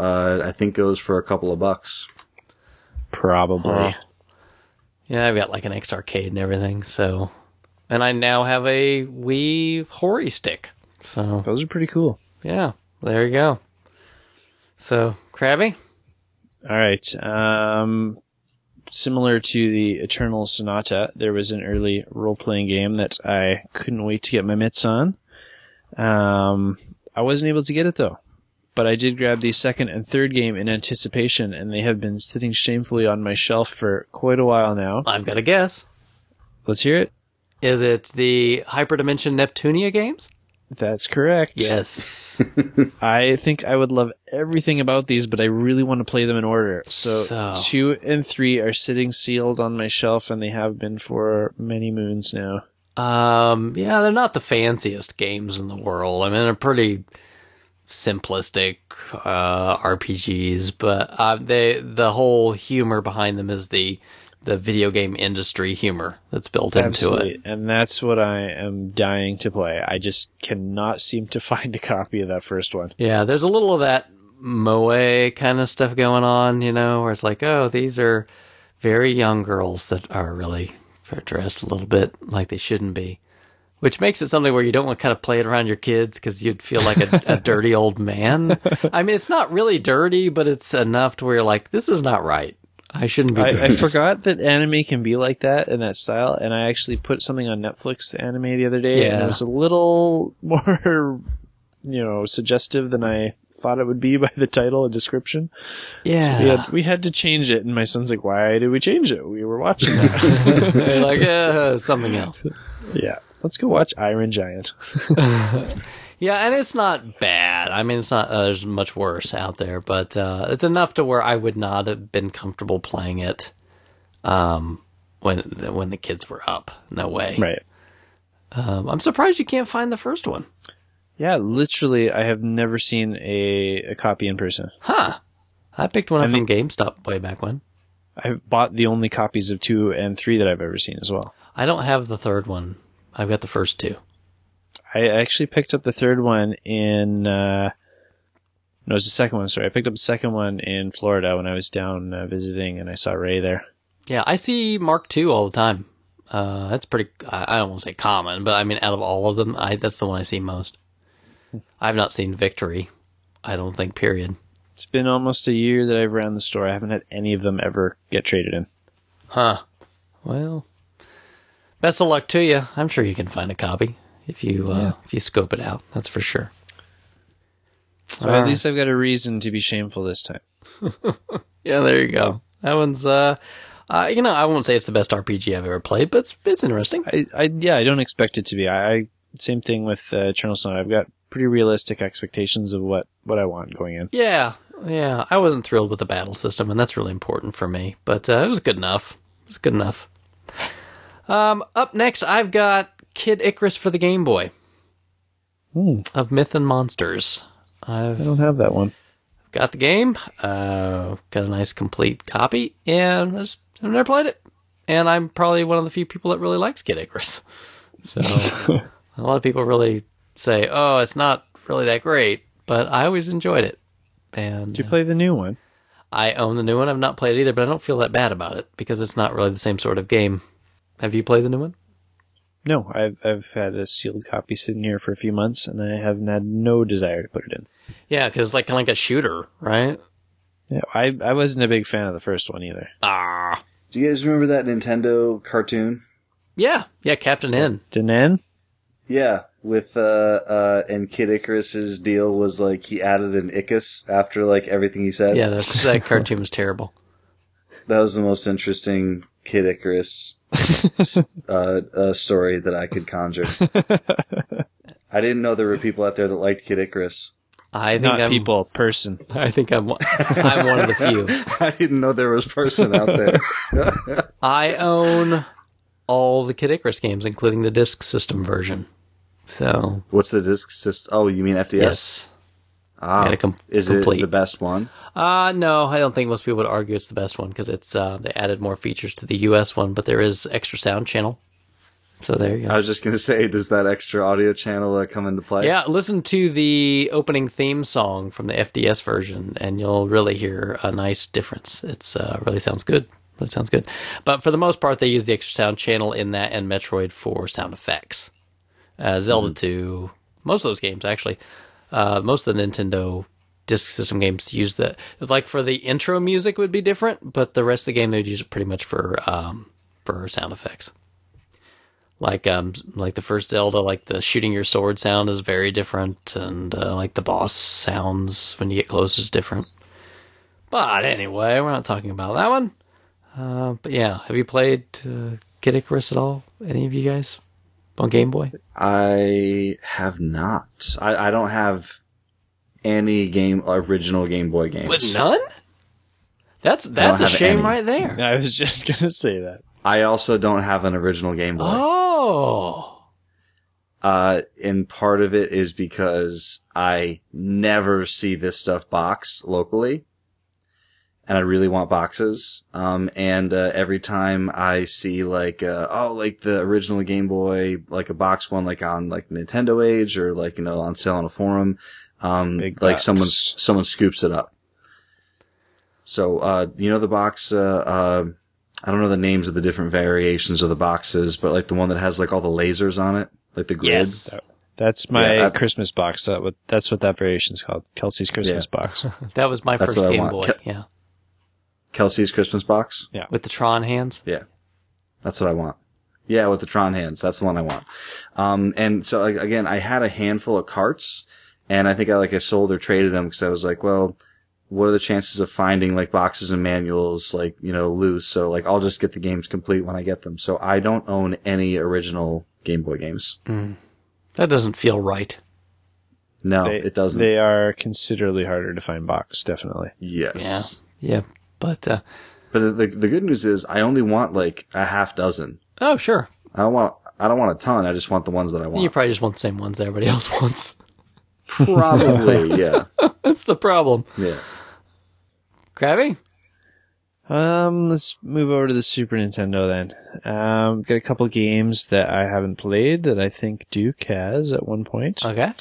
I think goes for a couple of bucks.
Probably.
Yeah, I've got like an X arcade and everything. So, and I now have a Wii Hori stick. So
Those are pretty cool.
yeah, there you go. So Krabby?
All right. Similar to the Eternal Sonata, there was an early role-playing game that I couldn't wait to get my mitts on. I wasn't able to get it, though. But I did grab the second and third game in anticipation, and they have been sitting shamefully on my shelf for quite a while now.
I've got a guess.
Let's hear it.
Is it the Hyperdimension Neptunia games?
That's correct.
Yes.
I think I would love everything about these, but I really want to play them in order. So 2 and 3 are sitting sealed on my shelf, and they have been for many moons now.
Yeah, they're not the fanciest games in the world. I mean, they're pretty simplistic RPGs, but the whole humor behind them is the video game industry humor that's built into it.
And that's what I am dying to play. I just cannot seem to find a copy of that first one.
Yeah, there's a little of that moe kind of stuff going on, you know, where it's like, oh, these are very young girls that are really dressed a little bit like they shouldn't be. Which makes it something where you don't want to kind of play it around your kids because you'd feel like a dirty old man. I mean, it's not really dirty, but it's enough to where you're like, this is not right. I shouldn't be doing
I forgot that anime can be like that in that style, and I actually put something on Netflix anime the other day, and it was a little more, suggestive than I thought it would be by the title and description.
Yeah.
So we had to change it, and my son's like, why did we change it? We were watching that.
Like, something else.
Yeah. Let's go watch Iron Giant.
Yeah, and it's not bad. I mean, it's not. There's much worse out there, but it's enough to where I would not have been comfortable playing it when the kids were up. No way.
Right.
I'm surprised you can't find the first one.
Yeah, literally, I have never seen a copy in person.
Huh. I picked one up from GameStop way back when.
I've bought the only copies of 2 and 3 that I've ever seen as well.
I don't have the third one. I've got the first 2.
I actually picked up the third one in... no, it was the second one, sorry. I picked up the second one in Florida when I was down visiting, and I saw Ray there.
Yeah, I see Mark II all the time. That's pretty... I don't want to say common, but I mean, out of all of them, that's the one I see most. I've not seen Victory, I don't think, period.
It's been almost a year that I've ran the store. I haven't had any of them ever get traded in.
Huh. Well, best of luck to you. I'm sure you can find a copy if you scope it out. That's for sure.
So at least I've got a reason to be shameful this time.
Yeah, there you go. That one's, I won't say it's the best RPG I've ever played, but it's interesting.
I don't expect it to be. Same thing with Eternal Sonata. I've got pretty realistic expectations of what I want going in.
Yeah. I wasn't thrilled with the battle system, and that's really important for me. But it was good enough. Up next, I've got Kid Icarus for the Game Boy. Of Myth and Monsters. I
don't have that one.
Got the game. Got a nice complete copy, and I've never played it. And I'm probably one of the few people that really likes Kid Icarus. So a lot of people really say, oh, it's not really that great, but I always enjoyed it. And
did you play the new one?
I own the new one. I've not played it either, but I don't feel that bad about it because it's not really the same sort of game. Have you played the new one?
No, I've had a sealed copy sitting here for a few months, and I have had no desire to put it in.
Yeah, because it's like kind of like a shooter, right?
Yeah, I wasn't a big fan of the first one either.
Do you guys remember that Nintendo cartoon?
Yeah, Captain N.
Danan?
Yeah, with and Kid Icarus's deal was like he added an Icus after like everything he said.
Yeah, that cartoon was terrible.
That was the most interesting Kid Icarus story that I could conjure. I didn't know there were people out there that liked Kid Icarus.
I think
person.
I think I'm one of the few.
I didn't know there was person out there.
I own all the Kid Icarus games, including the disc system version. So
what's the disc system? Oh, you mean FDS?
Yes.
Is it the best one?
No, I don't think most people would argue it's the best one because it's they added more features to the US one, but there is extra sound channel. So there you go.
I was just going to say, does that extra audio channel come into play?
Yeah, listen to the opening theme song from the FDS version, and you'll really hear a nice difference. It's really sounds good. It sounds good. But for the most part, they use the extra sound channel in that and Metroid for sound effects. Zelda 2, most of those games, actually. Most of the Nintendo Disk System games use the, like for the intro music would be different, but the rest of the game they'd use it pretty much for sound effects. Like the first Zelda, like the shooting your sword sound is very different, and like the boss sounds when you get close is different. But anyway, we're not talking about that one. But yeah, have you played Kid Icarus at all? Any of you guys on Game Boy?
I have not. I don't have any original Game Boy games.
But none? That's a shame right there.
I was just gonna say that.
I also don't have an original Game Boy.
Oh.
And part of it is because I never see this stuff boxed locally. And I really want boxes. Every time I see like the original Game Boy, like a box one, like on like Nintendo Age or like, on sale on a forum, like someone scoops it up. So, the box, I don't know the names of the different variations of the boxes, but like the one that has like all the lasers on it, like the grid.
Yes. That's my Christmas box. That's what that variation's called. Kelsey's Christmas box.
That was my first Game Boy. Yeah.
Kelsey's Christmas box?
Yeah.
With the Tron hands?
Yeah. That's what I want. Yeah, with the Tron hands. That's the one I want. And so again, I had a handful of carts, and I think I sold or traded them because I was like, well, what are the chances of finding like boxes and manuals like, loose? So like I'll just get the games complete when I get them. So I don't own any original Game Boy games.
That doesn't feel right.
No, it doesn't.
They are considerably harder to find box, definitely.
Yes.
Yeah. But
the good news is I only want like a half dozen.
Oh, sure.
I don't want a ton. I just want the ones that I want.
You probably just want the same ones that everybody else wants.
Probably, yeah.
That's the problem.
Yeah.
Krabby?
Let's move over to the Super Nintendo then. Got a couple games that I haven't played that I think Duke has at one point.
Okay.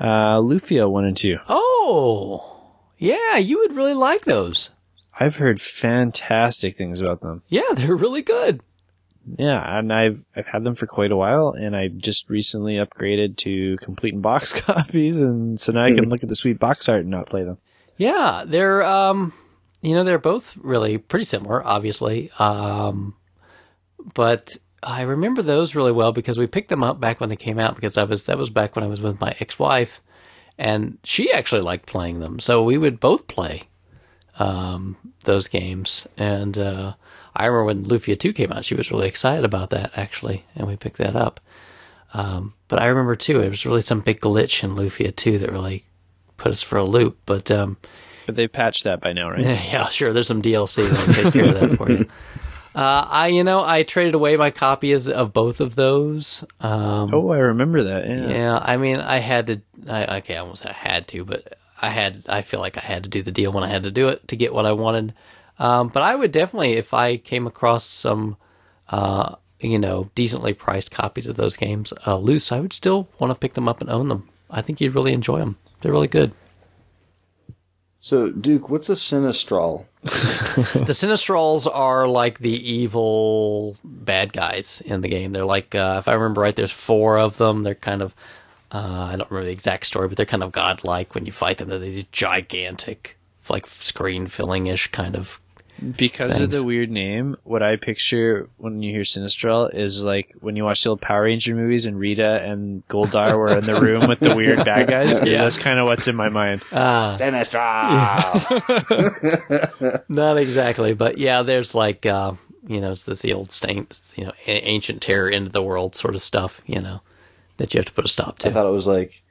Lufia 1 and 2.
Oh, yeah, you would really like those.
I've heard fantastic things about them.
Yeah, they're really good.
Yeah, and I've had them for quite a while, and I just recently upgraded to complete in box copies, and so now I can look at the sweet box art and not play them.
Yeah, they're they're both really pretty similar, obviously. But I remember those really well because we picked them up back when they came out because that was back when I was with my ex-wife, and she actually liked playing them, so we would both play those games. And I remember when Lufia 2 came out, she was really excited about that, actually, and we picked that up. But I remember, too, it was really some big glitch in Lufia 2 that really put us for a loop. But
they've patched that by now, right?
Yeah, sure. There's some DLC that'll take care of that for you. I traded away my copies of both of those.
I remember that, yeah.
Yeah, I mean, I had to... I almost had to, but... I feel like I had to do the deal when I had to do it to get what I wanted. But I would definitely, if I came across some, decently priced copies of those games loose, I would still want to pick them up and own them. I think you'd really enjoy them. They're really good.
So, Duke, what's a Sinistral?
The Sinistrals are like the evil bad guys in the game. They're like, if I remember right, there's 4 of them. They're kind of... I don't remember the exact story, but they're kind of godlike when you fight them. They're these gigantic, like screen-filling-ish kind of
Because
things.
of the weird name, what I picture when you hear Sinistral is like when you watch the old Power Ranger movies and Rita and Goldar were in the room with the weird bad guys. Yeah. That's kind of what's in my mind.
Sinistral!
Yeah. Not exactly, but yeah, there's like, it's the old ancient terror into the world sort of stuff, that you have to put a stop to.
I thought it was like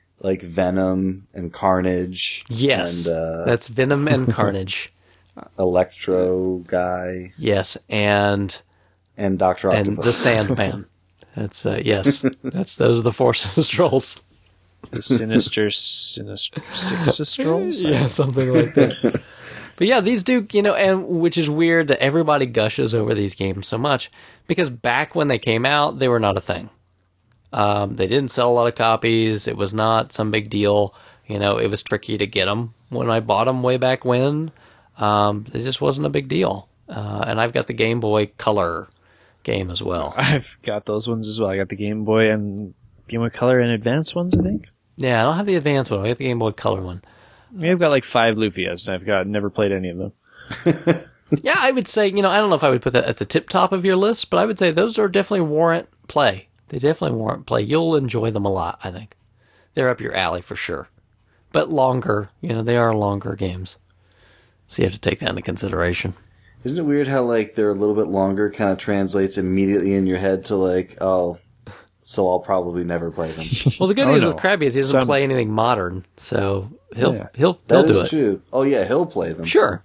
Venom and Carnage.
Yes,
and,
that's Venom and Carnage.
Electro guy.
Yes, and
Dr. Octopus.
And the Sandman. That's yes. Those are the 4 Sinistrals.
The Sinistrals?
Yeah, something like that. But yeah, these do, and which is weird that everybody gushes over these games so much because back when they came out, they were not a thing. They didn't sell a lot of copies. It was not some big deal. It was tricky to get them when I bought them way back when. It just wasn't a big deal. And I've got the Game Boy Color game as well.
I've got those ones as well. I got the Game Boy and Game Boy Color and Advanced ones, I think.
Yeah, I don't have the Advanced one. I got the Game Boy Color one.
I've got like 5 Lufias, and I've never played any of them.
Yeah, I would say, I don't know if I would put that at the tip top of your list, but I would say those are definitely warrant play. They definitely warrant play. You'll enjoy them a lot, I think. They're up your alley for sure. But longer, they are longer games. So you have to take that into consideration.
Isn't it weird how, like, they're a little bit longer kind of translates immediately in your head to, like, oh, so I'll probably never play them.
Well, the good news with Krabby is he doesn't play anything modern, so he'll do it.
That is true. Oh, yeah, he'll play them.
Sure.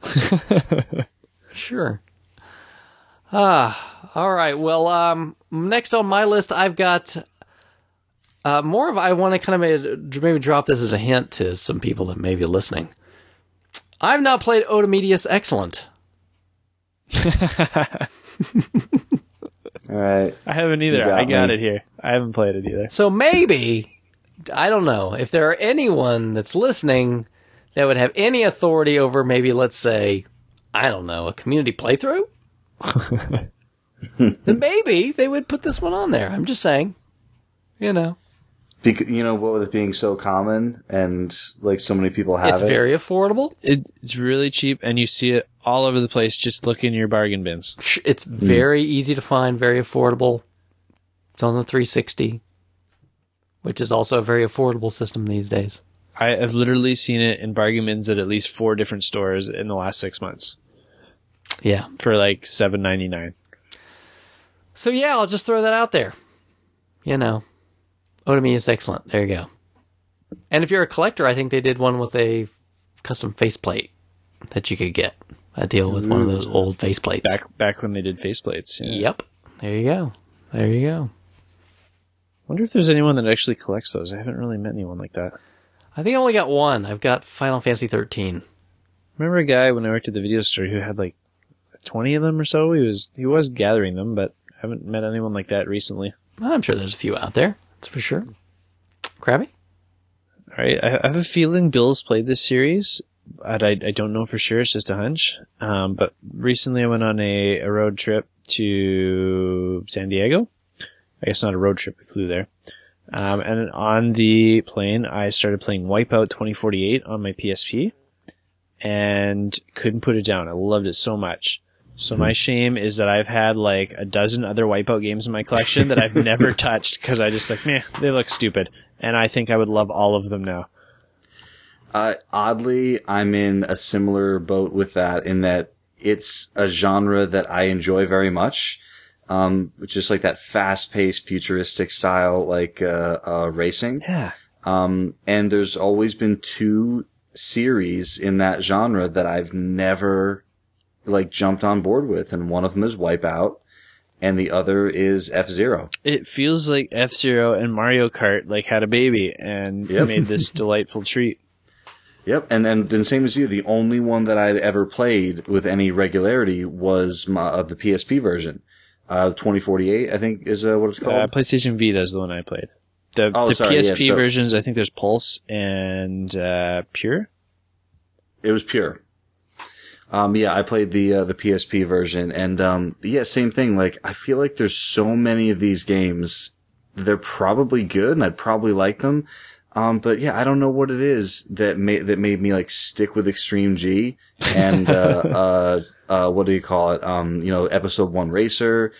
Sure. All right. Well, next on my list, I've got more of. I want to kind of maybe drop this as a hint to some people that may be listening. I've not played Odomedius Excellent.
All right.
I haven't either. I got it here. I haven't played it either.
So maybe, I don't know, if there are anyone that's listening that would have any authority over maybe, let's say, I don't know, a community playthrough? Then maybe they would put this one on there. I'm just saying.
Because, what with it being so common and, like, so many people have
it's very affordable.
It's really cheap, and you see it all over the place. Just look in your bargain bins.
It's very easy to find, very affordable. It's on the 360, which is also a very affordable system these days.
I have literally seen it in bargain bins at least 4 different stores in the last 6 months.
Yeah.
For like $7.99.
So yeah, I'll just throw that out there. Otomi is excellent. There you go. And if you're a collector, I think they did one with a custom faceplate that you could get. A deal with one of those old faceplates.
Back when they did faceplates. Yeah.
Yep. There you go. There you go.
Wonder if there's anyone that actually collects those. I haven't really met anyone like that.
I think I only got one. I've got Final Fantasy 13.
Remember a guy when I worked at the video store who had like 20 of them or so? He was gathering them, but I haven't met anyone like that recently.
I'm sure there's a few out there. That's for sure. Krabby?
All right. I have a feeling Bill's played this series, but I don't know for sure. It's just a hunch. But recently I went on a road trip to San Diego. I guess not a road trip. We flew there. And on the plane, I started playing Wipeout 2048 on my PSP and couldn't put it down. I loved it so much. So my shame is that I've had like a dozen other Wipeout games in my collection that I've never touched because I just like, meh, they look stupid. And I think I would love all of them now.
Oddly, I'm in a similar boat with that in that it's a genre that I enjoy very much. Just like that fast-paced, futuristic style, like, racing.
Yeah.
And there's always been 2 series in that genre that I've never, like, jumped on board with. And one of them is Wipeout, and the other is F-Zero.
It feels like F-Zero and Mario Kart, like, had a baby and made this delightful treat.
Yep, and then same as you, the only one that I'd ever played with any regularity was the PSP version. 2048, I think, is what it's called.
PlayStation Vita is the one I played. The PSP versions, I think there's Pulse and Pure.
It was Pure. I played the PSP version, and same thing. Like, I feel like there's so many of these games. They're probably good, and I'd probably like them. But yeah, I don't know what it is that made me like stick with Extreme G and what do you call it? Episode 1 Racer,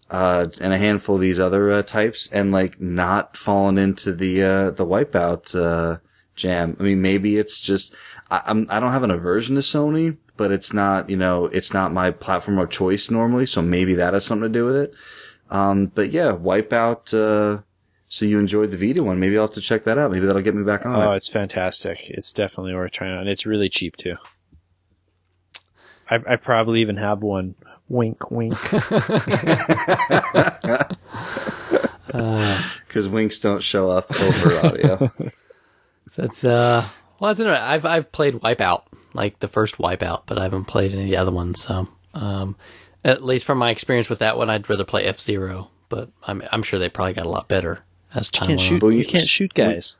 and a handful of these other types, and like not falling into the Wipeout jam. I mean, maybe it's just I don't have an aversion to Sony, but it's not my platform of choice normally, so maybe that has something to do with it. But yeah, Wipeout. So you enjoyed the Vita one. Maybe I'll have to check that out. Maybe that'll get me back on it.
Oh, it's fantastic. It's definitely worth trying out. And it's really cheap, too. I probably even have one. Wink, wink.
Because winks don't show up over audio.
That's it's interesting. I've played Wipeout, like the first Wipeout, but I haven't played any of the other ones. So, at least from my experience with that one, I'd rather play F-Zero. But I'm sure they probably got a lot better as time went on.
You can't shoot guys.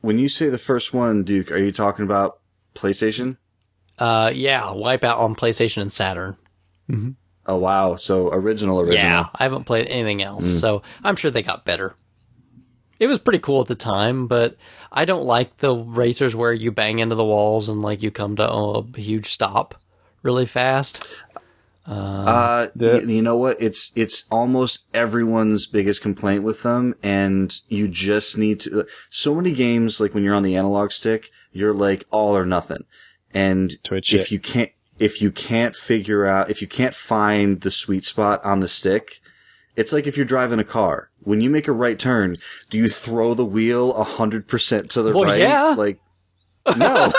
When you say the first one, Duke, are you talking about PlayStation?
Yeah, Wipeout on PlayStation and Saturn.
Mm-hmm. Oh, wow. So original.
Yeah, I haven't played anything else, so I'm sure they got better. It was pretty cool at the time, but I don't like the racers where you bang into the walls and like you come to a huge stop really fast.
You know what? It's almost everyone's biggest complaint with them, and you just need to. So many games, like when you're on the analog stick, you're like all or nothing, and if you can't find the sweet spot on the stick, it's like if you're driving a car. When you make a right turn, do you throw the wheel 100% to the right?
Yeah.
Like, no,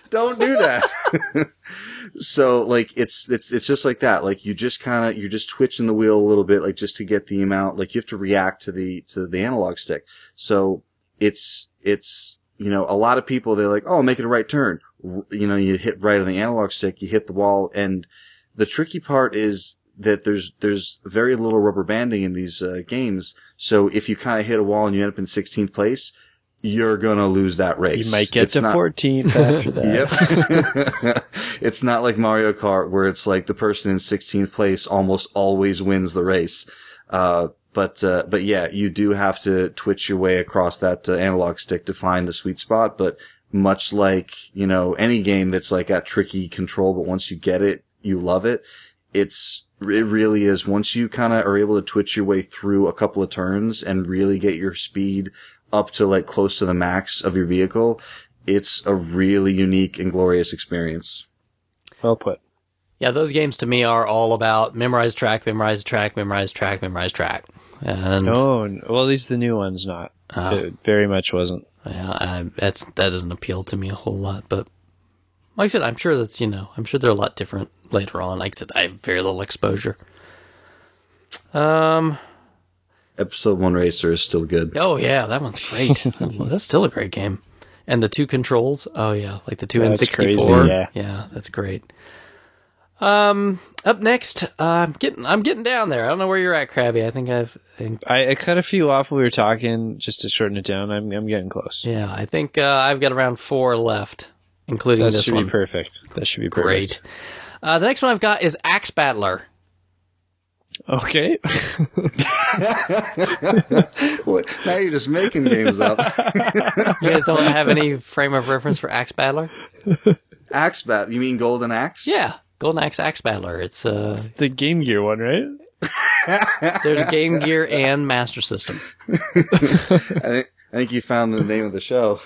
don't do that. So like it's just like that. Like you're just twitching the wheel a little bit, like just to get the amount. Like you have to react to the analog stick. So it's a lot of people, they're like, oh, make it a right turn. You hit right on the analog stick, you hit the wall, and the tricky part is that there's very little rubber banding in these games. So if you kind of hit a wall and you end up in 16th place, you're gonna lose that race.
You might get to 14th after that.
Yep. It's not like Mario Kart where it's like the person in 16th place almost always wins the race. But yeah, you do have to twitch your way across that analog stick to find the sweet spot. But much like, any game that's like got tricky control, but once you get it, you love it. It really is. Once you kind of are able to twitch your way through a couple of turns and really get your speed up to like close to the max of your vehicle, it's a really unique and glorious experience.
Well put.
Yeah, those games to me are all about memorize track, memorize track, memorize track, memorize track. And
well, at least the new one's not. It very much wasn't.
Yeah, that doesn't appeal to me a whole lot. But like I said, I'm sure I'm sure they're a lot different later on. Like I said, I have very little exposure.
Episode 1 Racer is still good.
Oh yeah, that one's great. That's still a great game. And the 2 controls. Oh yeah, like the 2 N64.
Crazy,
yeah, that's great. Up next, I'm getting down there. I don't know where you're at, Krabby. I think
I cut a few off when we were talking just to shorten it down. I'm getting close.
Yeah, I think I've got around 4 left, including this one.
That should be perfect. That should be
Great.
perfect.
The next one I've got is Axe Battler.
Okay.
Now you're just making games up.
You guys don't have any frame of reference for Axe Battler?
Axe Bat? You mean Golden Axe?
Yeah, Golden Axe Battler. It's
the Game Gear one, right?
There's Game Gear and Master System.
I think you found the name of the show.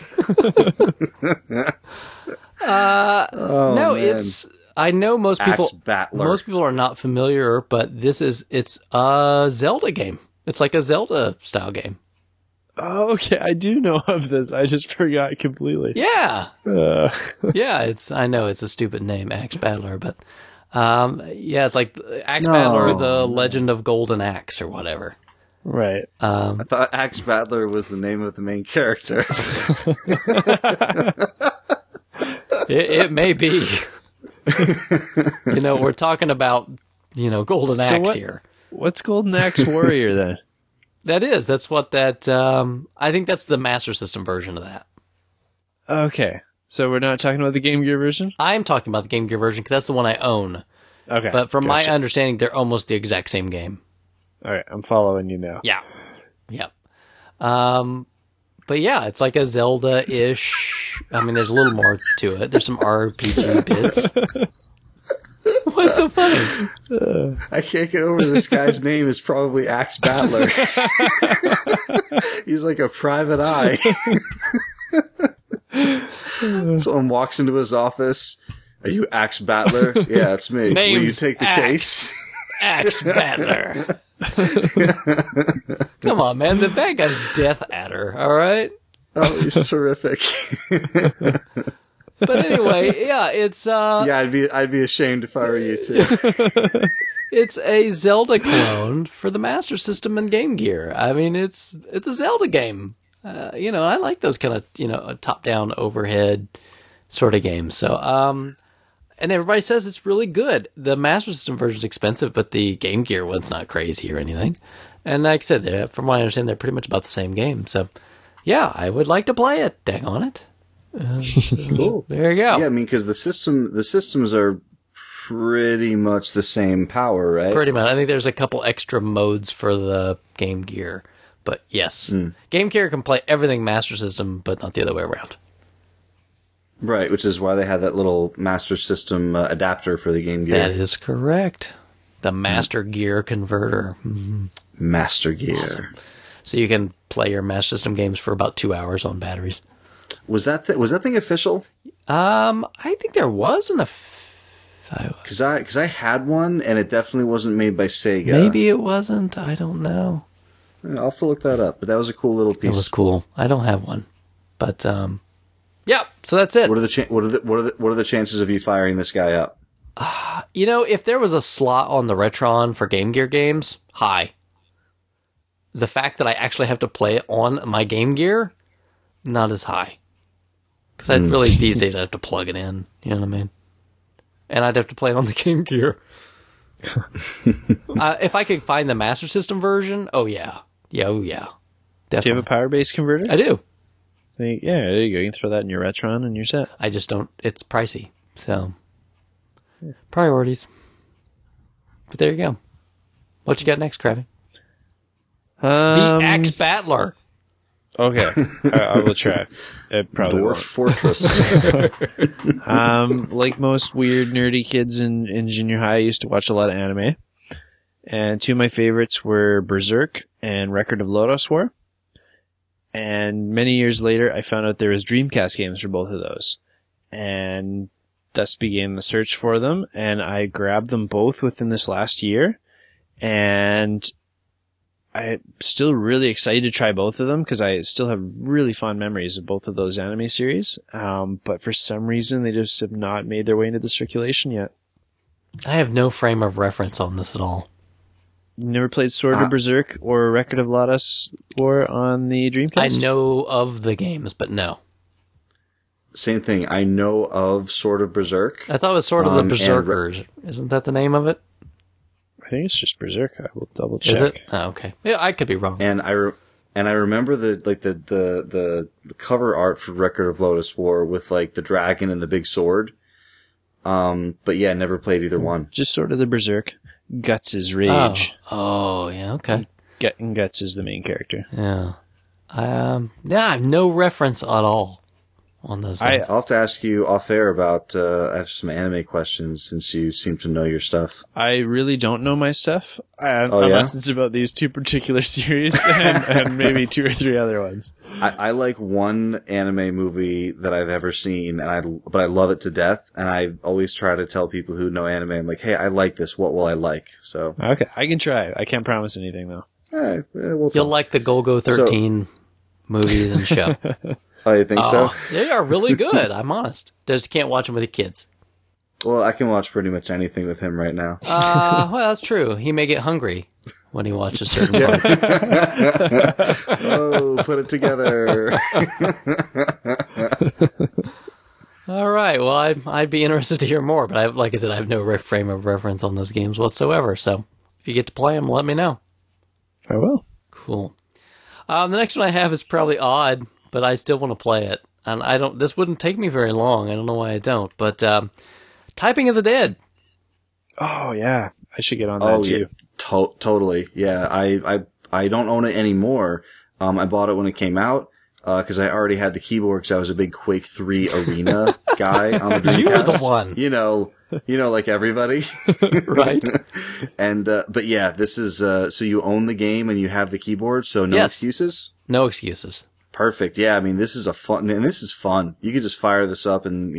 No,
man.
I know most people.
Axe Battler.
Most people are not familiar, but it's a Zelda game. It's like a Zelda style game.
Oh, okay. I do know of this. I just forgot completely.
Yeah, yeah. I know it's a stupid name, Axe Battler, but yeah, it's like Axe Battler, the Legend of Golden Axe, or whatever.
Right.
I thought Axe Battler was the name of the main character.
It may be. We're talking about, Golden Axe here.
What's Golden Axe Warrior then?
That's what I think that's the Master System version of that.
Okay. So we're not talking about the Game Gear version?
I'm talking about the Game Gear version because that's the one I own.
Okay.
But from my understanding, they're almost the exact same game.
All right. I'm following you now.
Yeah. Yep. But yeah, it's like a Zelda-ish. I mean, there's a little more to it. There's some RPG bits. What's so funny?
I can't get over this guy's name is probably Axe Battler. He's like a private eye. Someone walks into his office. Are you Axe Battler? Yeah, it's me.
Name's
Will you take the case?
Axe Battler. Come on, man. The bad guy's Death Adder, all right?
Oh, he's terrific.
But anyway, yeah, it's
yeah, I'd be ashamed if I were you too.
It's a Zelda clone for the Master System and Game Gear. I mean, it's a Zelda game. I like those kind of top-down overhead sort of games. So, and everybody says it's really good. The Master System version is expensive, but the Game Gear one's not crazy or anything. And like I said, from what I understand, they're pretty much about the same game. So, yeah, I would like to play it. Dang on it.
Cool.
There you go.
Yeah, I mean, because the systems are pretty much the same power, right?
Pretty much. I think there's a couple extra modes for the Game Gear, But yes, Game Gear can play everything Master System, but not the other way around.
Right, which is why they had that little Master System adapter for the Game Gear.
That is correct. The Master Gear converter.
Master Gear.
Awesome. So you can play your Master System games for about 2 hours on batteries.
Was that thing official?
I think there was
Because I had one, and it definitely wasn't made by Sega.
Maybe it wasn't. I don't know.
I'll have to look that up. But that was a cool little piece.
It was cool. I don't have one, but yeah. So that's it.
What are the chances of you firing this guy up?
If there was a slot on the Retron for Game Gear games, high. The fact that I actually have to play it on my Game Gear, not as high. Because I'd really, these days, I'd have to plug it in. You know what I mean? And I'd have to play it on the Game Gear. If I could find the Master System version, oh yeah. Oh yeah. Definitely.
Do you have a power base converter?
I do.
So there you go. You can throw that in your Retron and you're set.
I just don't, it's pricey. So, priorities. But there you go. What you got next, Krabby? The Axe Battler.
Okay, I will try. It probably
Dwarf
won't.
Fortress.
Like most weird, nerdy kids in junior high, I used to watch a lot of anime. And two of my favorites were Berserk and Record of Lodoss War. And many years later, I found out there was Dreamcast games for both of those. And thus began the search for them. And I grabbed them both within this last year. And I'm still really excited to try both of them because I still have really fond memories of both of those anime series. But for some reason, they just have not made their way into the circulation yet.
I have no frame of reference on this at all.
You never played Sword of Berserk or Record of Lodoss War on the Dreamcast?
I know of the games, but no.
Same thing. I know of Sword of Berserk.
I thought it was Sword of the Berserkers. Isn't that the name of it?
I think it's just Berserk. I will double check.
Is it? Oh, okay. Yeah, I could be wrong.
And I remember the cover art for Record of Lodoss War with like the dragon and the big sword. But yeah, never played either one.
Just Sword of the Berserk. Guts' Rage.
Oh, yeah, okay.
Guts is the main character.
Yeah. I have no reference at all on those things.
I'll have to ask you off air about, I have some anime questions since you seem to know your stuff.
I really don't know my stuff, unless it's about these two particular series and maybe two or three other ones.
I like one anime movie that I've ever seen, but I love it to death, and I always try to tell people who know anime, I'm like, hey, I like this, what will I like? So
okay, I can try. I can't promise anything, though.
All right, we'll
You'll like the Golgo 13 movies and show.
Oh, you think so?
They are really good, I'm honest. Just can't watch them with the kids.
Well, I can watch pretty much anything with him right now.
Well, that's true. He may get hungry when he watches certain parts.
Oh, put it together.
All right. Well, I'd be interested to hear more, but like I said, I have no frame of reference on those games whatsoever. So if you get to play them, let me know.
I will.
Cool. The next one I have is probably odd, but I still want to play it. And this wouldn't take me very long. I don't know why I don't. But Typing of the Dead.
Oh, yeah. I should get on that too.
Yeah. Totally. Yeah. I don't own it anymore. I bought it when it came out. Cause I already had the keyboard cause I was a big Quake 3 Arena guy on the Dreamcast.
You were the one.
You know, like everybody.
Right.
And, but yeah, this is, so you own the game and you have the keyboard, so no excuses?
No excuses.
Perfect. Yeah. I mean, this is fun. You could just fire this up and,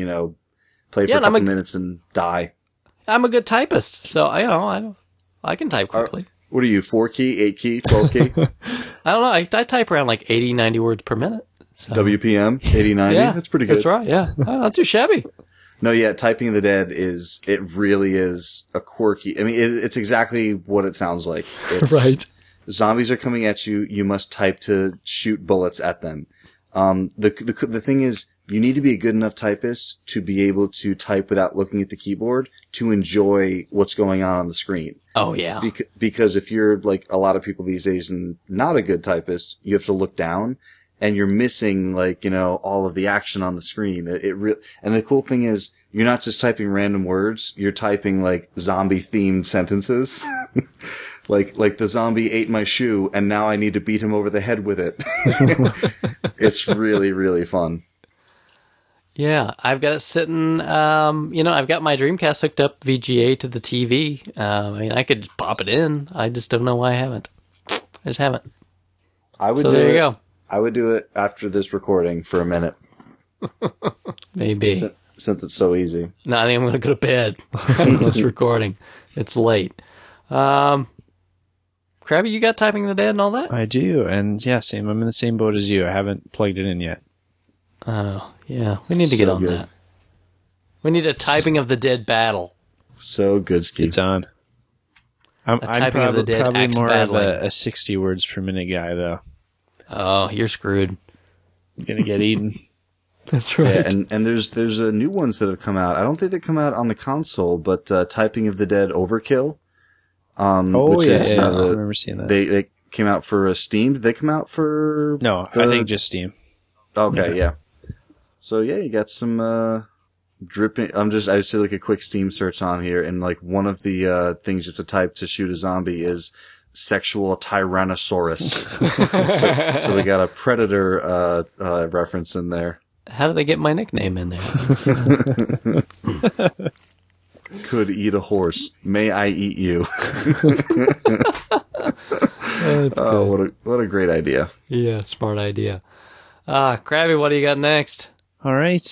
play for a couple minutes and die.
I'm a good typist, so I can type quickly.
What are you, 4 key, 8 key, 12 key?
I don't know. I type around like 80, 90 words per minute. So.
WPM, 80, 90?
Yeah,
that's pretty good.
That's right, yeah. Not too shabby.
No, yeah, Typing of the Dead it really is a quirky, I mean, it's exactly what it sounds like. It's,
right.
Zombies are coming at you, you must type to shoot bullets at them. The thing is, you need to be a good enough typist to be able to type without looking at the keyboard to enjoy what's going on the screen.
Oh, yeah.
Because if you're like a lot of people these days and not a good typist, you have to look down and you're missing like, all of the action on the screen. And the cool thing is you're not just typing random words, you're typing like zombie themed sentences. Like the zombie ate my shoe, and now I need to beat him over the head with it. It's really, really fun.
Yeah, I've got it sitting, I've got my Dreamcast hooked up VGA to the TV. I could just pop it in. I just don't know why I haven't. I just haven't. There you go.
I would do it after this recording for a minute.
Maybe.
Since it's so easy.
No, I think I'm going to go to bed after this recording. It's late. Krabby, you got Typing of the Dead and all that?
I do, and yeah, same. I'm in the same boat as you. I haven't plugged it in yet.
Oh, yeah. We need to get on that. We need a Typing of the Dead battle.
So good, Ski.
It's on. I'm
Typing of the Dead
probably more
battling.
of a 60 words per minute guy, though.
Oh, you're screwed.
I'm going to get eaten.
That's right.
Yeah, and there's new ones that have come out. I don't think they come out on the console, but Typing of the Dead Overkill.
I remember seeing that.
They came out for Steam. Did they come out for?
No, I think just Steam.
Okay, yeah. So yeah, you got some dripping. I just did like a quick Steam search on here, and like one of the things you have to type to shoot a zombie is sexual Tyrannosaurus. so we got a Predator reference in there.
How did they get my nickname in there?
Could eat a horse. May I eat you? What a great idea.
Yeah, smart idea. Krabby, what do you got next?
All right.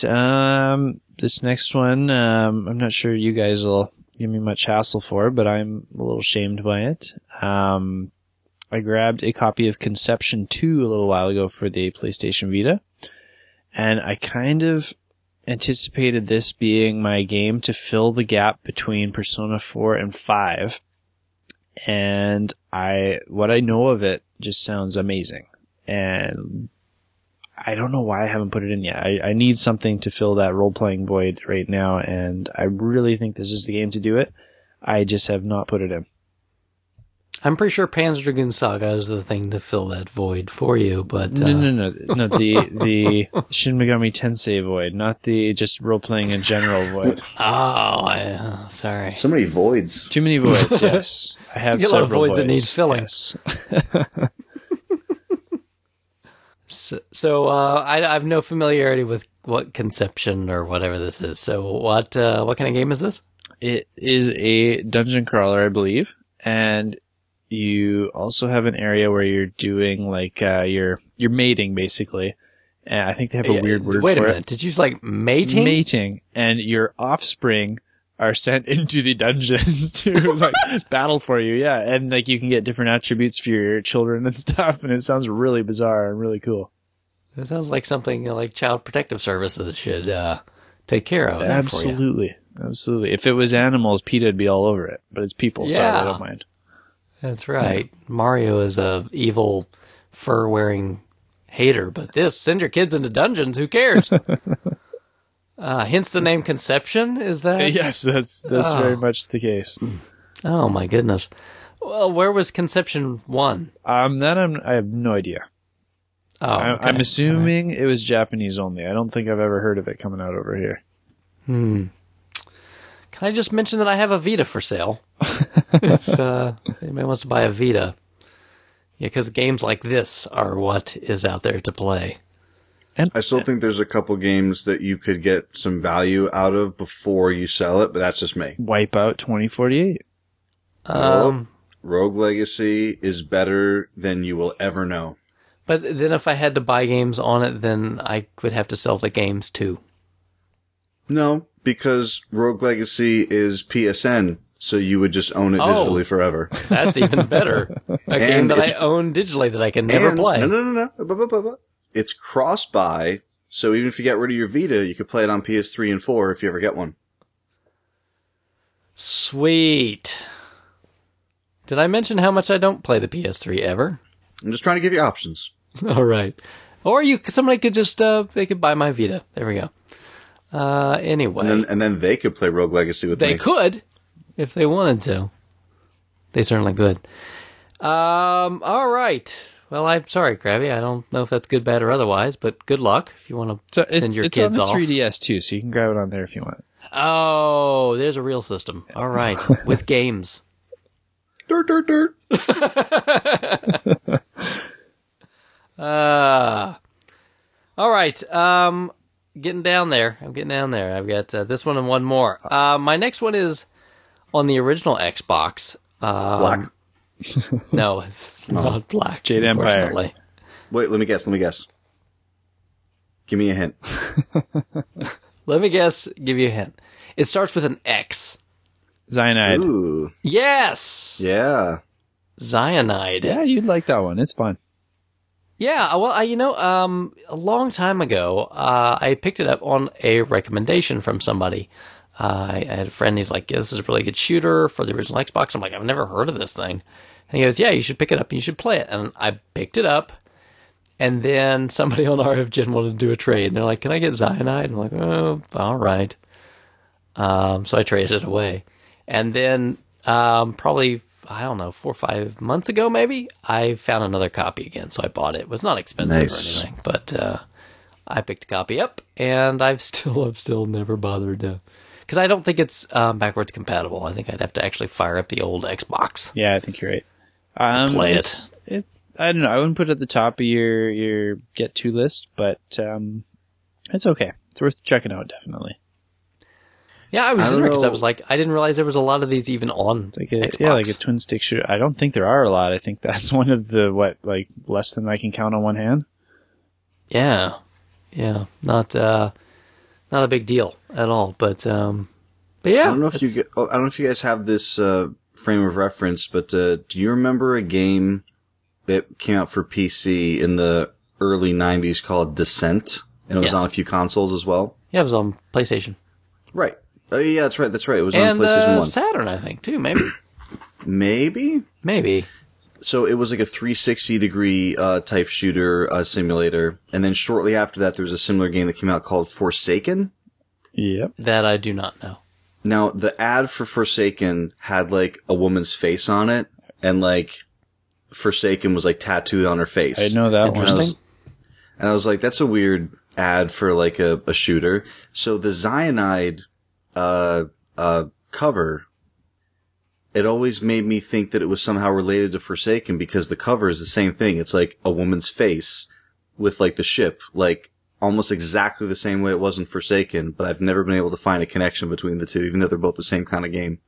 This next one, I'm not sure you guys will give me much hassle for, but I'm a little shamed by it. I grabbed a copy of Conception 2 a little while ago for the PlayStation Vita, and I kind of anticipated this being my game to fill the gap between Persona 4 and 5. And what I know of it just sounds amazing. And I don't know why I haven't put it in yet. I need something to fill that role-playing void right now, and I really think this is the game to do it. I just have not put it in.
I'm pretty sure Panzer Dragoon Saga is the thing to fill that void for you, but...
No, the Shin Megami Tensei void, not the just role-playing in general void.
Oh, sorry.
So many voids.
Too many voids, yes. I have
a lot of
several
voids that need filling.
Yes.
So I have no familiarity with what Conception or whatever this is. So what kind of game is this?
It is a dungeon crawler, I believe, and you also have an area where you're doing like you're mating basically. And I think they have a weird word for it.
Wait a minute, did you use like mating?
Mating, and your offspring are sent into the dungeons to like battle for you. Yeah, and like you can get different attributes for your children and stuff, and it sounds really bizarre and really cool.
That sounds like something like Child Protective Services should take care of.
Absolutely. Absolutely. If it was animals, PETA'd be all over it, but it's people, so I don't mind.
That's right. Yeah. Mario is a evil fur-wearing hater, but send your kids into dungeons, who cares? Hence the name Conception, is that?
Yes, that's very much the case.
Oh my goodness. Well, where was Conception 1?
I have no idea.
Oh, okay.
I'm assuming it was Japanese only. I don't think I've ever heard of it coming out over here.
Can I just mention that I have a Vita for sale? if anybody wants to buy a Vita. Yeah, because games like this are what is out there to play.
And I still think there's a couple games that you could get some value out of before you sell it, but that's just me.
Wipeout 2048.
Rogue Legacy is better than you will ever know.
But then if I had to buy games on it, then I would have to sell the games too.
No, because Rogue Legacy is PSN, so you would just own it digitally forever.
That's even better. A game that I own digitally that I can never play.
No. It's cross-buy, so even if you get rid of your Vita, you could play it on PS3 and 4 if you ever get one.
Sweet. Did I mention how much I don't play the PS3 ever?
I'm just trying to give you options.
All right. Or somebody could just, they could buy my Vita. There we go. Anyway.
And then they could play Rogue Legacy with me.
They could, if they wanted to. They certainly could. All right. Well, I'm sorry, Krabby. I don't know if that's good, bad, or otherwise, but good luck if you want to send your kids off.
It's on the 3DS too, so you can grab it on there if you want.
Oh, there's a real system. All right. With games.
Dirt, dirt, dirt.
All right. Getting down there. I'm getting down there. I've got this one and one more. My next one is on the original Xbox.
Black.
No, it's not black.
Jade Empire.
Wait, let me guess. Give me a hint.
Let me guess. Give you a hint. It starts with an X.
Cyanide.
Ooh.
Yes.
Yeah.
Cyanide.
Yeah, you'd like that one. It's fun.
Yeah, well, a long time ago, I picked it up on a recommendation from somebody. I had a friend, he's like, yeah, this is a really good shooter for the original Xbox. I'm like, I've never heard of this thing. And he goes, yeah, you should pick it up and you should play it. And I picked it up, and then somebody on RFGen wanted to do a trade. And they're like, can I get Cyanide? I'm like, oh, all right. So I traded it away. And then probably, I don't know, 4 or 5 months ago, maybe, I found another copy again, so I bought it. It was not expensive or anything, but I picked a copy up, and I've still never bothered to, because I don't think it's backwards compatible. I think I'd have to actually fire up the old Xbox.
Yeah, I think you're right.
Play it.
I don't know. I wouldn't put it at the top of your get to list, but it's okay. It's worth checking out, definitely.
Yeah, I was interested because I was like, I didn't realize there was a lot of these even on Xbox.
Yeah, like a twin stick shooter. I don't think there are a lot. I think that's one of the, less than I can count on one hand.
Yeah. Not a big deal at all, but yeah.
I don't know if you guys have this frame of reference, but do you remember a game that came out for PC in the early 90s called Descent? And it was on a few consoles as well?
Yeah, it was on PlayStation.
Right. Oh, yeah, that's right. It was on PlayStation 1.
Saturn, I think, too, maybe.
Maybe. So it was like a 360-degree type shooter simulator. And then shortly after that, there was a similar game that came out called Forsaken.
Yep.
That I do not know.
Now, the ad for Forsaken had, like, a woman's face on it. And, like, Forsaken was, like, tattooed on her face.
I know that one.
And I was like, that's a weird ad for, like, a shooter. So the Cyanide cover, it always made me think that it was somehow related to Forsaken because the cover is the same thing. It's like a woman's face with like the ship, like almost exactly the same way it was in Forsaken, but I've never been able to find a connection between the two, even though they're both the same kind of game.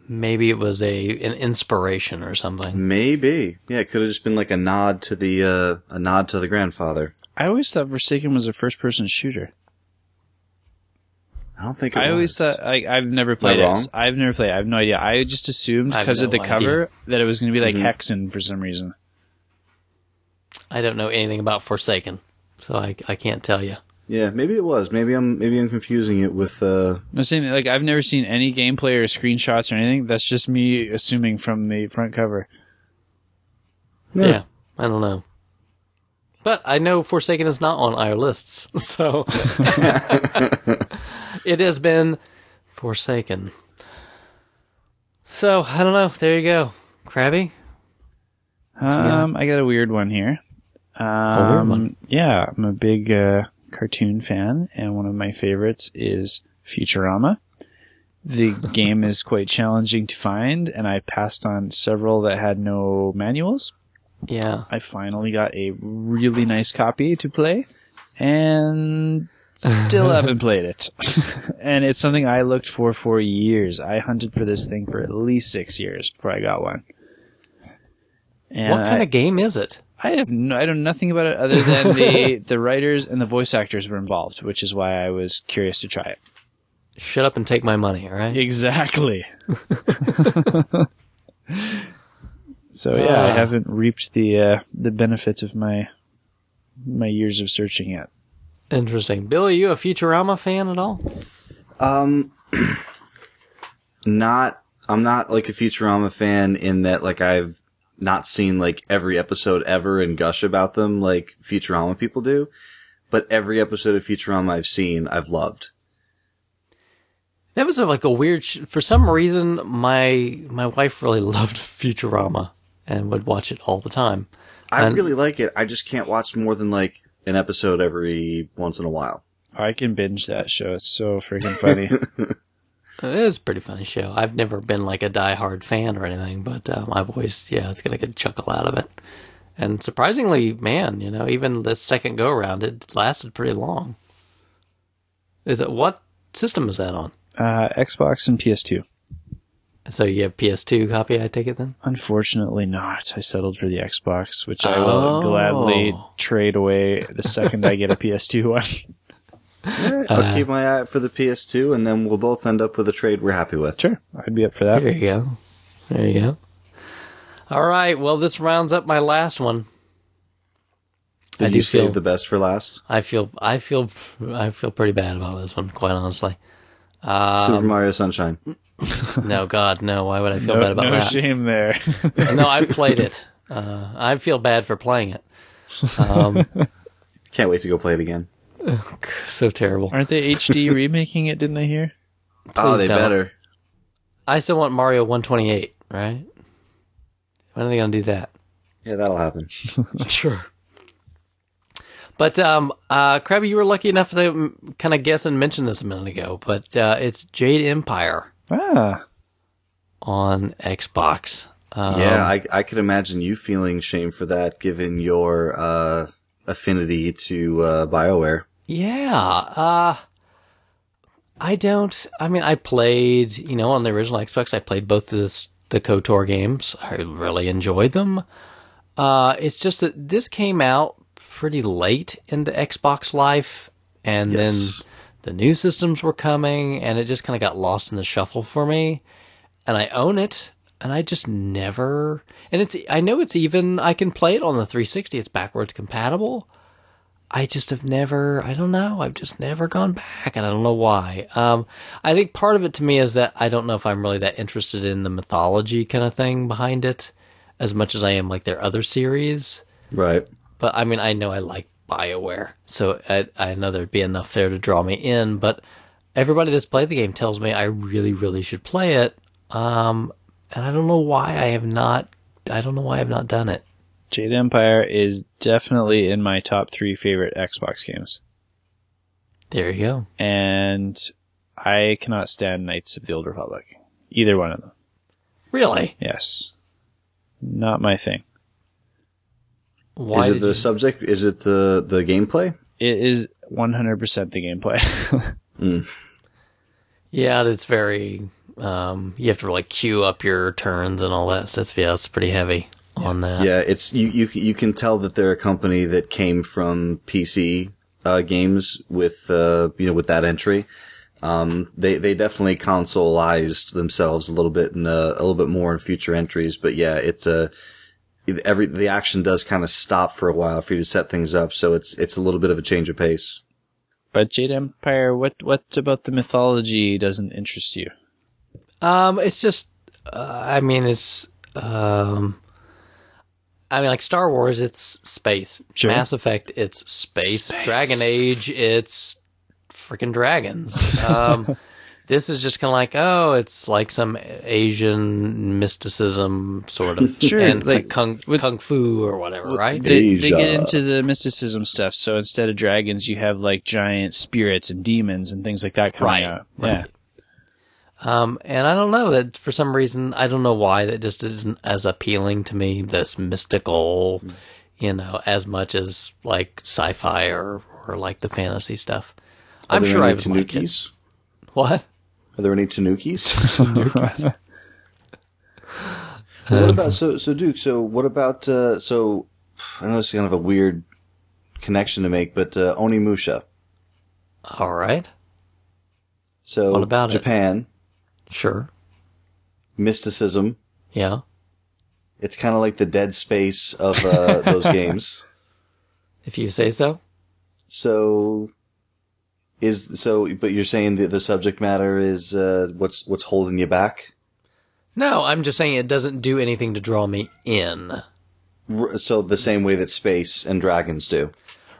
Maybe it was an inspiration or something.
Maybe. Yeah, it could have just been like a nod to the grandfather.
I always thought Forsaken was a first person shooter.
I don't think it was.
I always thought, I've never played it. I've never played it. I have no idea. I just assumed because of the cover that it was going to be like Hexen for some reason.
I don't know anything about Forsaken, so I can't tell you.
Yeah, maybe it was. Maybe I'm confusing it with.
No, same. Like I've never seen any gameplay or screenshots or anything. That's just me assuming from the front cover.
Yeah, I don't know. But I know Forsaken is not on our lists, so it has been Forsaken. So, I don't know. There you go. Krabby?
I got a weird one here.
A weird one?
Yeah, I'm a big cartoon fan, and one of my favorites is Futurama. The game is quite challenging to find, and I passed on several that had no manuals.
Yeah.
I finally got a really nice copy to play, and still haven't played it. And it's something I looked for years. I hunted for this thing for at least 6 years before I got one. And
what kind of game is it?
I know nothing about it other than the writers and the voice actors were involved, which is why I was curious to try it.
Shut up and take my money, all right?
Exactly. So yeah, I haven't reaped the benefits of my years of searching yet.
Interesting. Bill, are you a Futurama fan at all?
I'm not like a Futurama fan in that like I've not seen like every episode ever and gush about them like Futurama people do, but every episode of Futurama I've seen, I've loved.
That was like a weird. For some reason, my wife really loved Futurama and would watch it all the time.
I really like it. I just can't watch more than like an episode every once in a while.
I can binge that show. It's so freaking funny.
It is a pretty funny show. I've never been like a diehard fan or anything, but I've always, it's got a good chuckle out of it. And surprisingly, man, even the second go around, it lasted pretty long. What system is that on?
Xbox and PS2.
So you have PS2 copy, I take it then?
Unfortunately not. I settled for the Xbox, which I will gladly trade away the second I get a PS2 one.
I'll keep my eye out for the PS2, and then we'll both end up with a trade we're happy with.
Sure, I'd be up for that.
There you go. All right, well, this rounds up my last one.
Did you save the best for last?
I feel pretty bad about this one, quite honestly.
Super Mario Sunshine.
No, God, no. Why would I feel bad about that?
No shame there.
No, I played it. I feel bad for playing it.
Can't wait to go play it again.
So terrible.
Aren't they HD remaking it, didn't I hear?
Please they better.
I still want Mario 128, right? When are they going to do that?
Yeah, that'll happen.
Sure. But, Krabby, you were lucky enough to kind of guess and mention this a minute ago, but it's Jade Empire. On Xbox.
I could imagine you feeling shame for that, given your affinity to BioWare.
Yeah. I played, on the original Xbox, I played both the KOTOR games. I really enjoyed them. It's just that this came out pretty late in the Xbox life, and then the new systems were coming, and it just kind of got lost in the shuffle for me. And I own it, and I just never... And I know it's even... I can play it on the 360. It's backwards compatible. I just have never... I don't know. I've just never gone back, and I don't know why. I think part of it to me is that I don't know if I'm really that interested in the mythology kind of thing behind it as much as I am like their other series.
Right.
But, I mean, I know I like BioWare, so I know there'd be enough there to draw me in, but everybody that's played the game tells me I really, really should play it, and I don't know why I have not done it.
Jade Empire is definitely in my top 3 favorite Xbox games.
There you go.
And I cannot stand Knights of the Old Republic. Either one of them.
Really?
Yes. Not my thing.
Why is it the subject? Is it the gameplay?
It is 100% the gameplay.
Yeah, it's very... you have to really queue up your turns and all that stuff. Yeah, it's pretty heavy on that.
Yeah, it's you can tell that they're a company that came from PC games with with that entry. They definitely consoleized themselves a little bit and a little bit more in future entries. But yeah, it's the action does kind of stop for a while for you to set things up, so it's a little bit of a change of pace.
But Jade Empire, what about the mythology doesn't interest you?
It's just, like Star Wars, it's space.
Sure.
Mass Effect, it's space. Dragon Age, it's freaking dragons. This is just kind of like, it's like some Asian mysticism sort of.
Sure.
And like kung fu or whatever, right?
They get into the mysticism stuff. So instead of dragons, you have like giant spirits and demons and things like that coming out.
Right. Yeah. And I don't know that for some reason, I don't know why that just isn't as appealing to me, this mystical, as much as like sci-fi or like the fantasy stuff. I'm sure I would like it. What?
Are there any Tanukis? What about so Duke? So what about so? I know it's kind of a weird connection to make, but Onimusha.
All right.
So
what about
Japan?
Sure.
Mysticism.
Yeah.
It's kind of like the dead space of those games.
If you say so.
But you're saying that the subject matter is what's holding you back?
No, I'm just saying it doesn't do anything to draw me in.
So the same way that space and dragons do.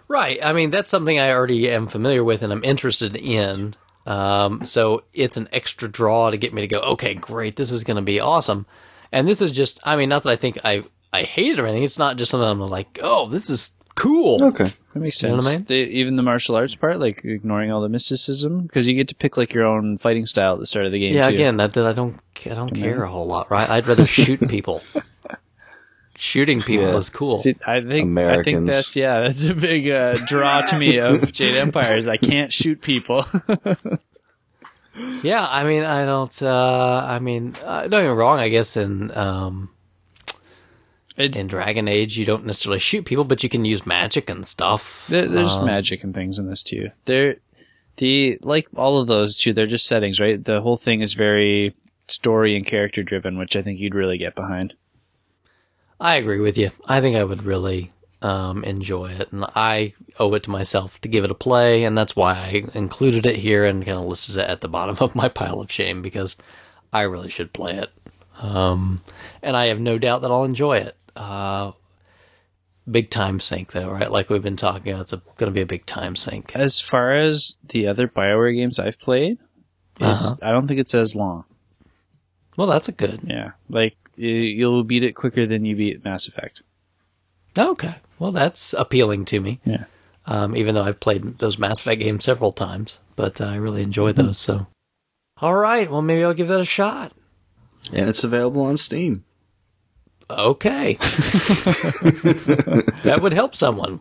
Right. I mean, that's something I already am familiar with and I'm interested in. So it's an extra draw to get me to go, okay, great, this is going to be awesome. And this is just, not that I think I hate it or anything. It's not just something I'm like, oh, this is cool.
Okay.
That makes
You know
sense.
what I mean?
Even the martial arts part, like ignoring all the mysticism, because you get to pick like your own fighting style at the start of the game.
Yeah,
too.
again, I don't care a whole lot, right? I'd rather shoot people. Shooting people is cool.
See, I think
Americans.
that's a big draw to me of Jade Empire is I can't shoot people.
Yeah, I mean, I don't. Don't get me wrong. I guess in Dragon Age, you don't necessarily shoot people, but you can use magic and stuff.
There's magic and things in this too. Like all of those too. They're just settings, right? The whole thing is very story and character driven, which I think you'd really get behind.
I agree with you. I think I would really enjoy it, and I owe it to myself to give it a play, and that's why I included it here and kind of listed it at the bottom of my pile of shame, because I really should play it. And I have no doubt that I'll enjoy it. Big time sink, though, right? Like we've been talking about, it's going to be a big time sink.
As far as the other BioWare games I've played, I don't think it's as long.
Well, that's a good.
Yeah, like you'll beat it quicker than you beat Mass Effect.
Okay. Well, that's appealing to me.
Yeah.
Even though I've played those Mass Effect games several times, but I really enjoy those. So, all right. Well, maybe I'll give that a shot.
And it's available on Steam.
Okay. That would help someone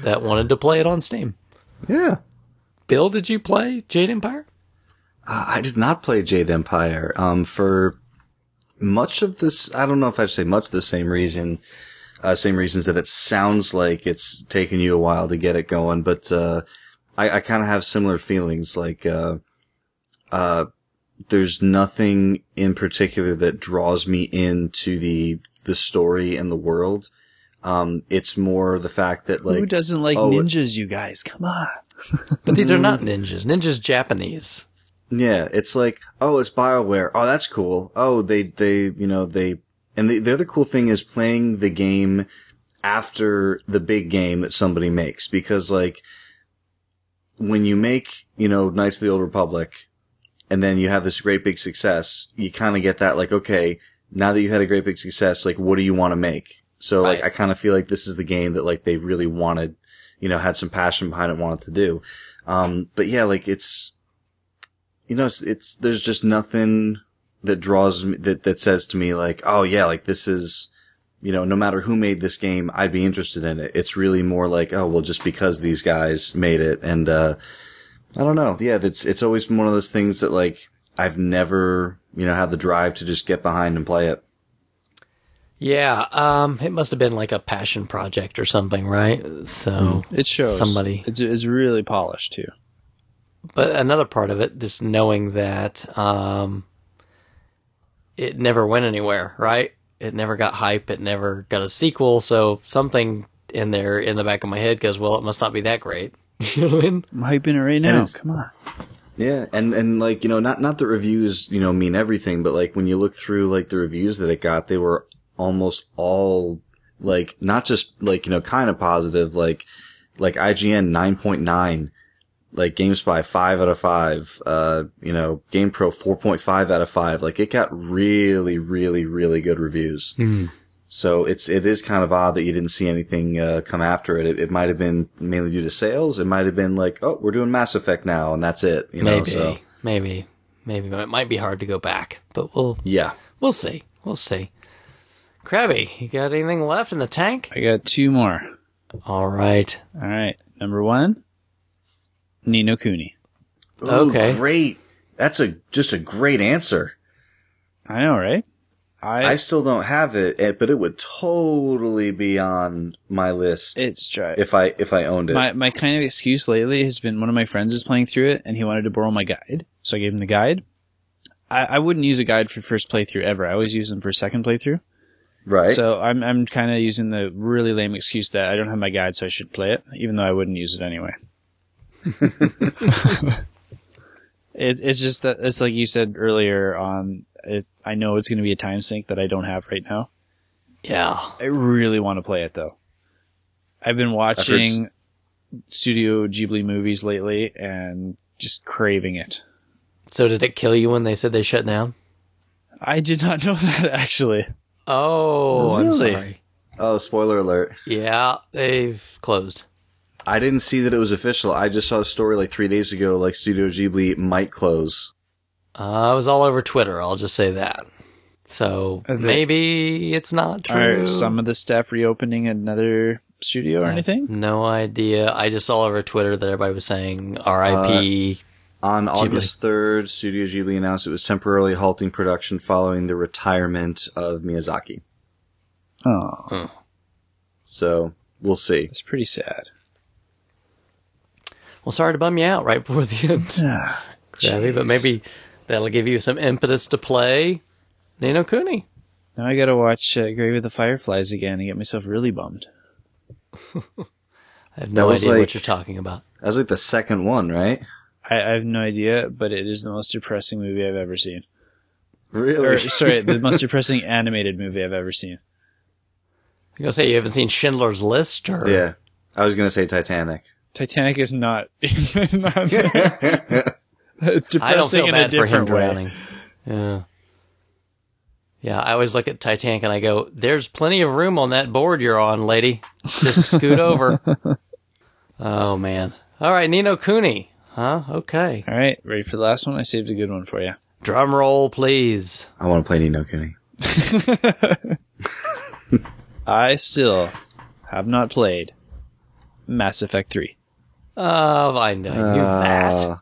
that wanted to play it on Steam.
Yeah.
Bill, did you play Jade Empire?
I did not play Jade Empire. For much of this, I don't know if I'd say much of the same reasons that it sounds like it's taken you a while to get it going, but I kind of have similar feelings. Like there's nothing in particular that draws me into the story and the world. It's more the fact that, like,
who doesn't like ninjas? You guys, come on.
But these are not ninjas. Ninjas Japanese.
Yeah, it's like, oh, it's BioWare. Oh, that's cool. Oh, and the other cool thing is playing the game after the big game that somebody makes, because, like, when you make, Knights of the Old Republic, and then you have this great big success, you kind of get that, like, okay, now that you had a great big success, like, what do you want to make? So,
right.
Like, I kind of feel like this is the game that, like, they really wanted, had some passion behind it, wanted to do. But yeah, like, it's there's just nothing that draws me, that says to me, like, oh yeah, like, this is, no matter who made this game, I'd be interested in it. It's really more like, oh, well, just because these guys made it. And, I don't know. Yeah, it's always been one of those things that, like, I've never, had the drive to just get behind and play it.
Yeah, it must have been like a passion project or something, right? So
it shows.
Somebody.
It's really polished too.
But another part of it, just knowing that it never went anywhere, right? It never got hype. It never got a sequel. So something in there in the back of my head goes, well, it must not be that great. You know what I mean?
I'm hyping it right now. Come on.
Yeah, and like, not that reviews, mean everything, but, like, when you look through, like, the reviews that it got, they were almost all, like, not just, like, kind of positive, like IGN 9.9, like GameSpy 5 out of 5, GamePro 4.5 out of 5. Like, it got really, really, really good reviews.
Mm.
So it is kind of odd that you didn't see anything come after it. It might have been mainly due to sales. It might have been like, oh, we're doing Mass Effect now, and that's it.
Maybe. It might be hard to go back, but we'll see. We'll see. Krabby, you got anything left in the tank?
I got 2 more.
All right.
Number 1, Ni no Kuni.
Ooh,
okay.
Great. That's just a great answer.
I know, right?
I still don't have it, but it would totally be on my list.
It's dry.
If I owned it.
My kind of excuse lately has been one of my friends is playing through it and he wanted to borrow my guide. So I gave him the guide. I wouldn't use a guide for first playthrough ever. I always use them for second playthrough.
Right.
So I'm kind of using the really lame excuse that I don't have my guide, so I should play it, even though I wouldn't use it anyway. It's just that it's like you said earlier on. I know it's going to be a time sink that I don't have right now.
Yeah.
I really want to play it though. I've been watching Studio Ghibli movies lately and just craving it.
So did it kill you when they said they shut down?
I did not know that actually.
Oh,
Really?
I'm sorry.
Oh, spoiler alert.
Yeah, they've closed.
I didn't see that it was official. I just saw a story like 3 days ago, like Studio Ghibli might close.
I was all over Twitter, I'll just say that. So maybe it's not true.
Are some of the staff reopening another studio or anything?
No idea. I just saw all over Twitter that everybody was saying R.I.P.
On
Ghibli.
August 3rd, Studio Ghibli announced it was temporarily halting production following the retirement of Miyazaki.
Oh.
So, we'll see.
It's pretty sad.
Well, sorry to bum you out right before the end. Gravy, but maybe that'll give you some impetus to play Ni no Kuni.
Now I gotta watch Grave of the Fireflies again and get myself really bummed.
I have no idea what you're talking about.
That was like the second one, right?
I have no idea, but it is the most depressing movie I've ever seen.
Really?
Or, sorry, the most depressing animated movie I've ever seen.
You gonna say you haven't seen Schindler's List? Or?
Yeah. I was going to say Titanic.
Titanic is not even on there. It's depressing
I don't feel
in
bad
a
for him
different way.
drowning. Yeah. Yeah, I always look at Titanic and I go, there's plenty of room on that board you're on, lady. Just scoot over. Oh, man. All right, Ni no Kuni. Huh? Okay.
All right, ready for the last one? I saved a good one for you.
Drum roll, please.
I want to play Ni no Kuni.
I still have not played Mass Effect 3.
Oh, I knew that.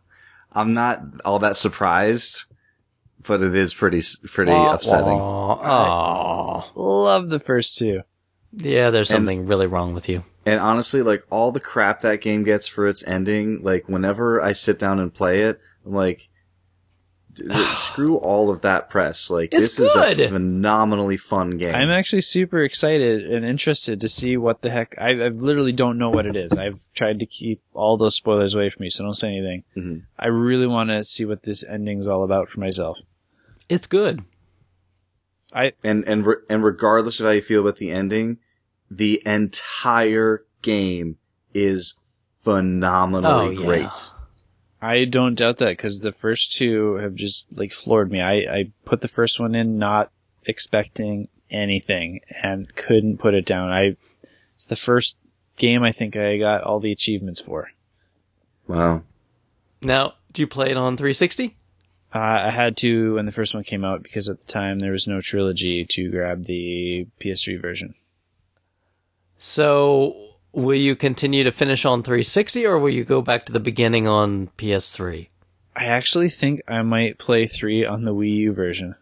I'm not all that surprised, but it is pretty upsetting.
Oh.
Love the first two.
Yeah, there's something really wrong with you.
And honestly, like, all the crap that game gets for its ending, like, whenever I sit down and play it, I'm like, screw all of that press. Like,
It's
this
good.
is a phenomenally fun game.
I'm actually super excited and interested to see what the heck. I literally don't know what it is. I've tried to keep all those spoilers away from me, so don't say anything.
Mm-hmm.
I really want to see what this ending's all about for myself.
It's good.
And regardless of how you feel about the ending, the entire game is phenomenally great.
I don't doubt that because the first two have just like floored me. I put the first one in not expecting anything and couldn't put it down. It's the first game I think I got all the achievements for.
Wow.
Now, do you play it on 360?
I had to when the first one came out because at the time there was no trilogy to grab the PS3 version.
So, will you continue to finish on 360 or will you go back to the beginning on PS3?
I actually think I might play 3 on the Wii U version.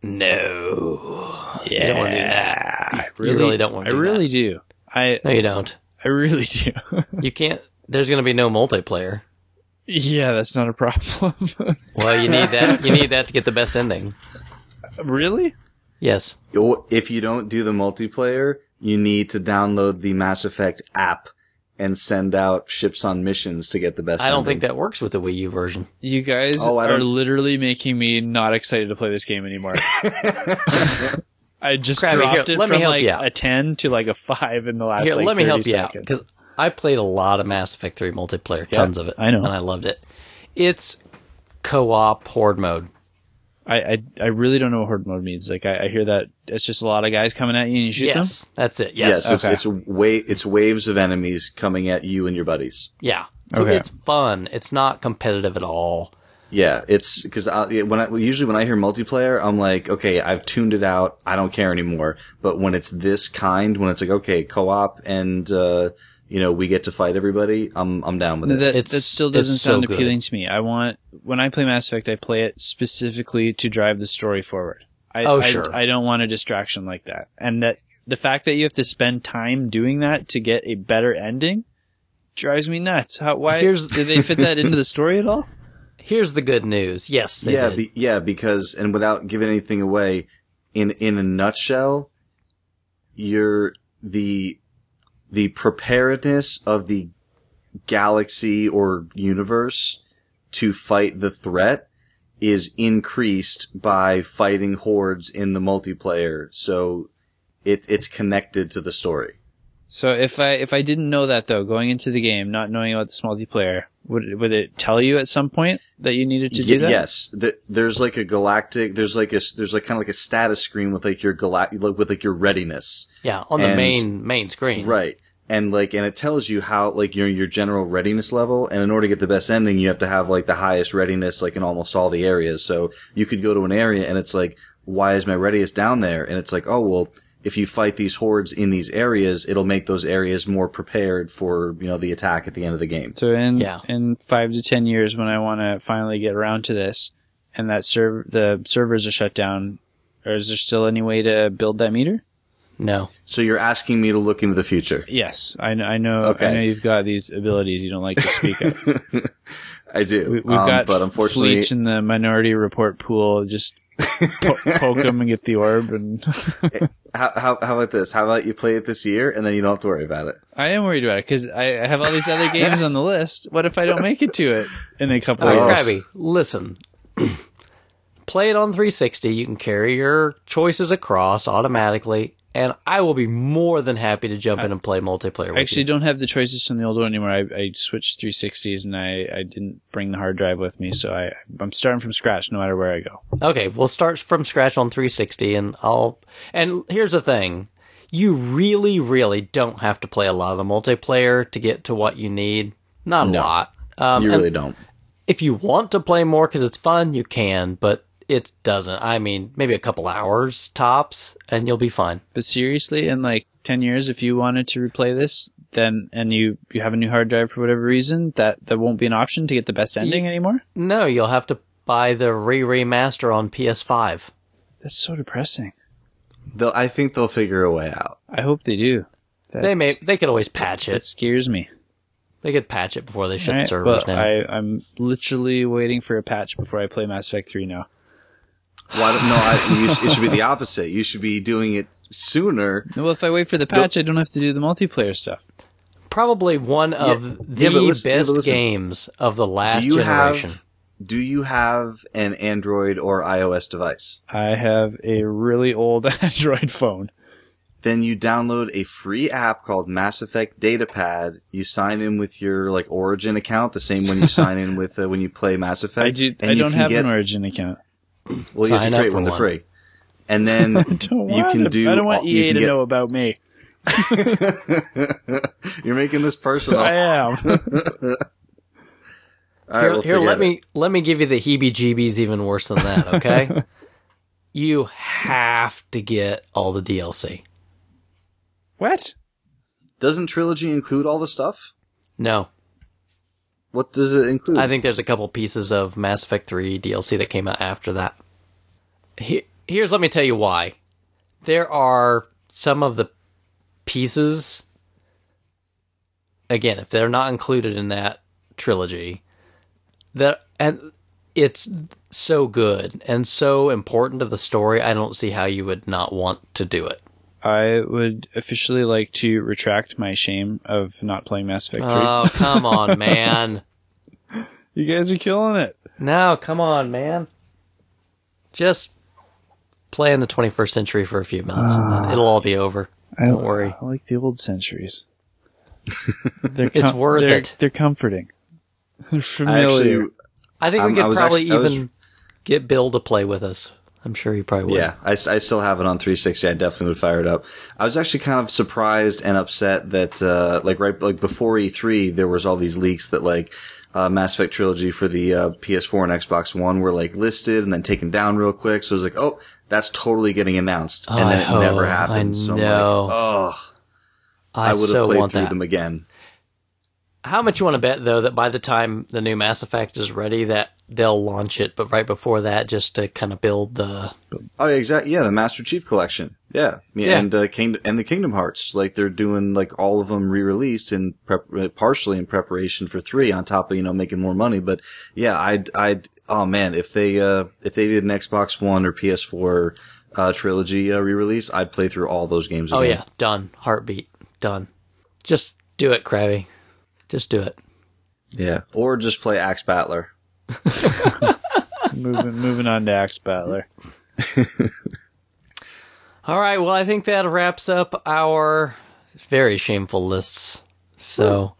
No.
Yeah.
You don't want to do that. You really don't want to do
that. I really
that.
do.
No, you don't.
I really do.
You can't. There's going to be no multiplayer.
Yeah, that's not a problem.
Well, you need that. You need that to get the best ending.
Really?
Yes.
If you don't do the multiplayer, you need to download the Mass Effect app and send out ships on missions to get the best
I don't
ending.
think that works with the Wii U version.
You guys are literally making me not excited to play this game anymore. I just dropped it from like a 10 to like a 5 in the last like 30 seconds.
Let me help you out, because I played a lot of Mass Effect 3 multiplayer, tons of it.
I know.
And I loved it. It's co-op horde mode.
I really don't know what horde mode means. Like I hear that it's just a lot of guys coming at you and you shoot them?
Yes, that's it. Yes.
It's waves of enemies coming at you and your buddies.
Yeah. So it's fun. It's not competitive at all.
Yeah, it's because usually when I hear multiplayer, I'm like, okay, I've tuned it out. I don't care anymore. But when it's this kind, when it's like, okay, co-op and we get to fight everybody, I'm down with it.
That still doesn't sound appealing to me. When I play Mass Effect, I play it specifically to drive the story forward.
Sure.
I don't want a distraction like that. And that the fact that you have to spend time doing that to get a better ending drives me nuts. Did they fit that into the story at all?
Here's the good news. Yes, they did.
Because, and without giving anything away, in a nutshell, the preparedness of the galaxy or universe to fight the threat is increased by fighting hordes in the multiplayer. So it's connected to the story.
So if I didn't know that though, going into the game, not knowing about this multiplayer, would it tell you at some point that you needed to do that?
Yes. There's like a galactic, there's like kind of like a status screen with like your with like your readiness.
Yeah, on the main screen.
Right. and it tells you how, like, your general readiness level, and in order to get the best ending, you have to have, like, the highest readiness, like, in almost all the areas. So you could go to an area and it's like, why is my readiness down there? And it's like, oh, well, if you fight these hordes in these areas, it'll make those areas more prepared for, the attack at the end of the game.
So in 5 to 10 years, when I want to finally get around to this, and that the servers are shut down, or is there still any way to build that meter?
No.
So you're asking me to look into the future?
Yes, I know.
Okay.
I know you've got these abilities you don't like to speak of.
I do.
We've got
but unfortunately,
Fleech in the Minority Report pool. Just poke them and get the orb. And
how about this? How about you play it this year and then you don't have to worry about it?
I am worried about it because I have all these other games on the list. What if I don't make it to it in a couple of years?
Krabby, listen. Play it on 360. You can carry your choices across automatically, and I will be more than happy to jump in and play multiplayer with
I actually
you.
don't have the choices from the old one anymore. I switched 360s, and I didn't bring the hard drive with me, so I'm starting from scratch no matter where I go.
Okay, we'll start from scratch on 360, and here's the thing. You really, really don't have to play a lot of the multiplayer to get to what you need. Not a lot.
You really don't.
If you want to play more because it's fun, you can, but it doesn't. I mean, maybe a couple hours tops, and you'll be fine.
But seriously, in like 10 years, if you wanted to replay this, then and you have a new hard drive for whatever reason, that won't be an option to get the best ending anymore?
No, you'll have to buy the remaster on PS5.
That's so depressing.
I think they'll figure a way out.
I hope they do.
They could always patch
That
it.
scares me.
They could patch it before they shut the
Right,
servers
but
down.
I'm literally waiting for a patch before I play Mass Effect 3 now.
It should be the opposite. You should be doing it sooner.
Well, if I wait for the patch, I don't have to do the multiplayer stuff.
Probably one of the best games of the last generation.
Do you have an Android or iOS device?
I have a really old Android phone.
Then you download a free app called Mass Effect Datapad. You sign in with your Origin account, the same one you sign in with when you play Mass Effect.
I don't have an Origin account.
Well, you have to create one. They're free. And then
I don't want EA to know about me.
You're making this personal.
I am.
All right,
let me give you the heebie-jeebies even worse than that, okay? You have to get all the DLC.
What?
Doesn't Trilogy include all the stuff?
No.
What does it include?
I think there's a couple pieces of Mass Effect 3 DLC that came out after that. Let me tell you why. There are some of the pieces, again, if they're not included in that trilogy, and it's so good and so important to the story, I don't see how you would not want to do it.
I would officially like to retract my shame of not playing Mass Effect 3.
Oh, come on, man.
You guys are killing it.
No, come on, man. Just play in the 21st century for a few minutes, and then it'll all be over. Don't worry.
I like the old centuries.
It's worth it.
They're comforting. They're familiar.
I think we could probably get Bill to play with us. I'm sure he probably would.
Yeah, I still have it on 360. I definitely would fire it up. I was actually kind of surprised and upset that, before E3, there was all these leaks that, Mass Effect Trilogy for the PS4 and Xbox One were, listed and then taken down real quick. So it was like, oh, that's totally getting announced. And then it never happened.
I
so
know.
I would have played through them again.
How much you want to bet, though, that by the time the new Mass Effect is ready, that they'll launch it, but right before that, just to kind of build the...
Oh, exactly. Yeah, the Master Chief Collection. Yeah. And the Kingdom Hearts. They're doing, all of them re-released partially in preparation for 3 on top of, making more money. But, yeah, oh man, if they did an Xbox One or PS4 trilogy re-release, I'd play through all those games again.
Oh, yeah. Done. Heartbeat. Done. Just do it, Krabby. Just do it.
Yeah. Or just play Axe Battler.
Moving on to Axe Battler.
All right. Well, I think that wraps up our very shameful lists. So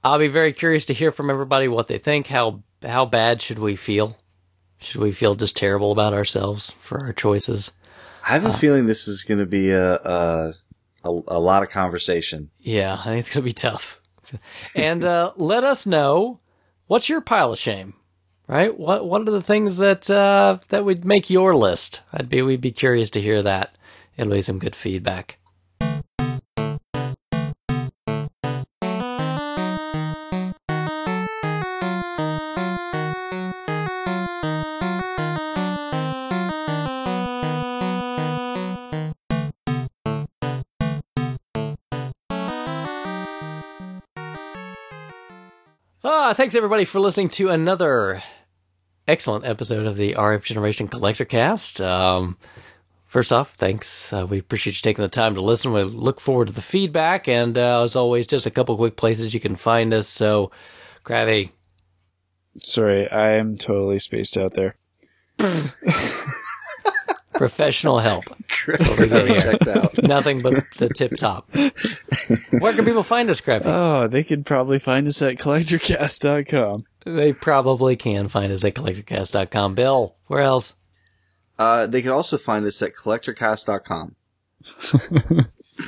I'll be very curious to hear from everybody what they think. How bad should we feel? Should we feel just terrible about ourselves for our choices?
I have a feeling this is going to be a a lot of conversation.
Yeah, I think it's going to be tough. And let us know, what's your pile of shame, right? What are the things that that would make your list? We'd be curious to hear that. It'll be some good feedback. Thanks everybody for listening to another excellent episode of the RF Generation Collectorcast. First off, thanks. We appreciate you taking the time to listen. We look forward to the feedback, and as always, just a couple quick places you can find us. So, Krabby.
Sorry, I am totally spaced out there.
Professional help.
Checked out.
Nothing but the tip top. Where can people find us, Krabby?
Oh, they could probably find us at collectorcast.com.
They probably can find us at collectorcast.com. Bill, where else?
They could also find us at collectorcast.com.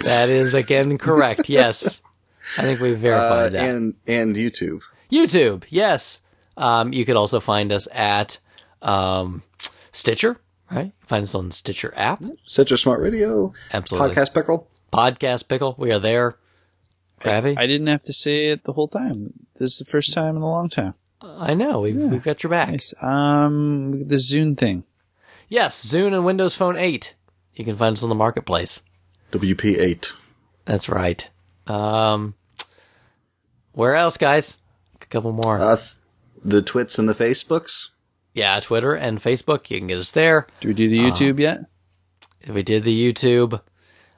That is, again, correct. Yes. I think we verified that.
And YouTube.
YouTube, yes. You could also find us at Stitcher, right? Find us on the Stitcher app.
Stitcher Smart Radio.
Absolutely.
Podcast Pickle.
Podcast Pickle. We are there. Krabby?
I didn't have to say it the whole time. This is the first time in a long time.
I know. We've got your back.
Nice. The Zune thing.
Yes, Zune and Windows Phone 8. You can find us on the marketplace.
WP8.
That's right. Where else, guys? A couple more.
The Twits and the Facebooks.
Yeah, Twitter and Facebook. You can get us there.
Do we do the YouTube yet?
We did the YouTube.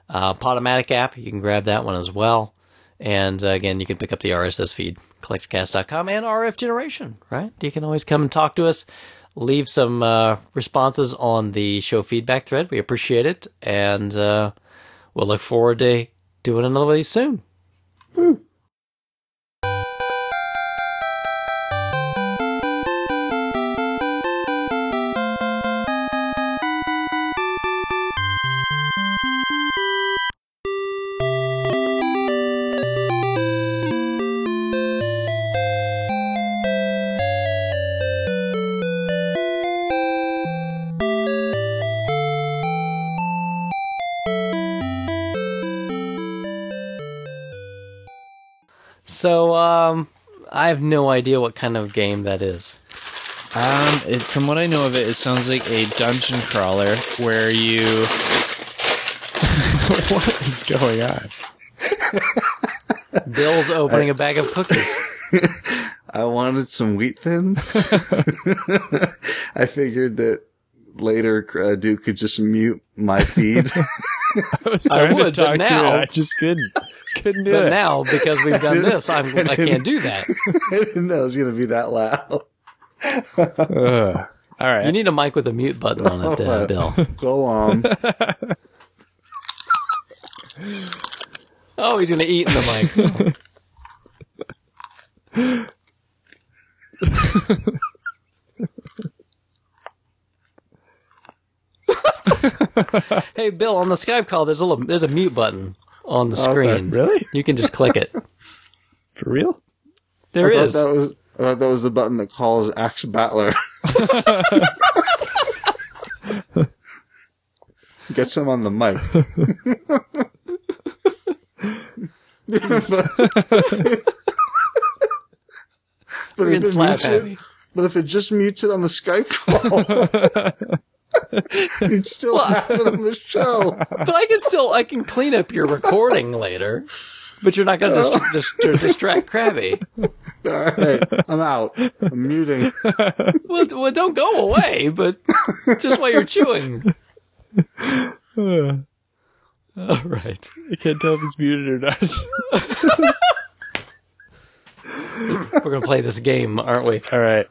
Podomatic app. You can grab that one as well. And again, you can pick up the RSS feed, collectorcast.com and RF Generation, right? You can always come and talk to us. Leave some responses on the show feedback thread. We appreciate it. And we'll look forward to doing another one of these soon.
Woo.
So, I have no idea what kind of game that is.
From what I know of it, it sounds like a dungeon crawler where you... What is going on?
Bill's opening a bag of cookies.
I wanted some Wheat Thins. I figured that later Duke could just mute my feed.
I was trying to talk
now,
to it. I just couldn't do it.
But now, because we've done this, I can't do that.
I didn't know it was going to be that loud.
All right.
You need a mic with a mute button on it, Bill.
Go on.
Oh, he's going to eat in the mic. Hey, Bill, on the Skype call, there's a mute button on the screen.
Really?
You can just click it.
For real?
There is.
I thought that was the button that calls Axe Battler. Get some on the mic. But if it just mutes it on the Skype call, you'd still have it on the show.
But I can clean up your recording later. But you're not going to distract Krabby.
All right, I'm out. I'm muting.
Well, don't go away, but just while you're chewing. All right.
I can't tell if it's muted or not.
We're going to play this game, aren't we?
All right.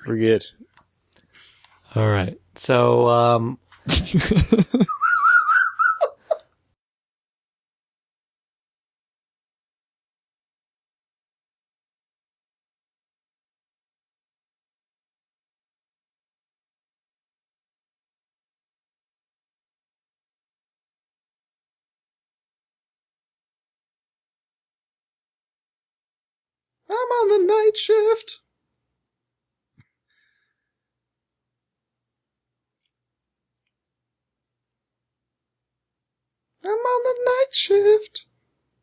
We're good.
All right. So,
on the night shift. I'm on the night shift.